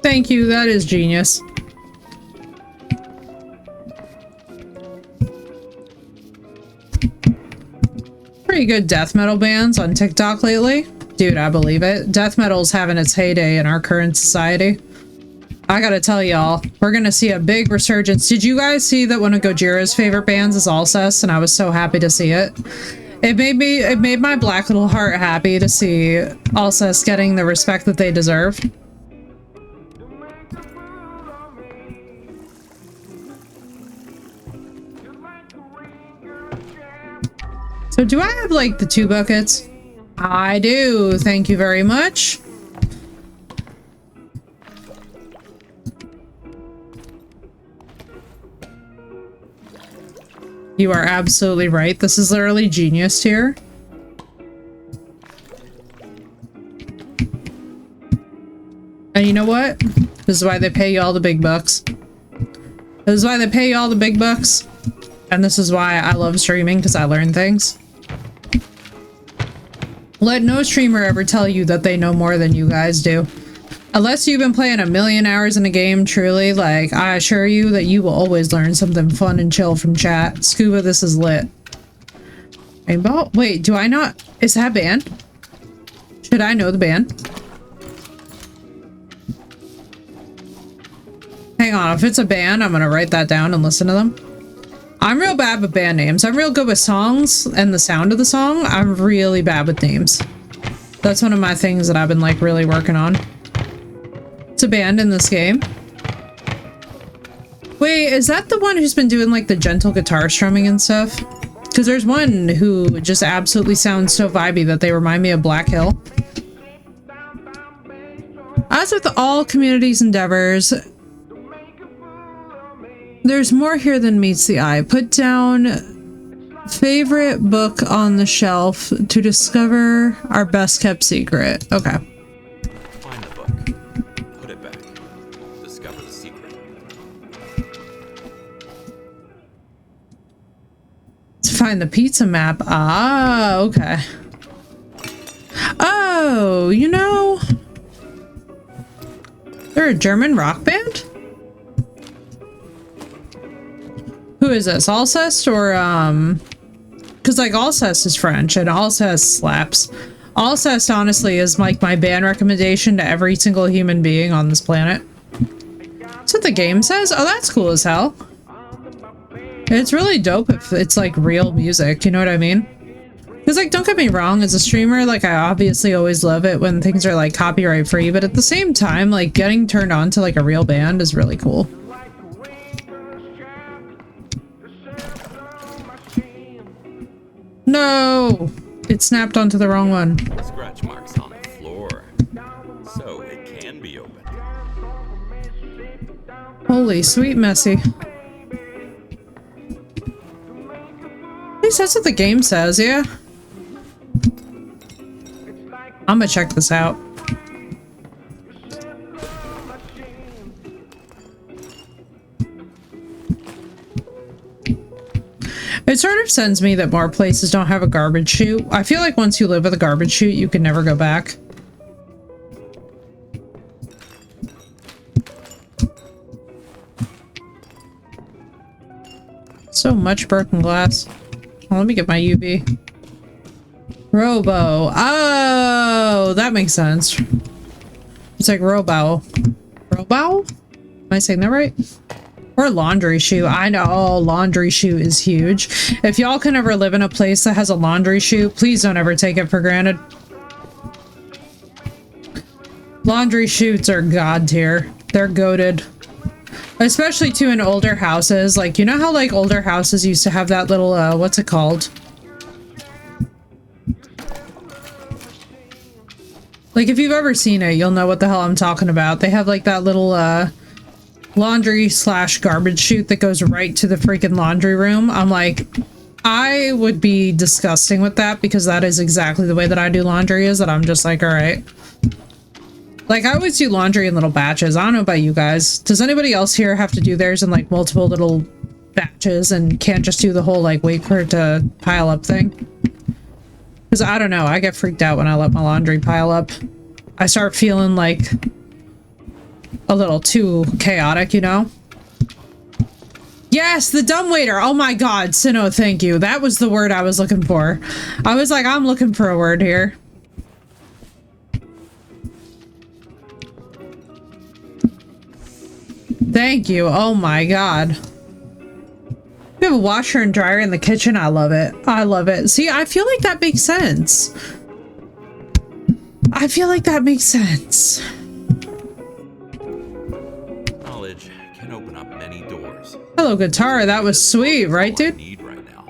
Thank you, that is genius. Pretty good death metal bands on TikTok lately. Dude, I believe it. Death metal's having its heyday in our current society. I gotta tell y'all, we're gonna see a big resurgence. Did you guys see that one of Gojira's favorite bands is Alcest? And I was so happy to see it. It made my black little heart happy to see Alcest getting the respect that they deserve. So do I have like the 2 buckets? I do. Thank you very much. You are absolutely right. This is literally genius here. And you know what? This is why they pay you all the big bucks. This is why they pay you all the big bucks. And this is why I love streaming, because I learn things. Let no streamer ever tell you that they know more than you guys do. Unless you've been playing a million hours in a game, truly, like, I assure you that you will always learn something fun and chill from chat. Scuba, this is lit. Rainbow? Wait, do I not? Is that band? Should I know the band? Hang on, if it's a band, I'm gonna write that down and listen to them. I'm real bad with band names. I'm real good with songs and the sound of the song. I'm really bad with names. That's one of my things that I've been like really working on. It's a band in this game. Wait, is that the one who's been doing like the gentle guitar strumming and stuff? Because there's one who just absolutely sounds so vibey that they remind me of Black Hill. As with all community's endeavors, there's more here than meets the eye. Put down favorite book on the shelf to discover our best kept secret. Okay. Find the book. Put it back. Discover the secret. To find the pizza map. Ah, okay. Oh, you know, they're a German rock band? Who is this? Alcest or, because like Alcest is French and Alcest slaps. Alcest honestly is like my band recommendation to every single human being on this planet. That's what the game says? Oh, that's cool as hell. It's really dope if it's like real music, you know what I mean? Because like, don't get me wrong, as a streamer, like I obviously always love it when things are like copyright free, but at the same time, like getting turned on to like a real band is really cool. No! It snapped onto the wrong one. Scratch marks on the floor. So it can be opened. Holy sweet messy. At least that's what the game says, yeah? I'm gonna check this out. It sort of sends me that more places don't have a garbage chute. I feel like once you live with a garbage chute, you can never go back. So much broken glass. Oh, let me get my UV. Robo. Oh, that makes sense. It's like Robo. Robo? Am I saying that right? Or laundry chute. I know, laundry chute is huge. If y'all can ever live in a place that has a laundry chute, please don't ever take it for granted. Laundry chutes are god tier. They're goated. Especially too in older houses. Like, you know how like older houses used to have that little, what's it called? Like if you've ever seen it, you'll know what the hell I'm talking about. They have like that little, laundry slash garbage chute that goes right to the freaking laundry room. I'm like, I would be disgusting with that because that is exactly the way that I do laundry, is that I'm just like, all right. Like, I always do laundry in little batches. I don't know about you guys. Does anybody else here have to do theirs in like multiple little batches and can't just do the whole like wait for it to pile up thing? Because I don't know. I get freaked out when I let my laundry pile up. I start feeling like a little too chaotic, you know? Yes, the dumbwaiter. Oh my god, Sinnoh, thank you. That was the word I was looking for. I was like, I'm looking for a word here. Thank you. Oh my god. We have a washer and dryer in the kitchen. I love it. I love it. See, I feel like that makes sense. I feel like that makes sense. Knowledge can open up many doors. Hello, guitar. That was sweet, right, dude? Need right now.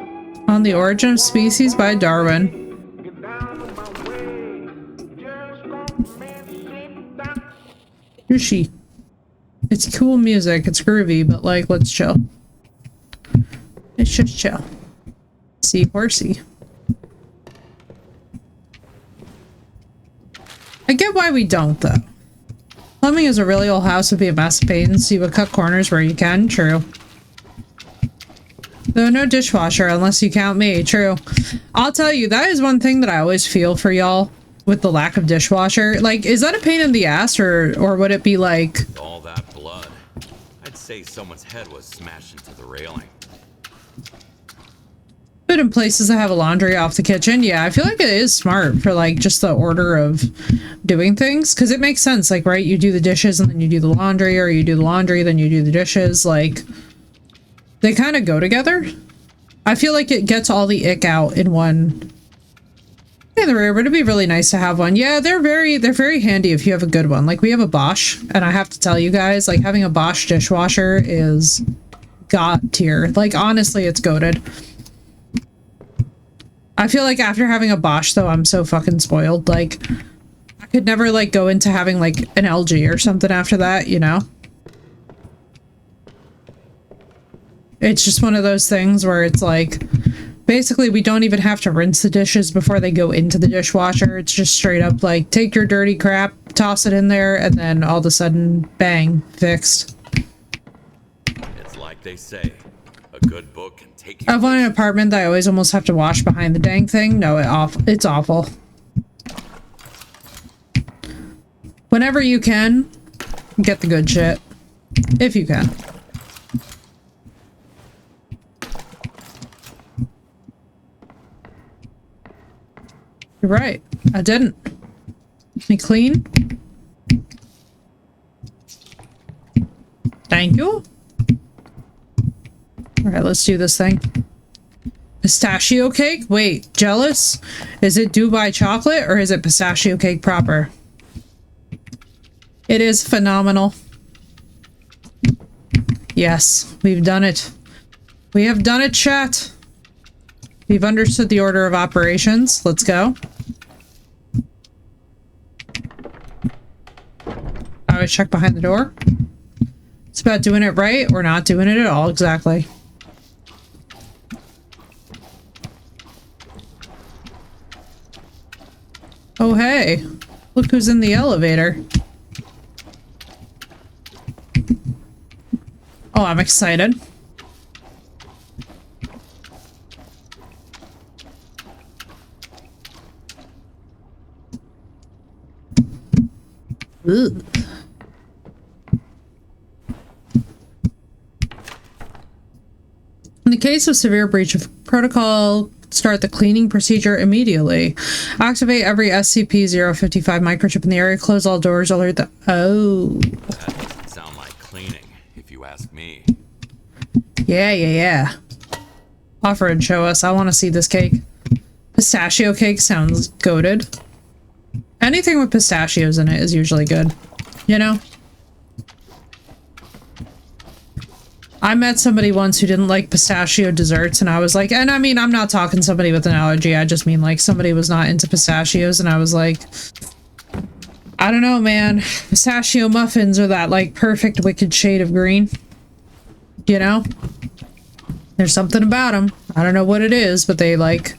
On the Origin of Species by Darwin. Yoshi. It's cool music. It's groovy, but like, let's chill. It's just chill. See, horsey. I get why we don't, though. Plumbing is a really old house would be a mess of pain, so you would cut corners where you can. True. Though no dishwasher unless you count me. True. I'll tell you, that is one thing that I always feel for y'all with the lack of dishwasher. Like, is that a pain in the ass, or would it be like... All that blood. I'd say someone's head was smashed into the railing. But in places that have a laundry off the kitchen, yeah, I feel like it is smart for like just the order of doing things, because it makes sense. Like, right, you do the dishes and then you do the laundry, or you do the laundry then you do the dishes. Like, they kind of go together. I feel like it gets all the ick out in one. Yeah, the rare, but it'd be really nice to have one. Yeah, they're very handy if you have a good one. Like, we have a Bosch, and I have to tell you guys, like, having a Bosch dishwasher is god tier. Like, honestly, it's goated. I feel like after having a Bosch, though, I'm so fucking spoiled. Like, I could never, like, go into having, like, an LG or something after that, you know? It's just one of those things where it's like, basically, we don't even have to rinse the dishes before they go into the dishwasher. It's just straight up, like, take your dirty crap, toss it in there, and then all of a sudden, bang, fixed. It's like they say, a good book can take you... I've wanted an apartment that I always almost have to wash behind the dang thing. No, it's awful. Whenever you can, get the good shit. If you can. You're right. I didn't. Me clean? Thank you. Alright, let's do this thing. Pistachio cake? Wait, jealous? Is it Dubai chocolate or is it pistachio cake proper? It is phenomenal. Yes, we've done it. We have done it, chat. We've understood the order of operations. Let's go. I always check behind the door. It's about doing it right or not doing it at all. Exactly. Oh, hey. Look who's in the elevator. Oh, I'm excited. Ugh. In the case of severe breach of protocol, start the cleaning procedure immediately. Activate every SCP-055 microchip in the area. Close all doors. Alert the... Oh. That doesn't sound like cleaning, if you ask me. Yeah. Offer and show us. I want to see this cake. Pistachio cake sounds goated. Anything with pistachios in it is usually good. You know? I met somebody once who didn't like pistachio desserts, and I was like, and I mean, I'm not talking somebody with an allergy, I just mean like somebody was not into pistachios, and I was like, I don't know, man. Pistachio muffins are that, like, perfect wicked shade of green. You know? There's something about them. I don't know what it is, but they, like,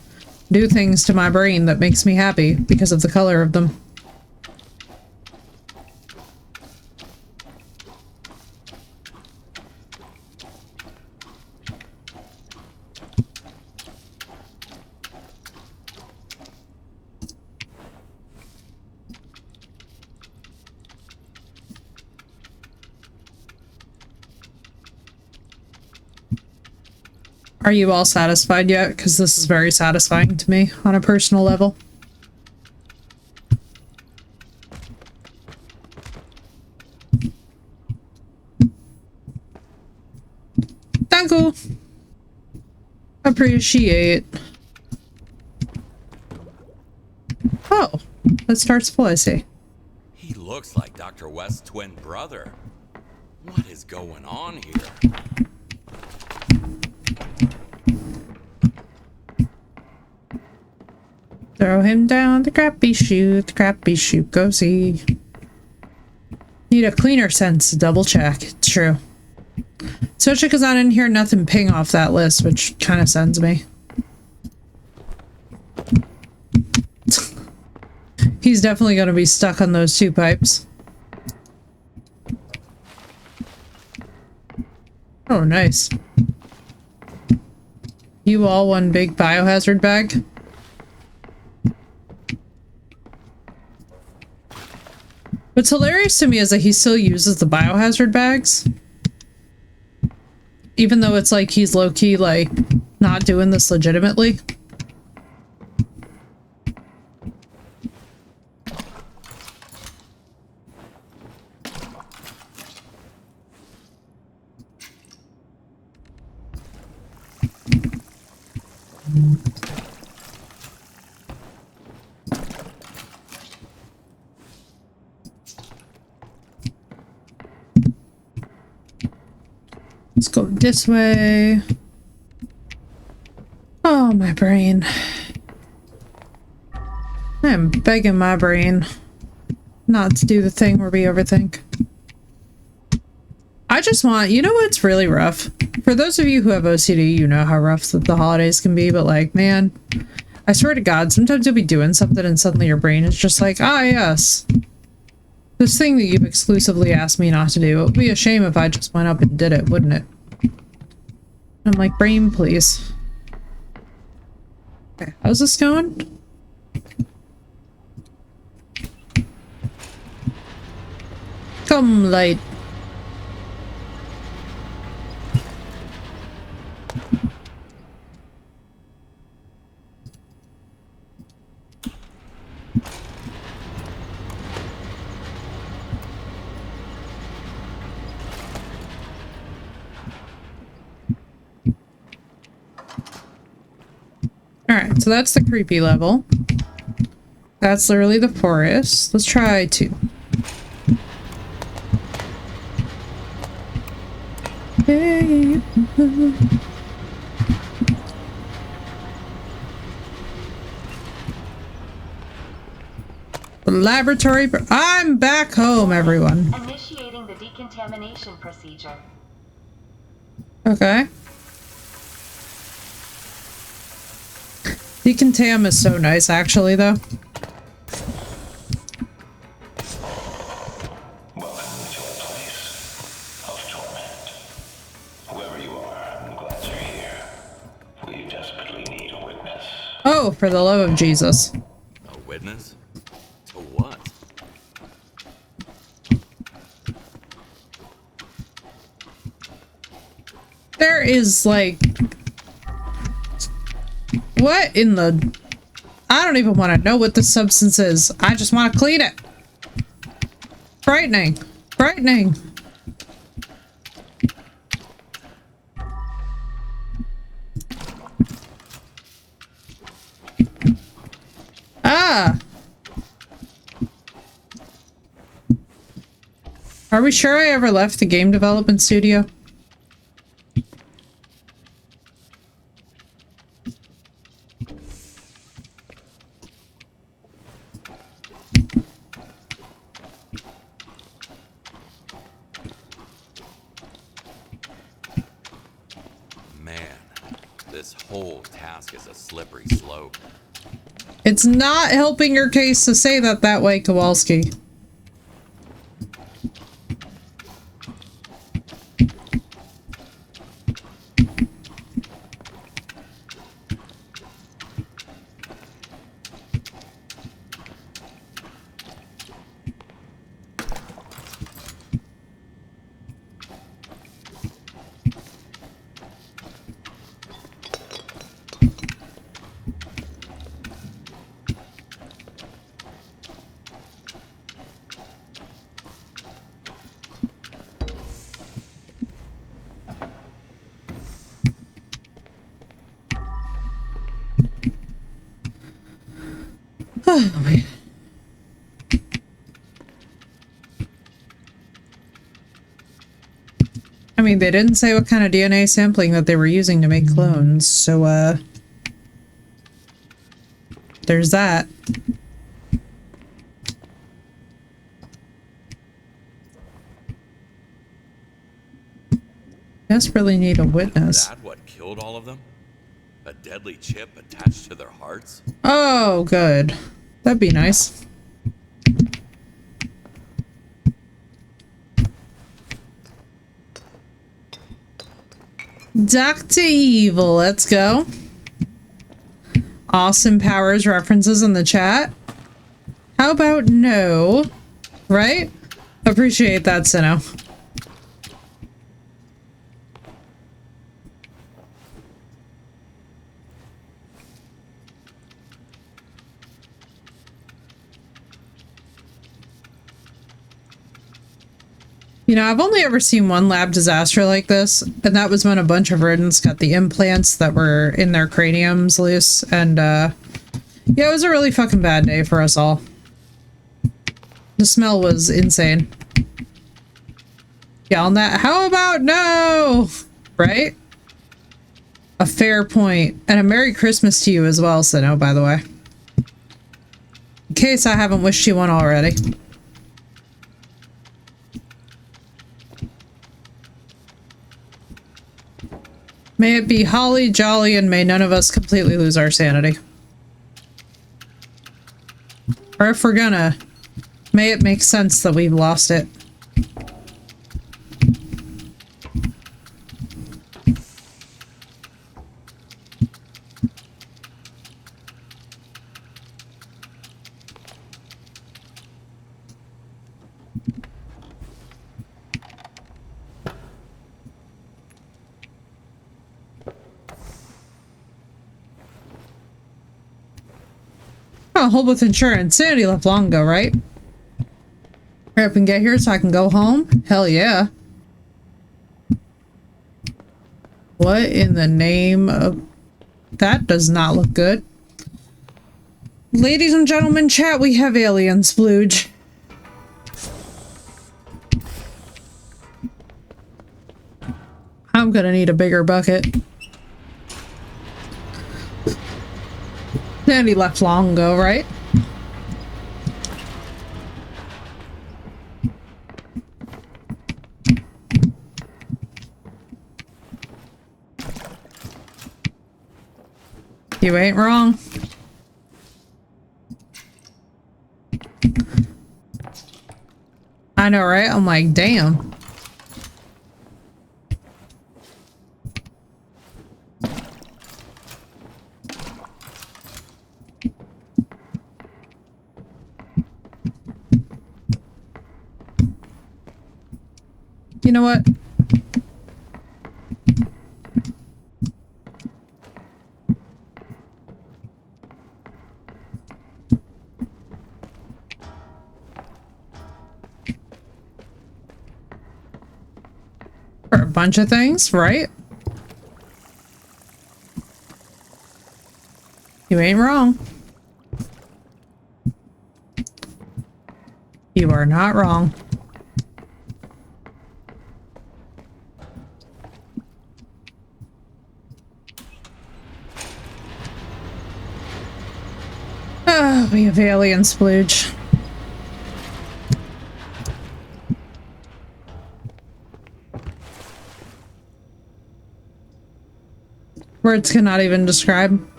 do things to my brain that makes me happy because of the color of them. Are you all satisfied yet? Because this is very satisfying to me on a personal level. Thank you. Appreciate. Oh, that starts full, I see. He looks like Dr. West's twin brother. What is going on here? Throw him down the crappy chute goes he. Need a cleaner sense to double check. It's true. Especially because I didn't hear nothing ping off that list, which kind of sends me. He's definitely going to be stuck on those two pipes. Oh, nice. You all one big biohazard bag? What's hilarious to me is that he still uses the biohazard bags. Even though it's like he's low-key, like, not doing this legitimately. Let's go this way. Oh, my brain. I'm begging my brain not to do the thing where we overthink. I just want, you know what's really rough? For those of you who have OCD, you know how rough the holidays can be, but like, man, I swear to God, sometimes you'll be doing something and suddenly your brain is just like, ah, yes. This thing that you've exclusively asked me not to do. It would be a shame if I just went up and did it, wouldn't it? I'm like, brain, please. Okay, how's this going? Come, light. Alright, so that's the creepy level. That's literally the forest. Let's try 2. Hey. The laboratory. I'm back home, everyone. Initiating the decontamination procedure. Okay. Decontam is so nice, actually, though. Welcome to a place of torment. Whoever you are, I'm glad you're here. We desperately need a witness. Oh, for the love of Jesus. A witness? To what? There is, like... What in the... I don't even want to know what this substance is. I just want to clean it. Frightening. Frightening. Ah! Are we sure I ever left the game development studio? This whole task is a slippery slope. It's not helping your case to say that way, Kowalski. Oh, man. I mean, they didn't say what kind of DNA sampling that they were using to make clones, so, there's that. Desperately need a witness. Is that what killed all of them? A deadly chip attached to their hearts? Oh, good. That'd be nice. Dr. Evil, let's go. Austin Powers references in the chat. How about no? Right? Appreciate that, Sinnoh. You know, I've only ever seen one lab disaster like this, and that was when a bunch of rodents got the implants that were in their craniums loose, and, yeah, it was a really fucking bad day for us all. The smell was insane. Yeah, on that, how about no? Right? A fair point. And a Merry Christmas to you as well, Sinnoh, by the way. In case I haven't wished you one already. May it be holly jolly and may none of us completely lose our sanity. Or if we're gonna, may it make sense that we've lost it. Oh, hold with insurance. Sanity left long ago, right? Hurry up and get here so I can go home? Hell yeah. What in the name of... That does not look good. Ladies and gentlemen, chat, we have aliens, splooge. I'm gonna need a bigger bucket. Sandy left long ago, right? You ain't wrong. I know, right? I'm like, damn. You know what? For a bunch of things, right? You ain't wrong. You are not wrong. Oh, we have alien splooge. Words cannot even describe.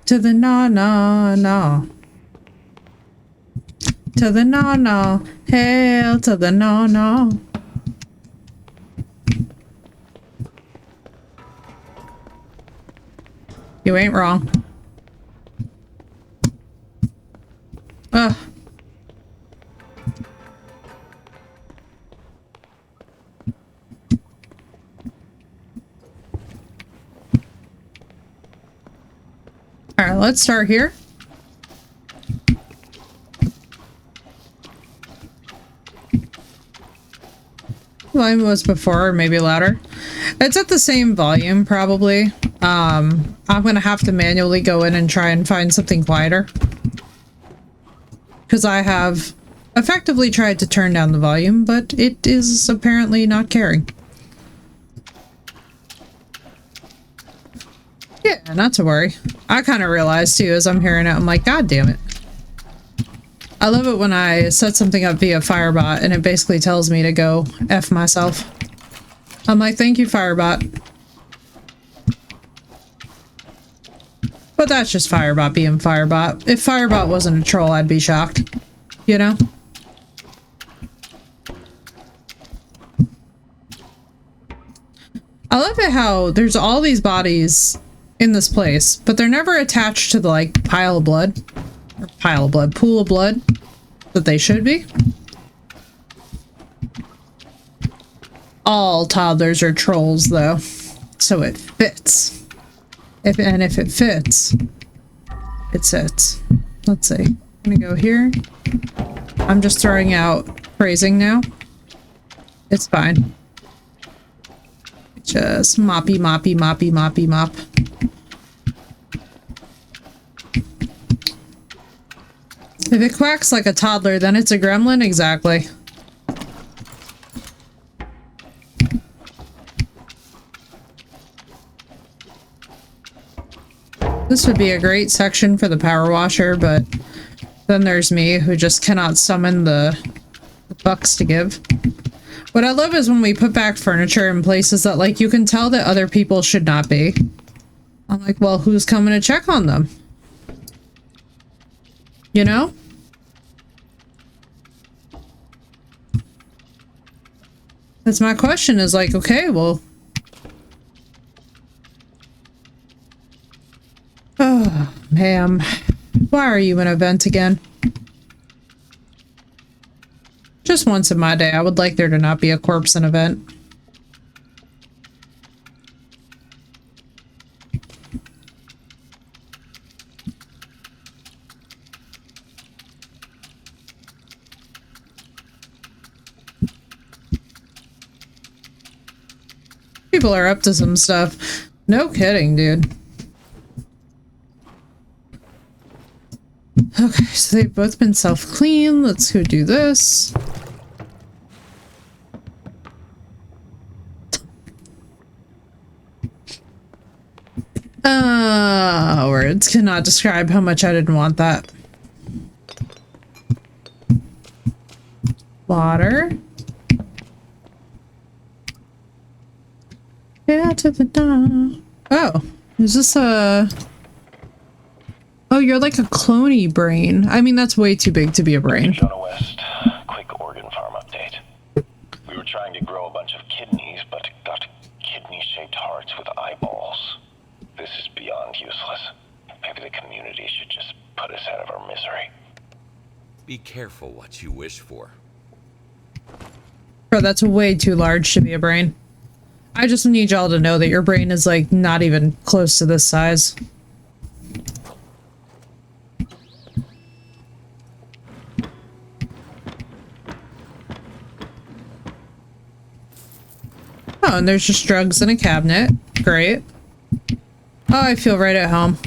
To the no. To the no. Hail to the no. You ain't wrong. Ugh. Alright, let's start here. Volume was before, or maybe louder. It's at the same volume, probably. I'm gonna have to manually go in and try and find something quieter. Because I have effectively tried to turn down the volume, but it is apparently not caring. Yeah, not to worry. I kind of realized too as I'm hearing it, I'm like, God damn it. I love it when I set something up via Firebot and it basically tells me to go F myself. I'm like, thank you, Firebot. But that's just Firebot being Firebot. If Firebot wasn't a troll, I'd be shocked. You know? I love it how there's all these bodies in this place, but they're never attached to the, like, pool of blood that they should be. All toddlers are trolls, though, so it fits. If it fits, it sits. Let's see. I'm gonna go here. I'm just throwing out phrasing now. It's fine. Just moppy. Mop. If it quacks like a toddler, then it's a gremlin? Exactly. This would be a great section for the power washer, but then there's me who just cannot summon the fucks to give. What I love is when we put back furniture in places that, like, you can tell that other people should not be. I'm like, well, who's coming to check on them? You know? That's my question, is like, okay, well... Oh, ma'am. Why are you in a vent again? Just once in my day, I would like there to not be a corpse in a vent. People are up to some stuff. No kidding, dude. Okay, so they've both been self-clean. Let's go do this. Words cannot describe how much I didn't want that. Water. Get out to the dawn. Oh, is this a... Oh, you're like a cloney brain. I mean, that's way too big to be a brain. Jonah West, quick organ farm update. We were trying to grow a bunch of kidneys, but got kidney-shaped hearts with eyeballs. This is beyond useless. Maybe the community should just put us out of our misery. Be careful what you wish for. Bro, that's way too large to be a brain. I just need y'all to know that your brain is, like, not even close to this size. Oh, and there's just drugs in a cabinet. Great. Oh, I feel right at home.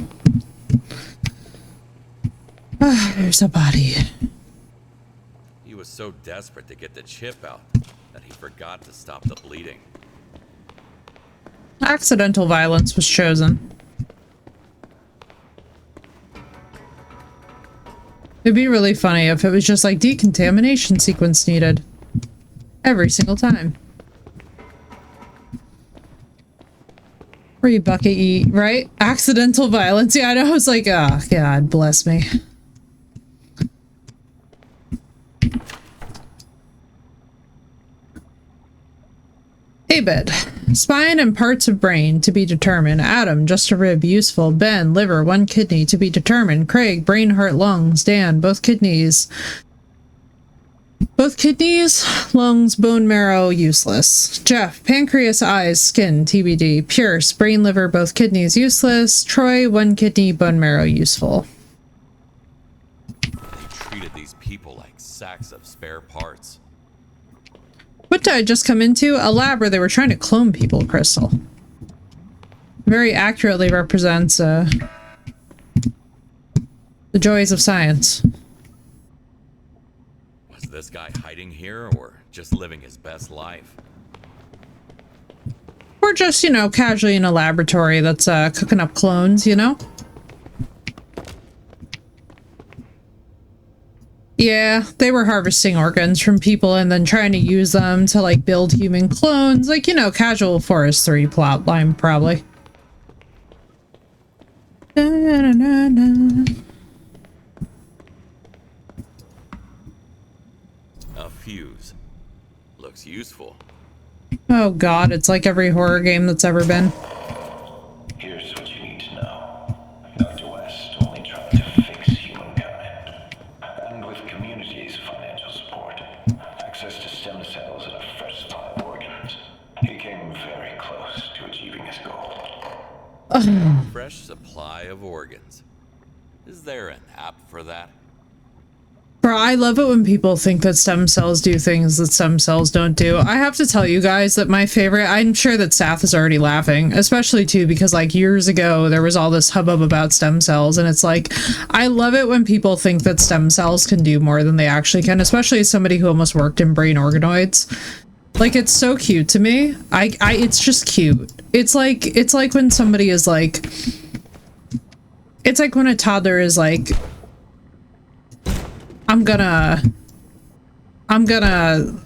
Ah, there's a body. He was so desperate to get the chip out that he forgot to stop the bleeding. Accidental violence was chosen. It'd be really funny if it was just like decontamination sequence needed. Every single time. Free bucket eat, right? Accidental violence. Yeah, I know. I was like, oh, God bless me. Hey, bed. Spine and parts of brain to be determined. Adam, just a rib, useful. Ben, liver, 1 kidney to be determined. Craig, brain, heart, lungs. Dan, both kidneys. Both kidneys, lungs, bone marrow, useless. Jeff, pancreas, eyes, skin, TBD. Pierce, brain, liver, both kidneys, useless. Troy, 1 kidney, bone marrow, useful. They treated these people like sacks of spare parts. What did I just come into? A lab where they were trying to clone people, Crystal. Very accurately represents the joys of science. Was this guy hiding here or just living his best life? Or just, you know, casually in a laboratory that's cooking up clones, you know? Yeah, they were harvesting organs from people and then trying to use them to, like, build human clones. Like, you know, casual Forest 3 plot line, probably. Da, da, da, da. A fuse. Looks useful. Oh god, it's like every horror game that's ever been. Here's what you need to know. Dr. West only tried to fix humankind. And with community's financial support, access to stem cells and a fresh supply of organs, he came very close to achieving his goal. Fresh supply of organs. Is there an app for that? Bro, I love it when people think that stem cells do things that stem cells don't do. I have to tell you guys that my favorite, I'm sure that Saf is already laughing, especially too because like years ago there was all this hubbub about stem cells, and it's like, I love it when people think that stem cells can do more than they actually can, especially as somebody who almost worked in brain organoids. Like, it's so cute to me. It's just cute. It's like when somebody is like, it's like when a toddler is like, I'm gonna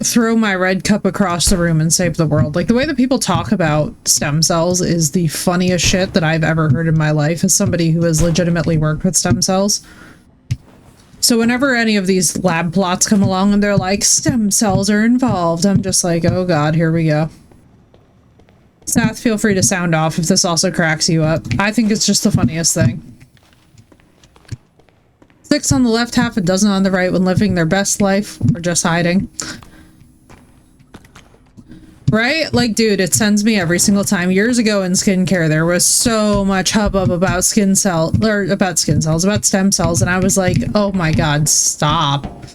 throw my red cup across the room and save the world. Like, the way that people talk about stem cells is the funniest shit that I've ever heard in my life as somebody who has legitimately worked with stem cells. So whenever any of these lab plots come along and they're like, stem cells are involved, I'm just like, oh god, here we go. Seth, feel free to sound off if this also cracks you up. I think it's just the funniest thing. 6 on the left, half a dozen on the right when living their best life or just hiding. Right? Like, dude, it sends me every single time. Years ago in skincare, there was so much hubbub about stem cells, about stem cells, and I was like, oh my god, stop.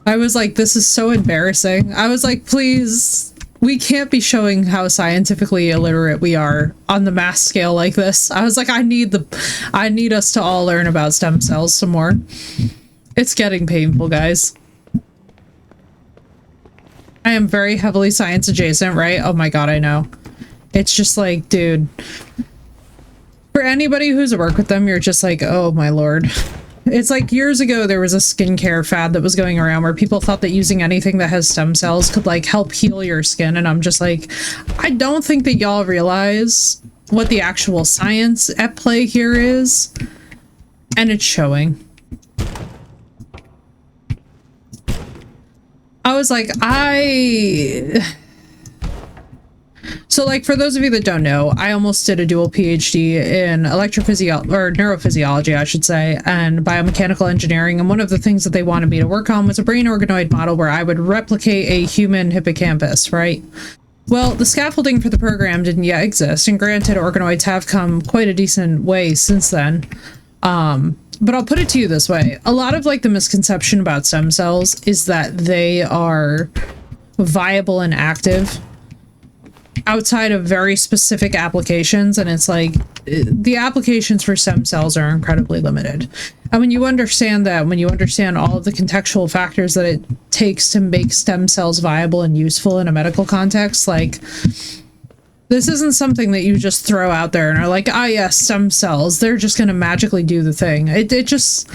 I was like, this is so embarrassing. I was like, please, we can't be showing how scientifically illiterate we are on the mass scale like this. I was like, I need us to all learn about stem cells some more. It's getting painful, guys. I am very heavily science adjacent, right? Oh my god, I know. It's just like, dude. For anybody who's worked with them, you're just like, oh my lord. It's like years ago there was a skincare fad that was going around where people thought that using anything that has stem cells could like help heal your skin, and I'm just like, I don't think that y'all realize what the actual science at play here is, and it's showing. I was like, So, like, for those of you that don't know, I almost did a dual PhD in electrophysiology, or neurophysiology, I should say, and biomechanical engineering. And one of the things that they wanted me to work on was a brain organoid model where I would replicate a human hippocampus, right? Well, the scaffolding for the program didn't yet exist, and granted, organoids have come quite a decent way since then. But I'll put it to you this way. A lot of, like, the misconception about stem cells is that they are viable and active outside of very specific applications, and it's like the applications for stem cells are incredibly limited. And when you understand that, when you understand all of the contextual factors that it takes to make stem cells viable and useful in a medical context, like, this isn't something that you just throw out there and are like, ah yes, stem cells, they're just gonna magically do the thing. It just,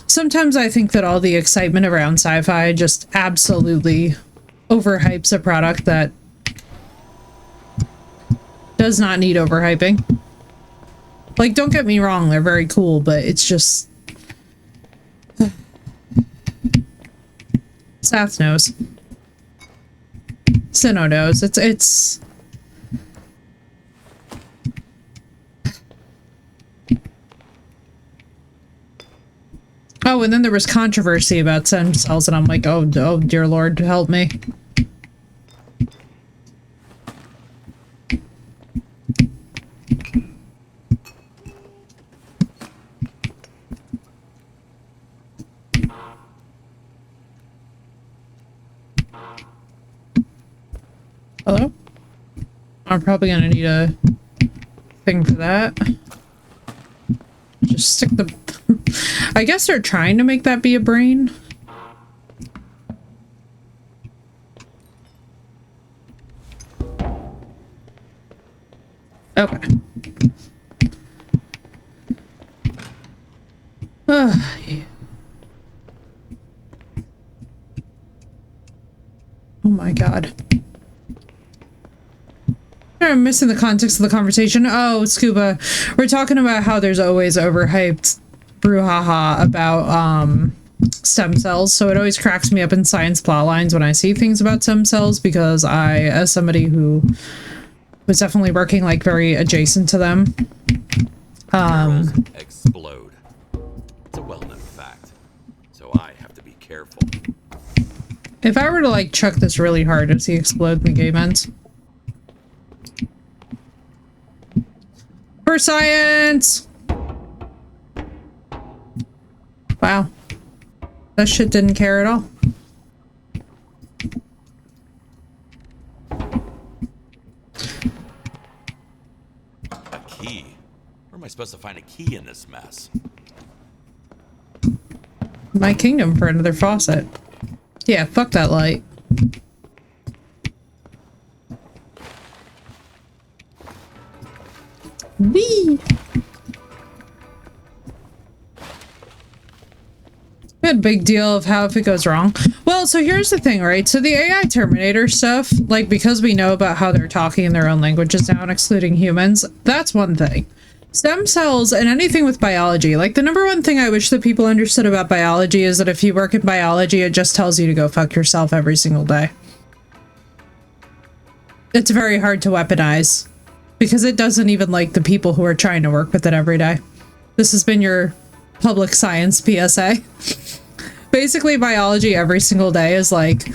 sometimes I think that all the excitement around sci-fi just absolutely overhypes a product that Does not need overhyping. Like, don't get me wrong, they're very cool, but it's just... Sath knows. Sinnoh knows. It's... Oh, and then there was controversy about stem cells, and I'm like, oh, dear Lord, help me. Hello? I'm probably gonna need a thing for that. Just stick the... I guess they're trying to make that be a brain. Okay. Yeah. Oh my god. I'm missing the context of the conversation. Oh, Scuba. We're talking about how there's always overhyped brouhaha about stem cells, so it always cracks me up in science plot lines when I see things about stem cells, because I, as somebody who was definitely working like very adjacent to them, Barrels explode. It's a well-known fact, so I have to be careful. if I were to like chuck this really hard, does he explode in the game ends? For science! Wow. That shit didn't care at all. A key? Where am I supposed to find a key in this mess? My kingdom for another faucet. Yeah, fuck that light. Whee! We had a big deal of how if it goes wrong. Well, so here's the thing, right? So the AI Terminator stuff, like, because we know about how they're talking in their own languages now and excluding humans, that's one thing. Stem cells and anything with biology, like, the number one thing I wish that people understood about biology is that if you work in biology, it just tells you to go fuck yourself every single day. It's very hard to weaponize, because it doesn't even like the people who are trying to work with it every day. This has been your public science PSA. Basically, biology every single day is like,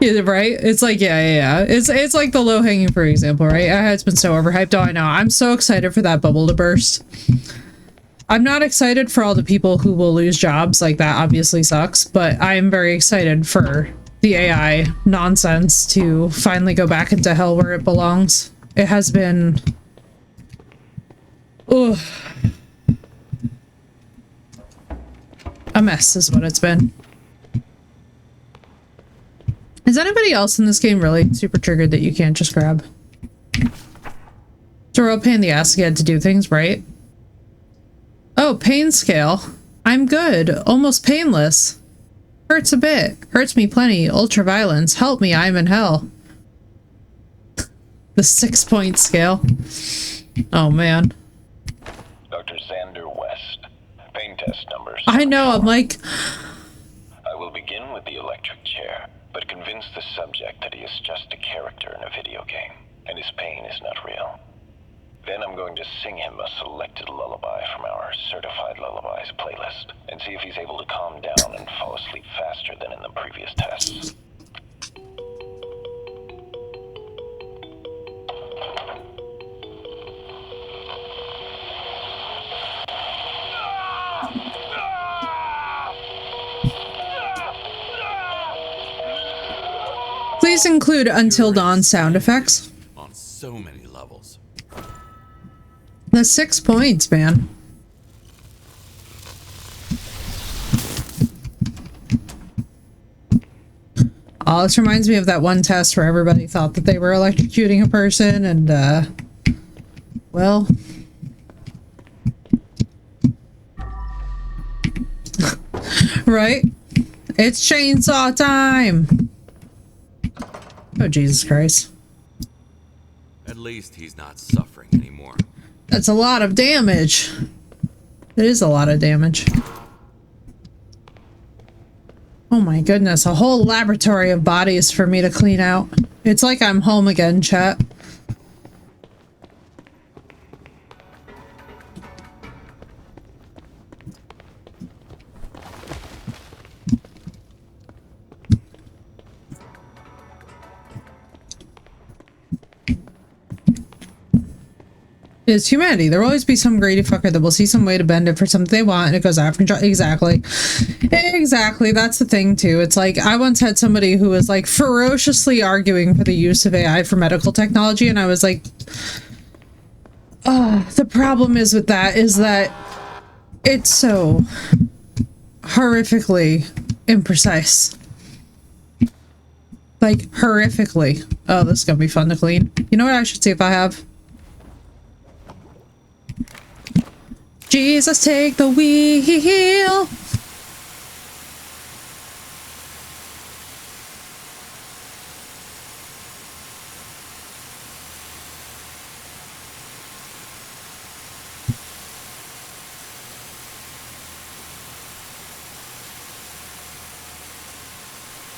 yeah, right? It's like, yeah. It's like the low-hanging fruit example, right? It's been so overhyped. Oh, I know. I'm so excited for that bubble to burst. I'm not excited for all the people who will lose jobs. Like, that obviously sucks. But I am very excited for the AI nonsense to finally go back into hell where it belongs. It has been... Ugh. A mess is what it's been. Is anybody else in this game really super triggered that you can't just grab? It's a real pain in the ass to get to do things, right? Oh, pain scale. I'm good. Almost painless. Hurts a bit. Hurts me plenty. Ultraviolence. Help me, I'm in hell. The 6-point scale. Oh, man. Dr. Xander West. Pain test numbers. I know, I'm like... I will begin with the electric chair, but convince the subject that he is just a character in a video game, and his pain is not real. Then I'm going to sing him a selected lullaby from our Certified Lullabies playlist, and see if he's able to calm down and fall asleep faster than in the previous tests. Please include Until Dawn sound effects. On so many levels. The 6 points, man. Oh, this reminds me of that one test where everybody thought that they were electrocuting a person and, well... Right? It's chainsaw time! Oh, Jesus Christ. At least he's not suffering anymore. That's a lot of damage. It is a lot of damage. Oh my goodness, a whole laboratory of bodies for me to clean out. It's like I'm home again, chat. It's humanity. There will always be some greedy fucker that will see some way to bend it for something they want, and it goes out of control. Exactly. Exactly. That's the thing, too. It's like, I once had somebody who was, like, ferociously arguing for the use of AI for medical technology, and I was like, oh, the problem is with that is that it's so horrifically imprecise. Like, horrifically. Oh, this is gonna be fun to clean. You know what I should see if I have? Jesus, take the wheel.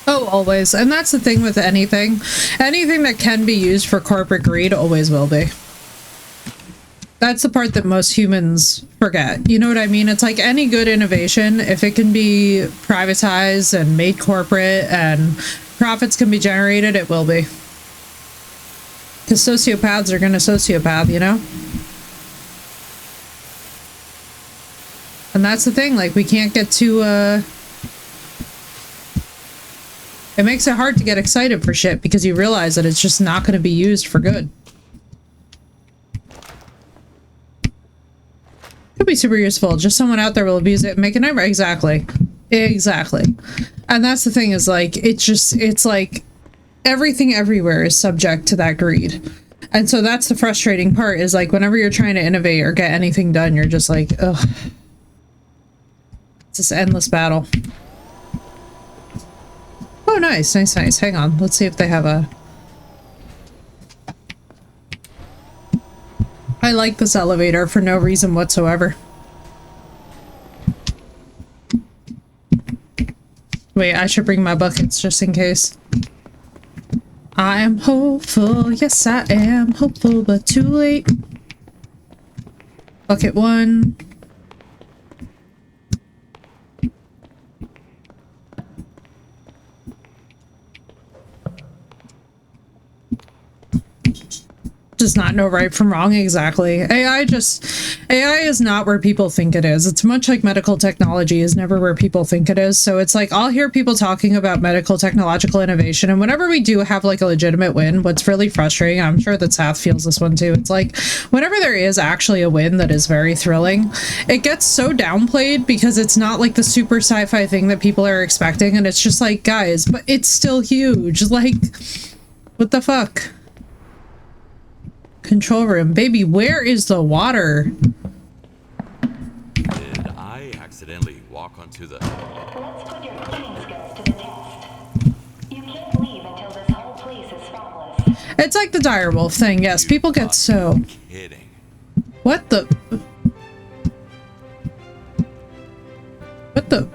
Oh, always. And that's the thing with anything. Anything that can be used for corporate greed always will be. That's the part that most humans forget. You know what I mean? It's like any good innovation, if it can be privatized and made corporate and profits can be generated, it will be. Because sociopaths are going to sociopath, you know? And that's the thing, like, we can't get too, it makes it hard to get excited for shit because you realize that it's just not going to be used for good. Could be super useful. Just someone out there will abuse it and make a nightmare. Exactly. Exactly. And that's the thing is like, it's like everything everywhere is subject to that greed. And so that's the frustrating part is like, whenever you're trying to innovate or get anything done, you're just like, ugh. It's this endless battle. Oh, nice, nice, nice. Hang on. Let's see if they have a... I like this elevator for no reason whatsoever. Wait, I should bring my buckets just in case. I am hopeful, yes I am hopeful, but too late. Bucket 1. Does not know right from wrong. Exactly. AI is not where people think it is. It's much like medical technology is never where people think it is. So it's like, I'll hear people talking about medical technological innovation, and whenever we do have like a legitimate win, what's really frustrating, I'm sure that Seth feels this one too, it's like whenever there is actually a win that is very thrilling, it gets so downplayed because it's not like the super sci-fi thing that people are expecting, and it's just like, guys, but it's still huge. Like, what the fuck? Control room. Baby, where is the water? Did I accidentally walk onto the... Let's put your cleaning skills to the test. You can't leave until this whole place is spotless. It's like the direwolf thing. Yes, people get so... Kidding. What the... What the...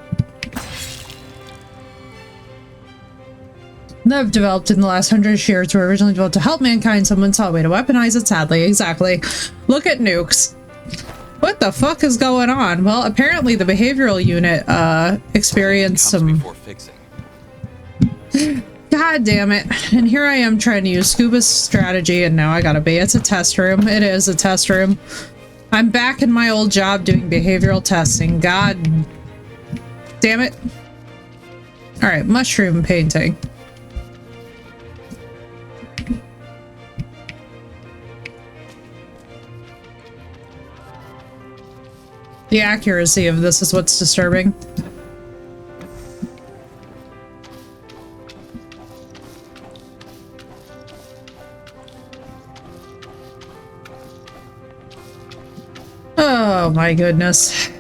that have developed in the last 100 years were originally developed to help mankind. Someone saw a way to weaponize it, sadly. Exactly. Look at nukes. What the fuck is going on? Well, apparently the behavioral unit experienced some... Before fixing. God damn it. And here I am trying to use scuba strategy, and now I gotta be. It's a test room. It is a test room. I'm back in my old job doing behavioral testing. God damn it. Alright, mushroom painting. The accuracy of this is what's disturbing. Oh my goodness.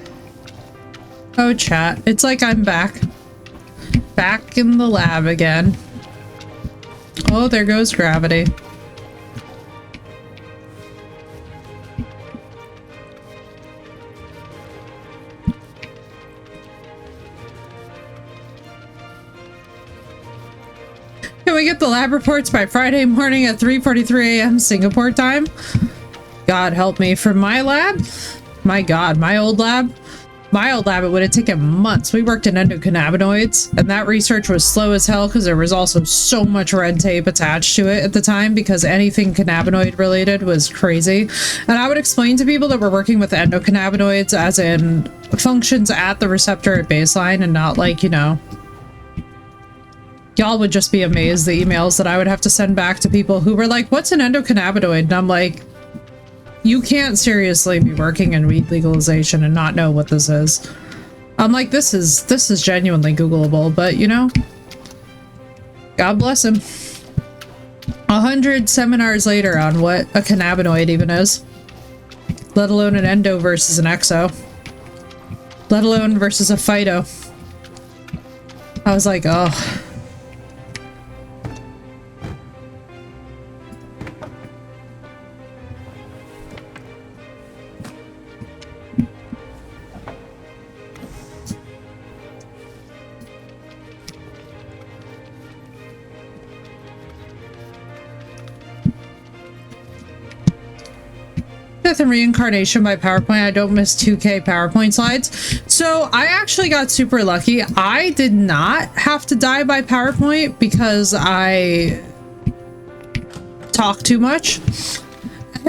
Oh chat, it's like I'm back. Back in the lab again. Oh, there goes gravity. we get the lab reports by Friday morning at 3:43 a.m. Singapore time? God help me. For my lab? My God, my old lab, it would have taken months. We worked in endocannabinoids, and that research was slow as hell because there was also so much red tape attached to it at the time because anything cannabinoid related was crazy. And I would explain to people that we're working with endocannabinoids as in functions at the receptor at baseline and not like, you know, y'all would just be amazed the emails that I would have to send back to people who were like, what's an endocannabinoid? And I'm like, you can't seriously be working in weed legalization and not know what this is. I'm like, this is genuinely Googleable, but you know, God bless him. 100 seminars later on what a cannabinoid even is, let alone an endo versus an exo, let alone versus a phyto. I was like, oh. Death and Reincarnation by PowerPoint. I don't miss 2K PowerPoint slides. So I actually got super lucky. I did not have to die by PowerPoint because I talk too much.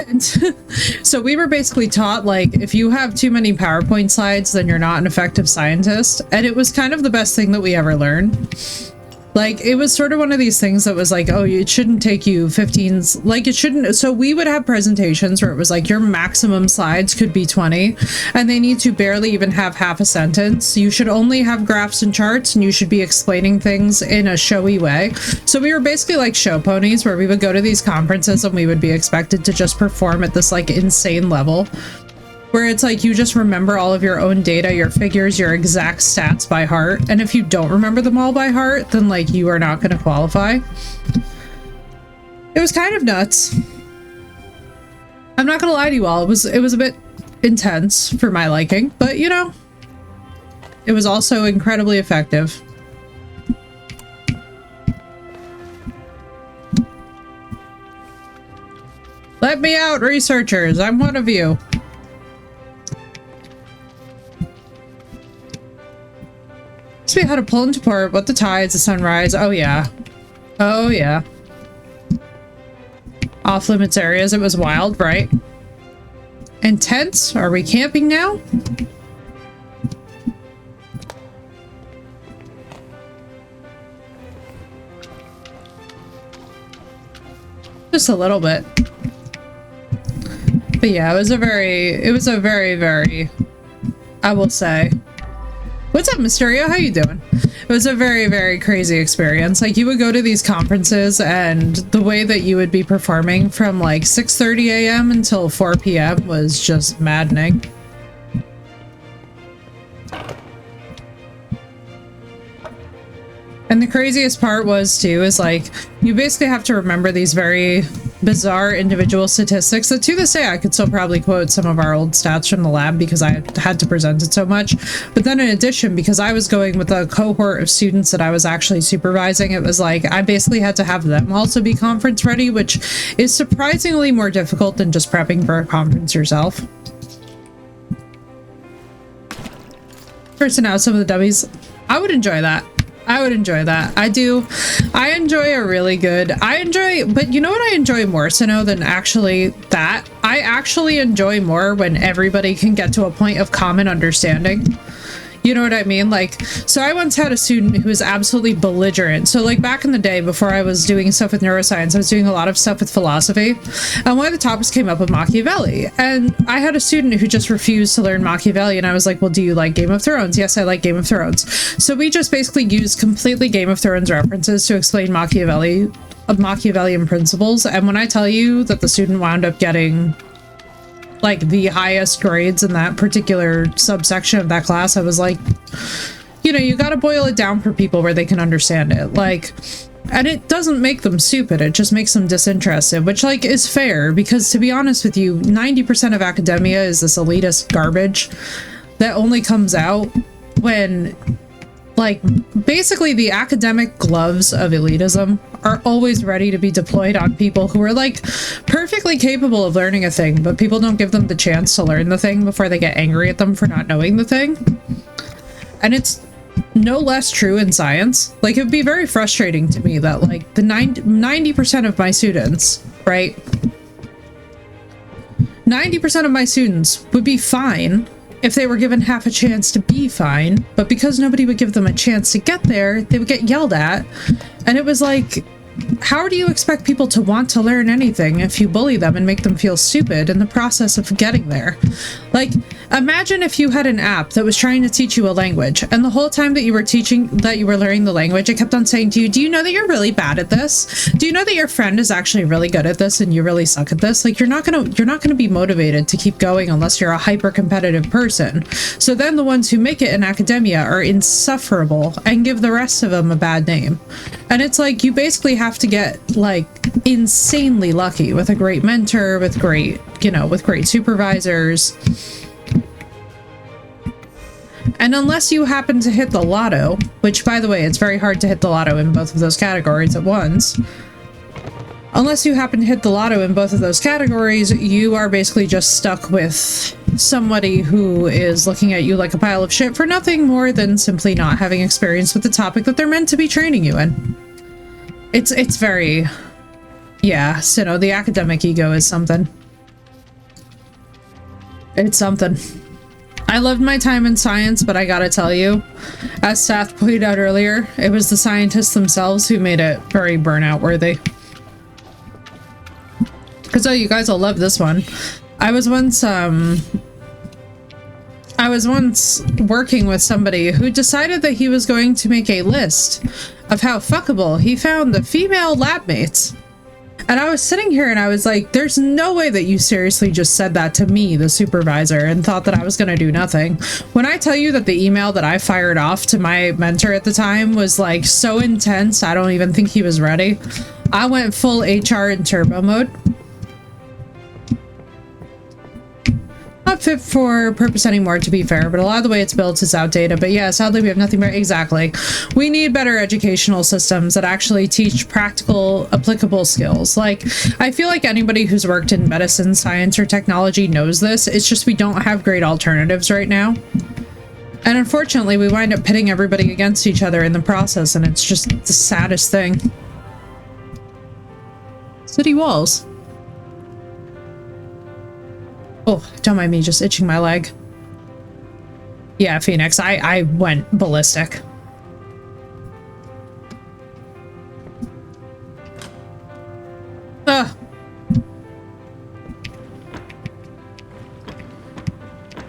And so we were basically taught, like, if you have too many PowerPoint slides, then you're not an effective scientist. And it was kind of the best thing that we ever learned. Like, it was sort of one of these things that was like, oh, it shouldn't take you 15, like it shouldn't. So we would have presentations where it was like your maximum slides could be 20 and they need to barely even have half a sentence. You should only have graphs and charts and you should be explaining things in a showy way. So we were basically like show ponies where we would go to these conferences and we would be expected to just perform at this like insane level. Where it's like you just remember all of your own data, your figures, your exact stats by heart. And if you don't remember them all by heart, then like you are not going to qualify. It was kind of nuts. I'm not going to lie to you all. It was a bit intense for my liking, but you know, it was also incredibly effective. Let me out, researchers. I'm one of you. Me how to pull into port, what the tides, the sunrise. Oh yeah. Oh yeah. Off limits areas. It was wild, right? Intense? Are we camping now? Just a little bit. But yeah, it was a very, I will say. What's up, Mysterio? How you doing? It was a very, very crazy experience. Like, you would go to these conferences and the way that you would be performing from like 6:30 a.m. until 4 p.m. was just maddening. And the craziest part was too, is like, you basically have to remember these very bizarre individual statistics that to this day I could still probably quote some of our old stats from the lab because I had to present it so much. But then in addition, because I was going with a cohort of students that I was actually supervising, it was like I basically had to have them also be conference ready, which is surprisingly more difficult than just prepping for a conference yourself. Person out some of the dummies. I would enjoy that. I would enjoy that. I do. I enjoy a really good, but you know what I enjoy more so now than actually that? I actually enjoy more when everybody can get to a point of common understanding. You know what I mean? Like, so I once had a student who was absolutely belligerent. So like back in the day before I was doing stuff with neuroscience, I was doing a lot of stuff with philosophy. And one of the topics came up with Machiavelli. And I had a student who just refused to learn Machiavelli. And I was like, well, do you like Game of Thrones? Yes, I like Game of Thrones. So we just basically used completely Game of Thrones references to explain Machiavellian principles. And when I tell you that the student wound up getting like the highest grades in that particular subsection of that class, I was like, you know, you got to boil it down for people where they can understand it. Like, and it doesn't make them stupid. It just makes them disinterested, which like is fair because to be honest with you, 90% of academia is this elitist garbage that only comes out when like, basically the academic gloves of elitism are always ready to be deployed on people who are, like, perfectly capable of learning a thing, but people don't give them the chance to learn the thing before they get angry at them for not knowing the thing. And it's no less true in science. Like, it would be very frustrating to me that, like, the 90% of my students, right? 90% of my students would be fine if they were given half a chance to be fine, but because nobody would give them a chance to get there, they would get yelled at. And it was like, how do you expect people to want to learn anything if you bully them and make them feel stupid in the process of getting there? Like, imagine if you had an app that was trying to teach you a language, and the whole time that you were learning the language, it kept on saying to you, do you know that you're really bad at this? Do you know that your friend is actually really good at this and you really suck at this? Like, you're not gonna be motivated to keep going unless you're a hyper-competitive person. So then the ones who make it in academia are insufferable and give the rest of them a bad name. And it's like, you basically have to get, like, insanely lucky with a great mentor, with great supervisors. And unless you happen to hit the lotto, which, by the way, it's very hard to hit the lotto in both of those categories at once. Unless you happen to hit the lotto in both of those categories, you are basically just stuck with somebody who is looking at you like a pile of shit for nothing more than simply not having experience with the topic that they're meant to be training you in. It's very... yeah, so no, the academic ego is something. It's something. I loved my time in science, but I gotta tell you, as Seth pointed out earlier, it was the scientists themselves who made it very burnout worthy. Because, oh, you guys will love this one. I was once working with somebody who decided that he was going to make a list of how fuckable he found the female lab mates. And I was sitting here and I was like, there's no way that you seriously just said that to me, the supervisor, and thought that I was going to do nothing. When I tell you that the email that I fired off to my mentor at the time was, like, so intense, I don't even think he was ready. I went full HR in turbo mode. Not fit for purpose anymore, to be fair, but a lot of the way it's built is outdated. But yeah, sadly we have nothing better. Exactly. We need better educational systems that actually teach practical, applicable skills. Like, I feel like anybody who's worked in medicine, science, or technology knows this. It's just we don't have great alternatives right now. And unfortunately, we wind up pitting everybody against each other in the process, and it's just the saddest thing. City walls. Oh, don't mind me just itching my leg. Yeah, Phoenix, I went ballistic. Ugh.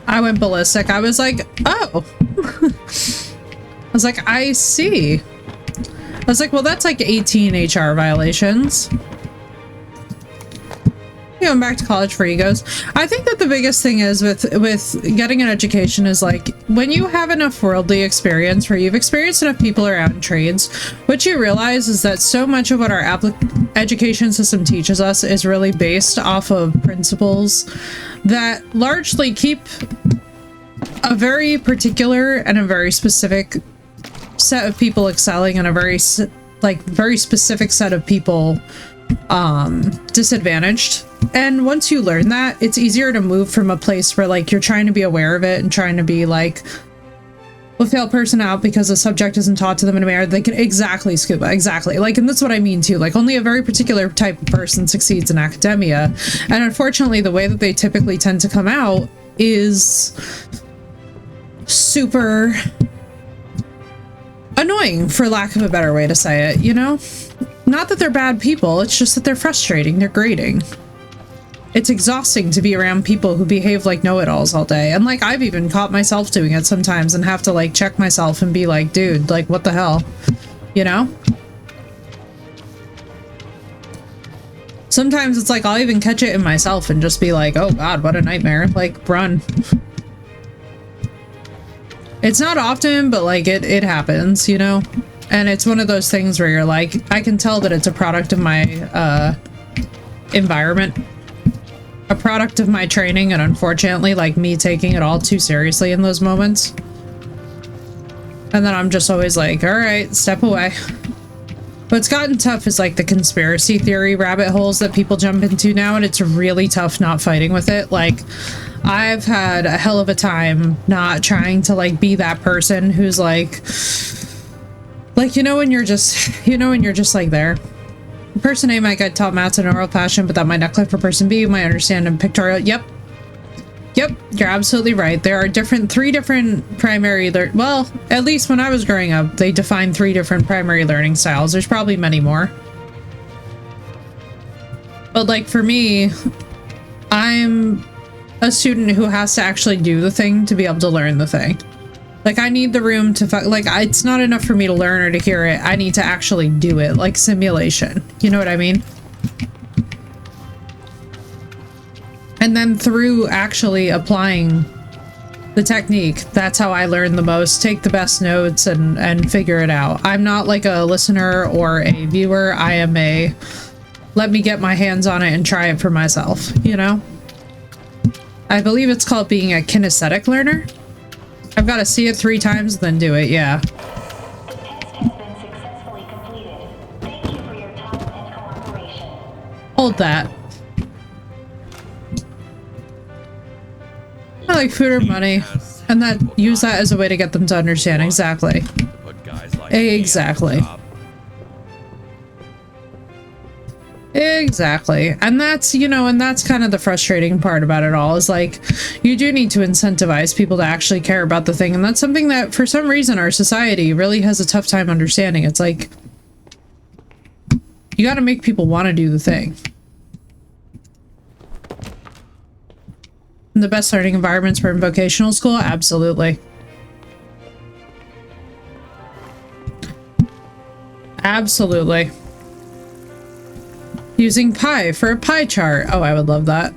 I went ballistic. I was like, oh. I was like, I see. I was like, well, that's like 18 HR violations. Going back to college for egos. I think that the biggest thing is with getting an education is, like, when you have enough worldly experience, where you've experienced enough people around trades, what you realize is that so much of what our education system teaches us is really based off of principles that largely keep a very particular and a very specific set of people excelling, and a very specific set of people disadvantaged. And once you learn that, it's easier to move from a place where, like, you're trying to be aware of it and trying to be like, we'll fail person out because the subject isn't taught to them in a manner they can exactly scuba, exactly. Like, and that's what I mean too. Like, only a very particular type of person succeeds in academia. And unfortunately, the way that they typically tend to come out is super annoying, for lack of a better way to say it, you know? Not that they're bad people, it's just that they're frustrating, they're grating. It's exhausting to be around people who behave like know-it-alls all day. And, like, I've even caught myself doing it sometimes and have to, like, check myself and be like, dude, like, what the hell? You know? Sometimes it's like, I'll even catch it in myself and just be like, oh god, what a nightmare. Like, run. It's not often, but, like, it happens, you know? And it's one of those things where you're like, I can tell that it's a product of my, environment. A product of my training, and unfortunately, like, me taking it all too seriously in those moments. And then I'm just always like, all right, step away. What's gotten tough is like the conspiracy theory rabbit holes that people jump into now, and it's really tough not fighting with it. Like, I've had a hell of a time not trying to like be that person who's like, when you're just like there. Person A might get taught maths and oral passion, but that might not click for person B, might understand in pictorial. Yep, you're absolutely right. There are three different primary well, at least when I was growing up, they defined 3 different primary learning styles. There's probably many more. But like for me, I'm a student who has to actually do the thing to be able to learn the thing. Like I need the room to it's not enough for me to learn or to hear it. I need to actually do it, like simulation. You know what I mean? And then through actually applying the technique, that's how I learn the most. Take the best notes and figure it out. I'm not like a listener or a viewer. I am a let me get my hands on it and try it for myself, you know? I believe it's called being a kinesthetic learner. I've got to see it 3 times, then do it, yeah. The test has been successfully completed. Thank you for your time and cooperation. Hold that. I like food or money, and use that as a way to get them to understand. Exactly. Put guys like me Exactly. on top. Exactly. And that's, and that's kind of the frustrating part about it all is like, you do need to incentivize people to actually care about the thing. And that's something that for some reason our society really has a tough time understanding. It's like, you got to make people want to do the thing. The best learning environments for in vocational school? Absolutely. Absolutely. Using pi for a pie chart. Oh, I would love that.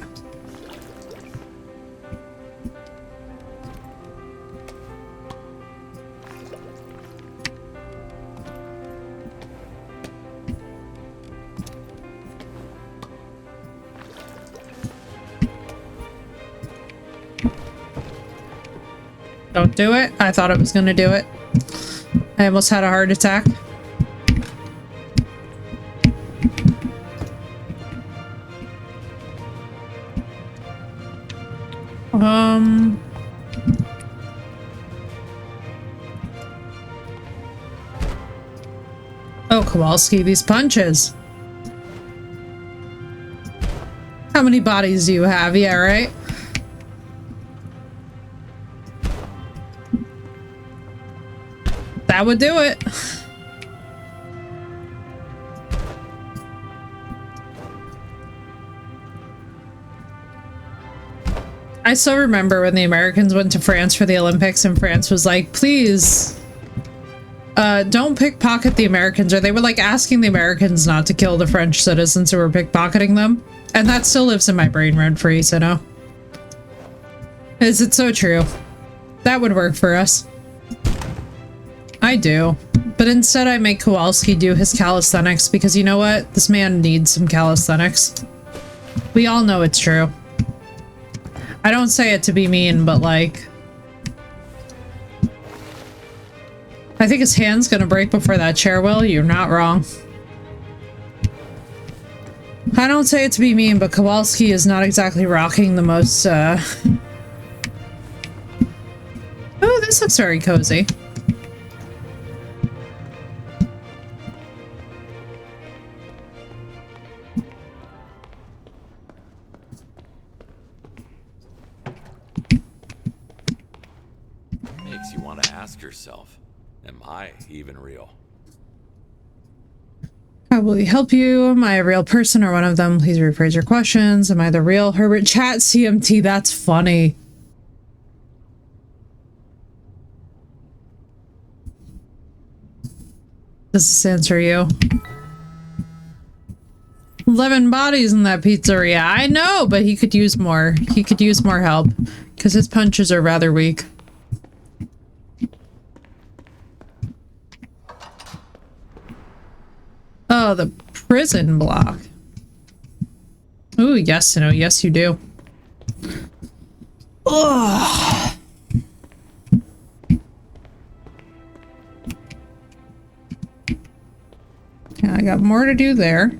Don't do it. I thought it was going to do it. I almost had a heart attack. Oh, Kowalski, these punches. How many bodies do you have? Yeah, right? That would do it. I still remember when the Americans went to France for the Olympics and France was like, please, don't pickpocket the Americans. Or they were like asking the Americans not to kill the French citizens who were pickpocketing them. And that still lives in my brain rent free, so no. Is it so true? That would work for us. I do. But instead I make Kowalski do his calisthenics because you know what? This man needs some calisthenics. We all know it's true. I don't say it to be mean, but like... I think his hand's gonna break before that chair will. You're not wrong. I don't say it to be mean, but Kowalski is not exactly rocking the most, Oh, this looks very cozy. Makes you want to ask yourself, am I even real? How will he help you? Am I a real person or one of them? Please rephrase your questions. Am I the real Herbert? Chat CMT, that's funny. Does this answer you? 11 bodies in that pizzeria. I know, but he could use more. He could use more help because his punches are rather weak. Oh, the prison block. Ooh, yes, no, yes, you do. Ugh. I got more to do there.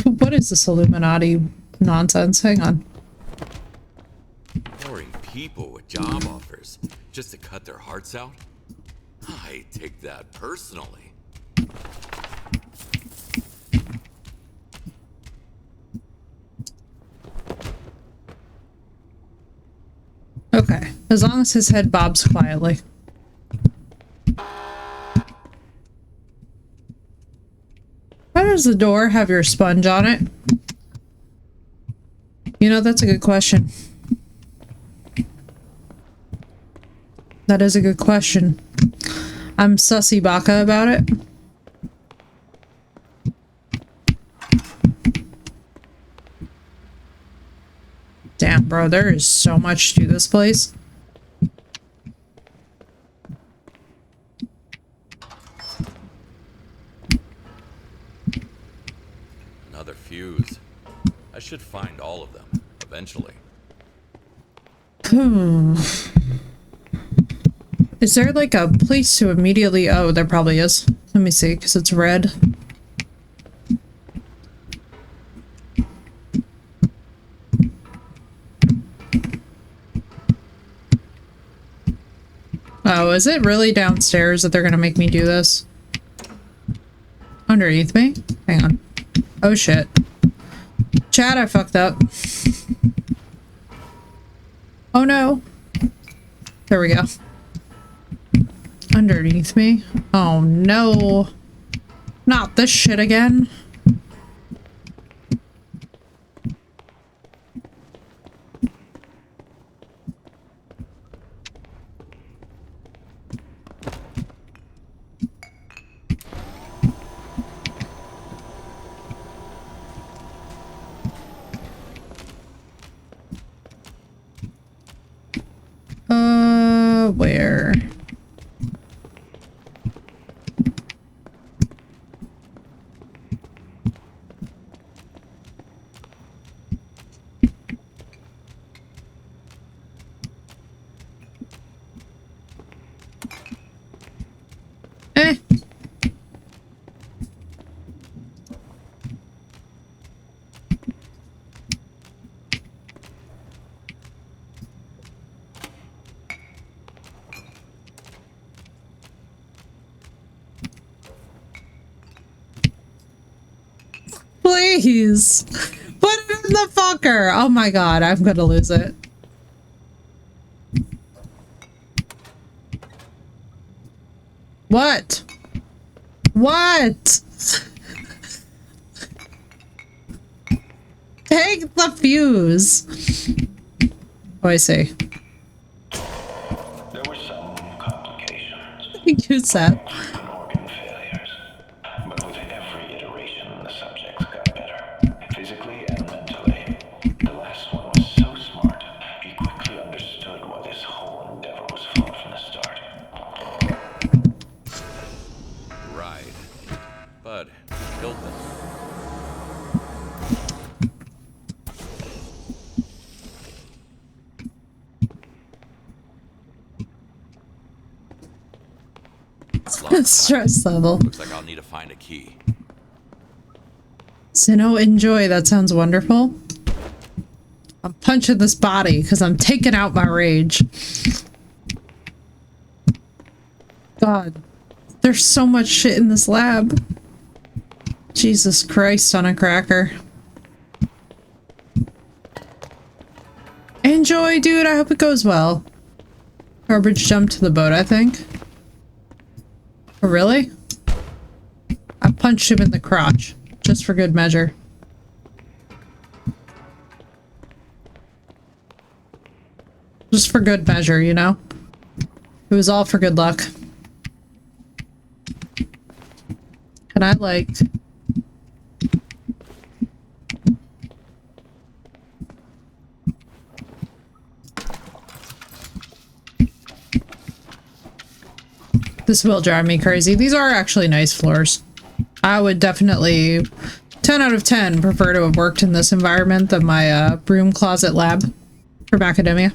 What is this Illuminati nonsense? Hang on. Boring people with job offers just to cut their hearts out? I take that personally. Okay, as long as his head bobs quietly. Why does the door have your sponge on it? You know, that's a good question. That is a good question. I'm sussy baka about it. Damn, bro, there is so much to this place. Another fuse. I should find all of them eventually. Is there like a place to immediately... Oh, there probably is. Let me see, because it's red. Oh, is it really downstairs that they're gonna make me do this? Underneath me? Hang on. Oh shit. Chat, I fucked up. Oh no. There we go. Underneath me? Oh no. Not this shit again. Where? Eh. Please. Put it in the fucker. Oh my god, I'm gonna lose it. What? What? Take the fuse. Oh, I see. There were some complications. Use that. Organ failures. But with every iteration, the subjects got better. Physically and mentally. The last one was so smart, he quickly understood why this whole endeavor was flawed from the start. Right. But who killed them? Stress level. Looks like I'll need to find a key. Sinnoh, enjoy. That sounds wonderful. I'm punching this body because I'm taking out my rage. God. There's so much shit in this lab. Jesus Christ on a cracker. Enjoy, dude. I hope it goes well. Garbage jumped to the boat, I think. Oh, really? I punched him in the crotch, just for good measure. Just for good measure, you know? It was all for good luck. Can I, like... This will drive me crazy. These are actually nice floors. I would definitely, 10 out of 10, prefer to have worked in this environment than my broom closet lab from academia.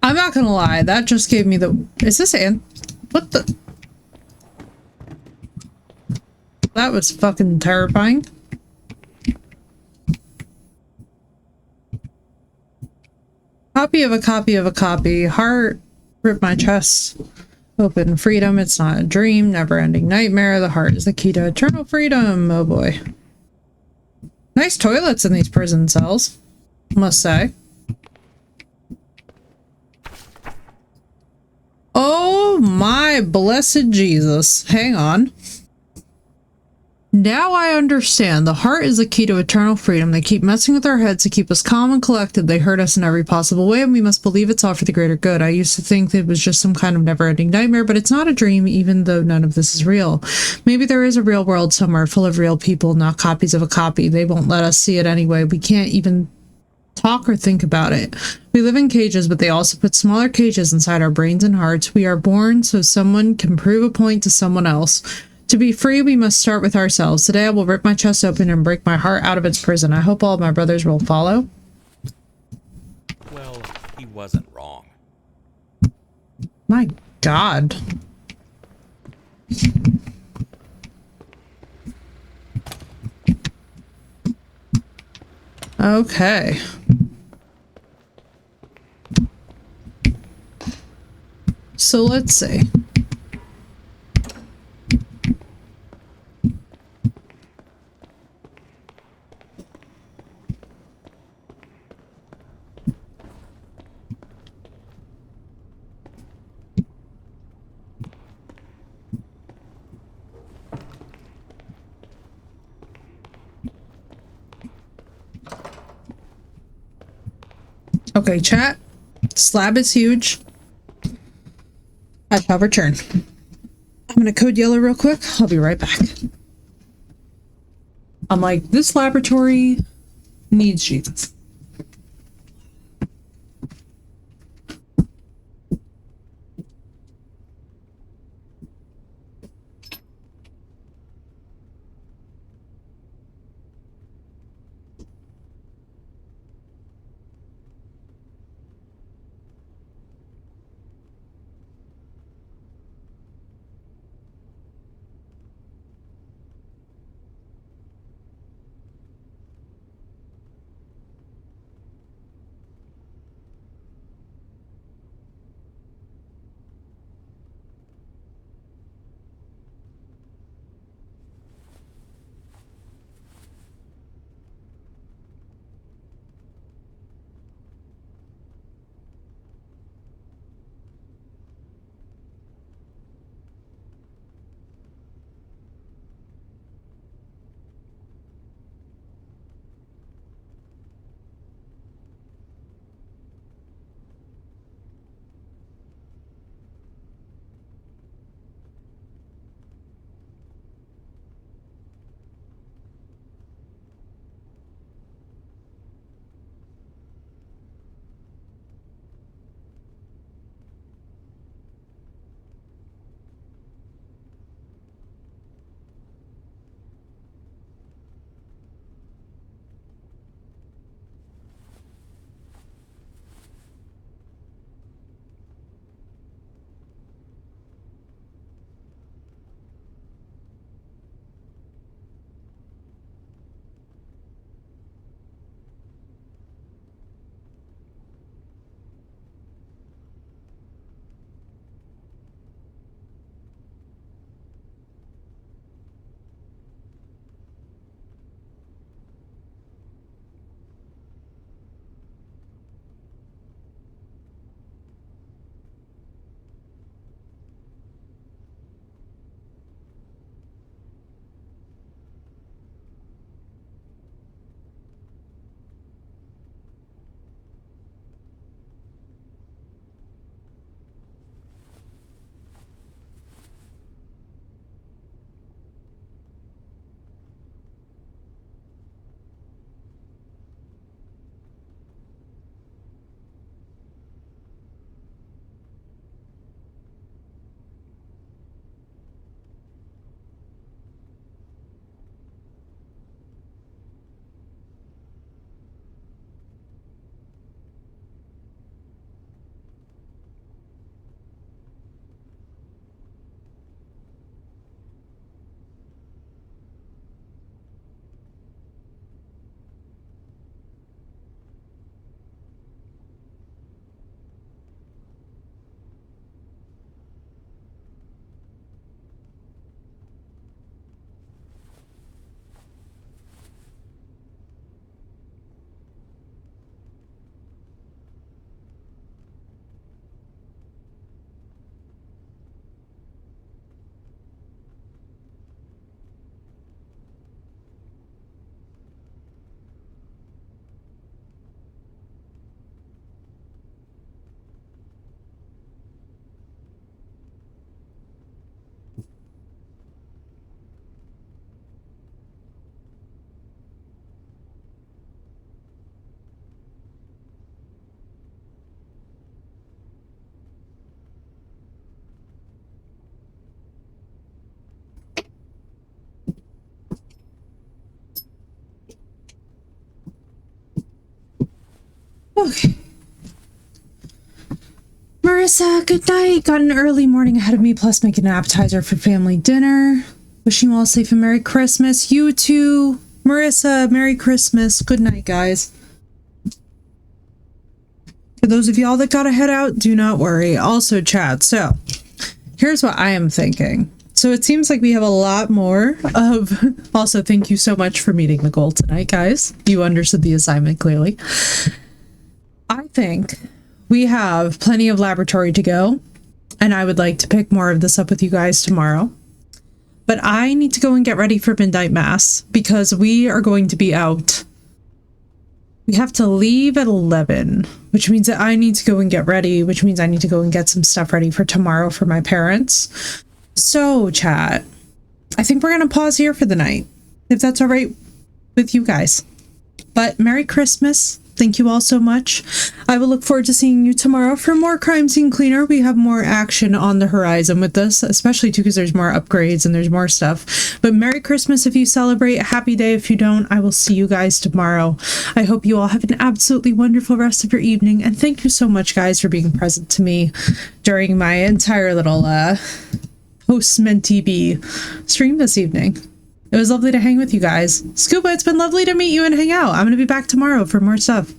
I'm not gonna lie, that just gave me the... Is this what the... That was fucking terrifying. Copy of a copy of a copy. Heart, rip my chest open. Freedom, it's not a dream. Never-ending nightmare. The heart is the key to eternal freedom. Oh boy. Nice toilets in these prison cells, must say. Oh my blessed Jesus. Hang on. Now I understand. The heart is the key to eternal freedom. They keep messing with our heads to keep us calm and collected. They hurt us in every possible way, and we must believe it's all for the greater good. I used to think that it was just some kind of never-ending nightmare, but it's not a dream, even though none of this is real. Maybe there is a real world somewhere full of real people, not copies of a copy. They won't let us see it anyway. We can't even talk or think about it. We live in cages, but they also put smaller cages inside our brains and hearts. We are born so someone can prove a point to someone else. To be free, we must start with ourselves. Today I will rip my chest open and break my heart out of its prison. I hope all of my brothers will follow. Well, he wasn't wrong. My God. Okay. So let's see. Okay, chat. Slab is huge. I shall return. I'm gonna code yellow real quick. I'll be right back. I'm like, this laboratory needs Jesus. Okay. Marissa, good night. Got an early morning ahead of me, plus making an appetizer for family dinner. Wishing you all safe and Merry Christmas. You too. Marissa, Merry Christmas. Good night, guys. For those of y'all that gotta head out, do not worry. Also, chat. So, here's what I am thinking. So it seems like we have a lot more of... Also, thank you so much for meeting the goal tonight, guys. You understood the assignment clearly. I think we have plenty of laboratory to go, and I would like to pick more of this up with you guys tomorrow. But I need to go and get ready for midnight mass because we are going to be out. We have to leave at 11, which means that I need to go and get ready, which means I need to go and get some stuff ready for tomorrow for my parents. So, chat, I think we're going to pause here for the night, if that's all right with you guys. But Merry Christmas. Thank you all so much. I will look forward to seeing you tomorrow for more Crime Scene Cleaner. We have more action on the horizon with this, especially too because there's more upgrades and there's more stuff. But Merry Christmas if you celebrate. Happy day if you don't. I will see you guys tomorrow. I hope you all have an absolutely wonderful rest of your evening. And thank you so much, guys, for being present to me during my entire little post-Mentee B stream this evening. It was lovely to hang with you guys. Scuba, it's been lovely to meet you and hang out. I'm going to be back tomorrow for more stuff.